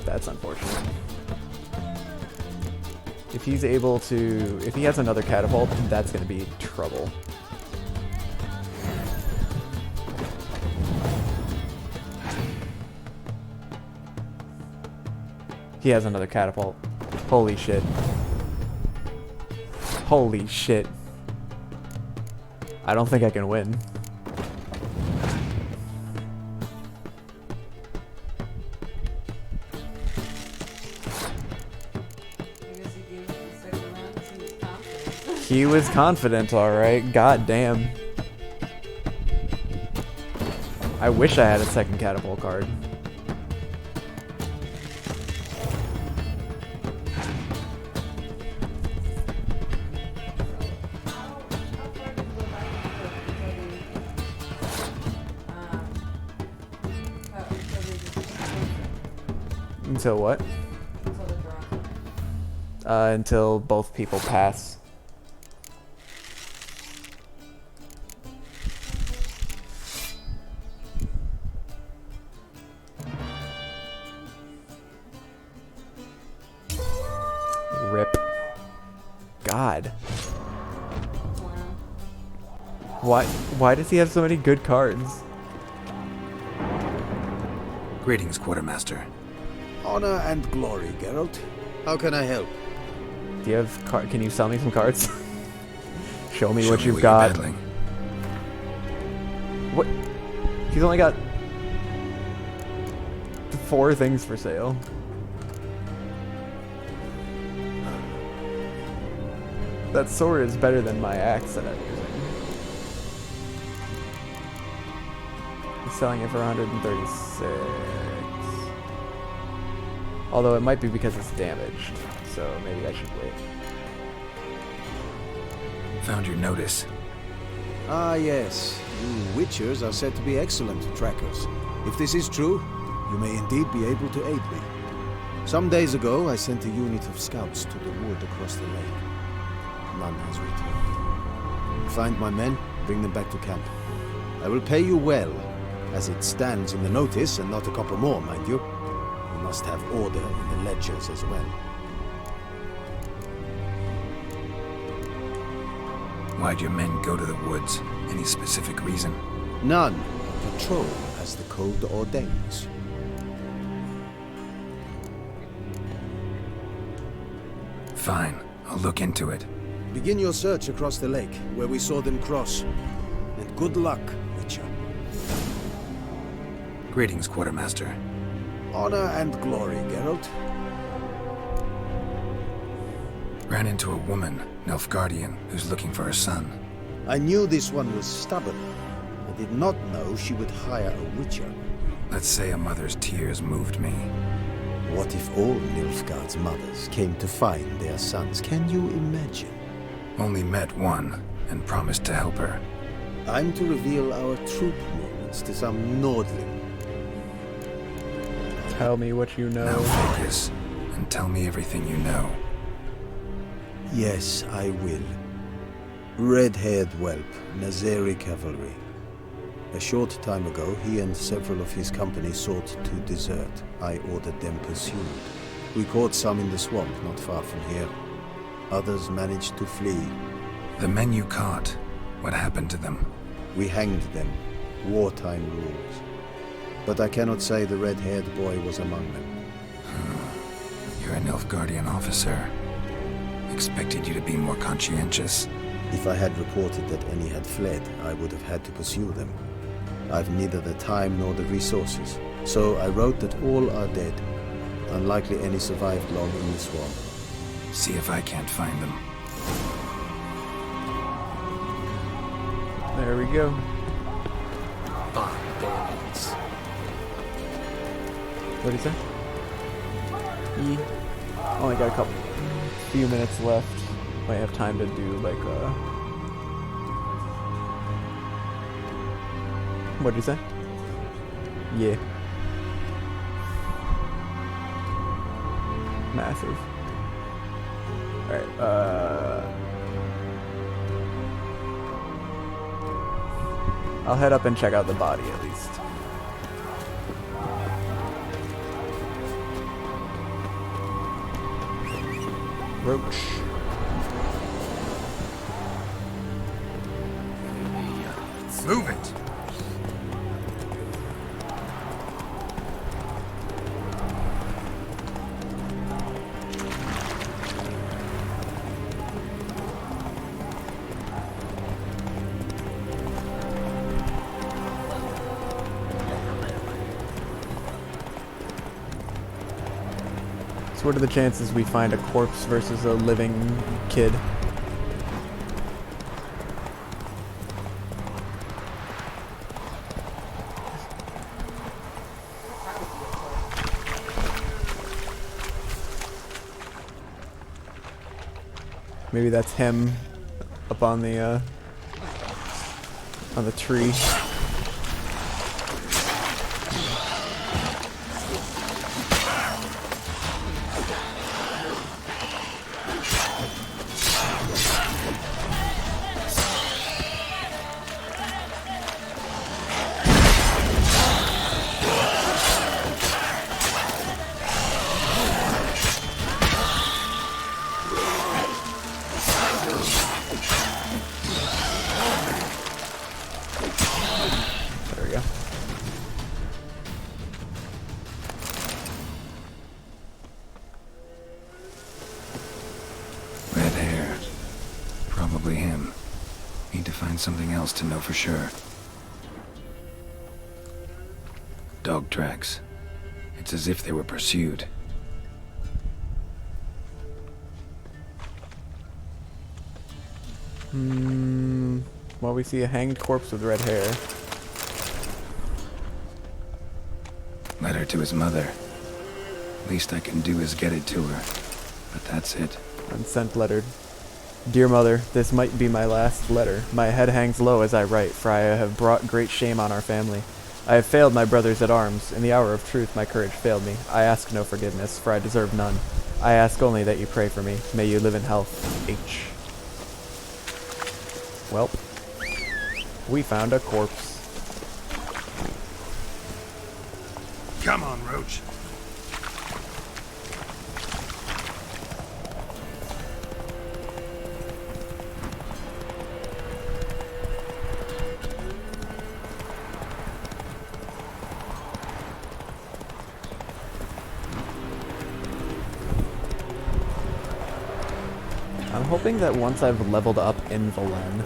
That's unfortunate. If he's able to... If he has another catapult, that's going to be trouble. He has another catapult. Holy shit. Holy shit. I don't think I can win. He was confident, alright. God damn. I wish I had a second catapult card. Until what? Until both people pass. Rip. God. Why does he have so many good cards? Greetings, Quartermaster. Honor and glory, Geralt. How can I help? Do you have can you sell me some cards? Show me what you've got. What? He's only got 4 things for sale. That sword is better than my axe that I'm using. He's selling it for 136. Although it might be because it's damaged, so maybe I should wait. Found your notice. Ah, yes. You Witchers are said to be excellent trackers. If this is true, you may indeed be able to aid me. Some days ago, I sent a unit of scouts to the wood across the lake. None has returned. Find my men, bring them back to camp. I will pay you well, as it stands in the notice, and not a copper more, mind you. We must have order in the ledgers as well. Why'd your men go to the woods? Any specific reason? None. Patrol, as the code ordains. Fine. I'll look into it. Begin your search across the lake, where we saw them cross. And good luck, Witcher. Greetings, Quartermaster. Honor and glory, Geralt. Ran into a woman, Nilfgaardian, who's looking for her son. I knew this one was stubborn. I did not know she would hire a Witcher. Let's say a mother's tears moved me. What if all Nilfgaard's mothers came to find their sons? Can you imagine? Only met one, and promised to help her. I'm to reveal our troop movements to some Nordling. Tell me what you know. Now focus, and tell me everything you know. Yes, I will. Red-haired Welp, Nazeri cavalry. A short time ago, he and several of his company sought to desert. I ordered them pursued. We caught some in the swamp not far from here. Others managed to flee. The men you caught, what happened to them? We hanged them. Wartime rules. But I cannot say the red-haired boy was among them. You're a Nilfgaardian officer. Expected you to be more conscientious. If I had reported that any had fled, I would have had to pursue them. I've neither the time nor the resources. So I wrote that all are dead. Unlikely any survived long in the swamp. See if I can't find them. There we go. Barbarians. What did he say? Only got a few minutes left. Might have time to do like what did you say? Yeah. massive. Alright, I'll head up and check out the body at least. Roach. Move it! So what are the chances we find a corpse versus a living kid? Maybe that's him up on the tree. There we go. Red hair. Probably him. Need to find something else to know for sure. Dog tracks. It's as if they were pursued. Well, we see a hanged corpse with red hair. Letter to his mother. Least I can do is get it to her. But that's it. Unsent lettered. Dear mother, this might be my last letter. My head hangs low as I write, for I have brought great shame on our family. I have failed my brothers at arms. In the hour of truth my courage failed me. I ask no forgiveness, for I deserve none. I ask only that you pray for me. May you live in health. H. Welp. We found a corpse. Come on, Roach. I'm hoping that once I've leveled up in Velen,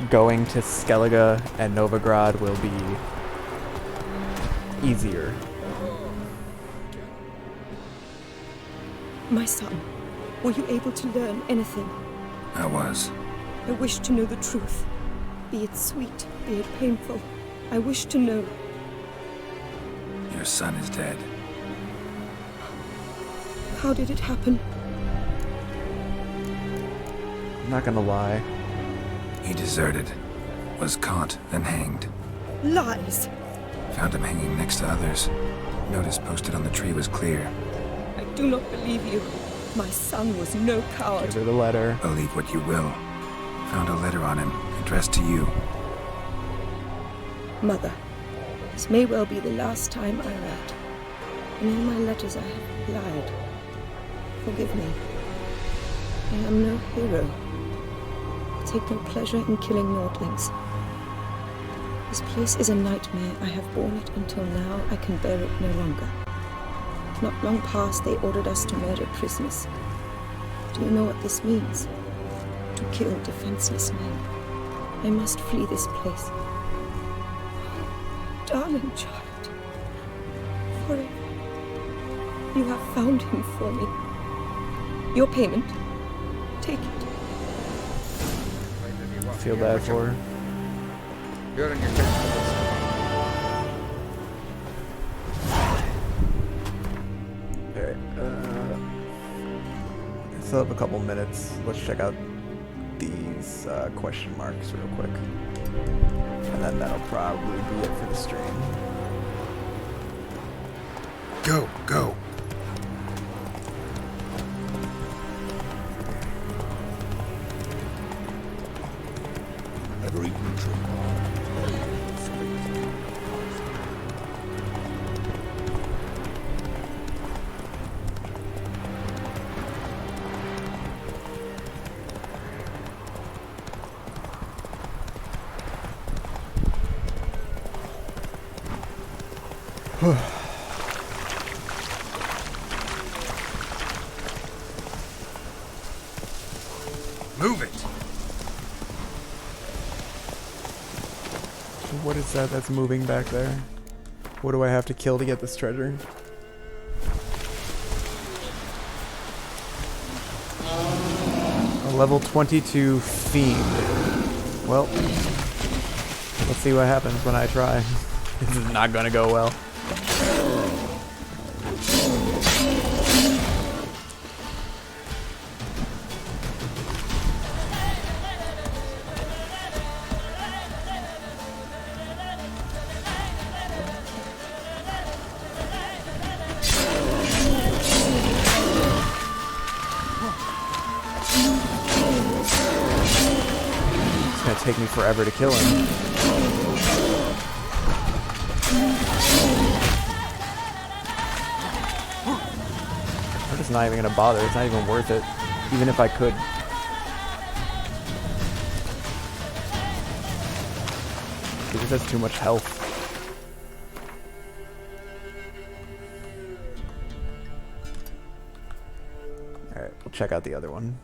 going to Skellige and Novigrad will be easier. My son, were you able to learn anything? I was. I wish to know the truth. Be it sweet, be it painful. I wish to know. Your son is dead. How did it happen? I'm not gonna lie. He deserted. Was caught, then hanged. Lies! Found him hanging next to others. Notice posted on the tree was clear. I do not believe you. My son was no coward. Give her the letter. Believe what you will. Found a letter on him, addressed to you. Mother, this may well be the last time I write. In all my letters I have lied. Forgive me. I am no hero. I take no pleasure in killing Nordlings. This place is a nightmare. I have borne it until now. I can bear it no longer. Not long past, they ordered us to murder prisoners. Do you know what this means? To kill defenseless men. I must flee this place. Darling child, forever. You have found him for me. Your payment. Take it. Feel bad for her. You're on your vegetables. Alright, I still have a couple minutes. Let's check out these question marks real quick. And then that'll probably be it for the stream. Go, go. Move it! What is that that's moving back there? What do I have to kill to get this treasure? A level 22 fiend. Well, let's see what happens when I try. This is not gonna go well. It's gonna take me forever to kill him. I'm just not even gonna bother. It's not even worth it, even if I could. He just has too much health. Alright, we'll check out the other one.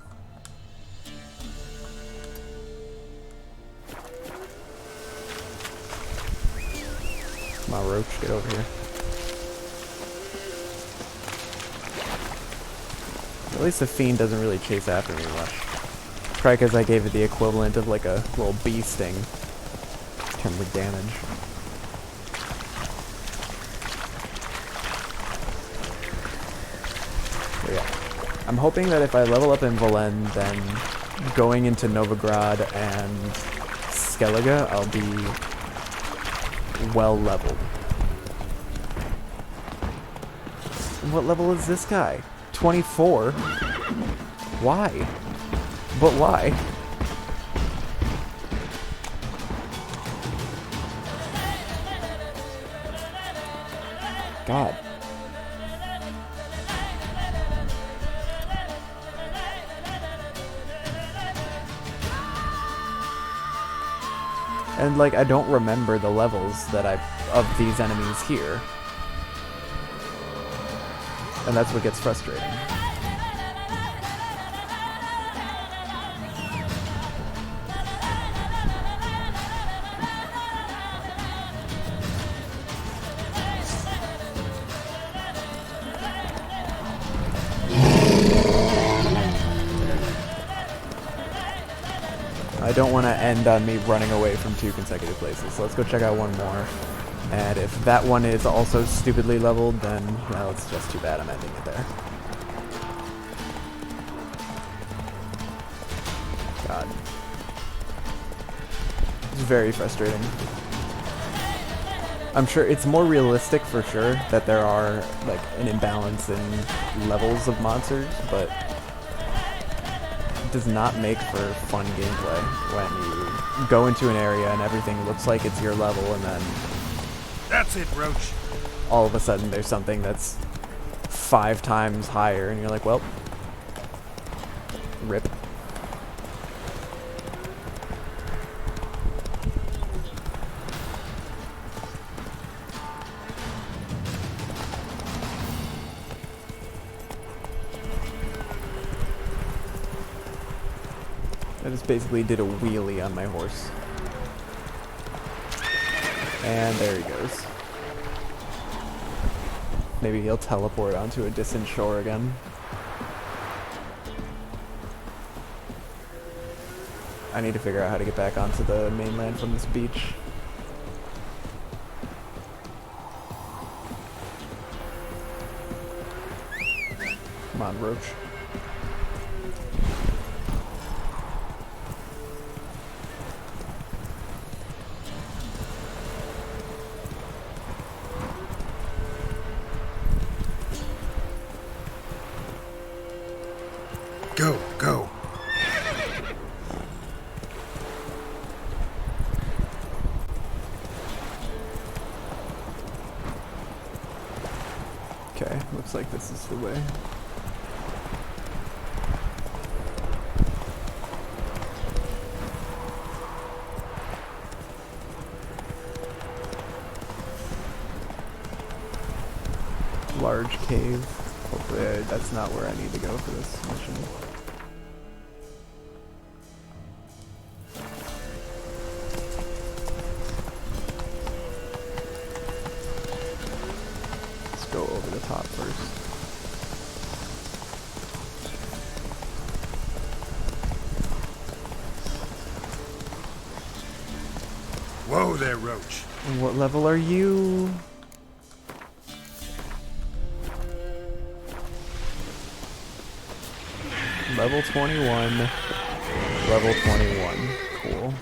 Come on, Roach, get over here. At least the fiend doesn't really chase after me much. Probably because I gave it the equivalent of like a little bee sting in terms of damage. But yeah, I'm hoping that if I level up in Velen, then going into Novigrad and Skellige, I'll be well leveled. What level is this guy? 24? Why? But why? God. And like, I don't remember the levels that of these enemies here. And that's what gets frustrating. I don't want to end on me running away from 2 consecutive places, so let's go check out one more. And if that one is also stupidly leveled, then, well, it's just too bad I'm ending it there. God. It's very frustrating. I'm sure it's more realistic for sure that there are, like, an imbalance in levels of monsters, but it does not make for fun gameplay when you go into an area and everything looks like it's your level, and then That's it, Roach. all of a sudden there's something that's 5 times higher, and you're like, well, rip. I just basically did a wheelie on my horse. And there he goes. Maybe he'll teleport onto a distant shore again. I need to figure out how to get back onto the mainland from this beach. Come on, Roach. Go, go. like this is the way. Large cave. Hopefully that's not where I need to go for this mission. Let's go over the top first. Whoa there, Roach. And what level are you? Level 21. Level 21. Cool.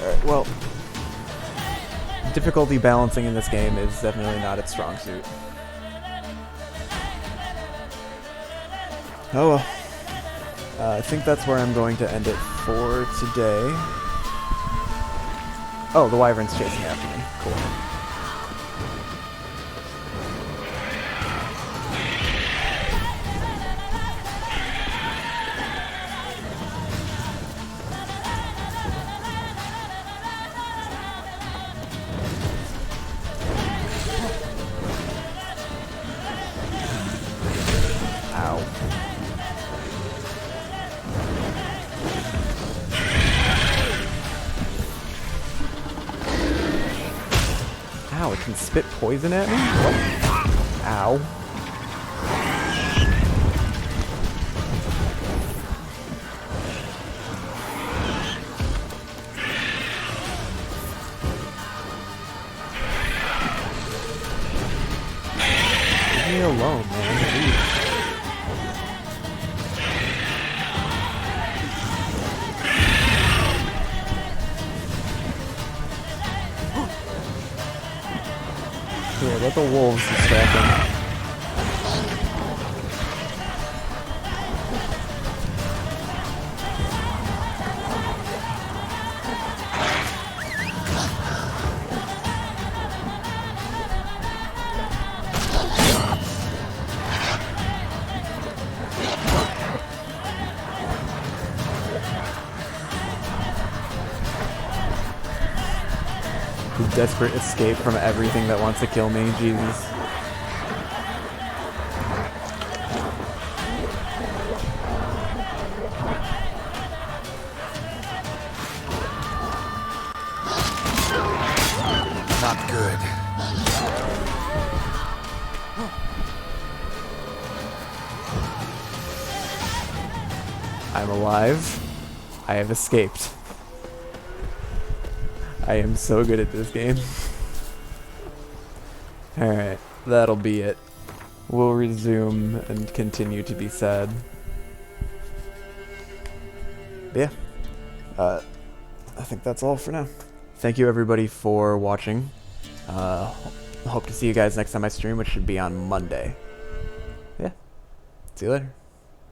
Alright, well, difficulty balancing in this game is definitely not its strong suit. Oh well. I think that's where I'm going to end it for today. Oh, the wyvern's chasing after me. Cool. Ow. Ow, it can spit poison at me? What? Ow. Leave me alone, man. Jeez. Here, let the wolves distract him. The desperate escape from everything that wants to kill me, Jesus. Not good. I'm alive. I have escaped. I am so good at this game. Alright, that'll be it. We'll resume and continue to be sad. But yeah, I think that's all for now. Thank you everybody for watching. Hope to see you guys next time I stream, which should be on Monday. Yeah, see you later.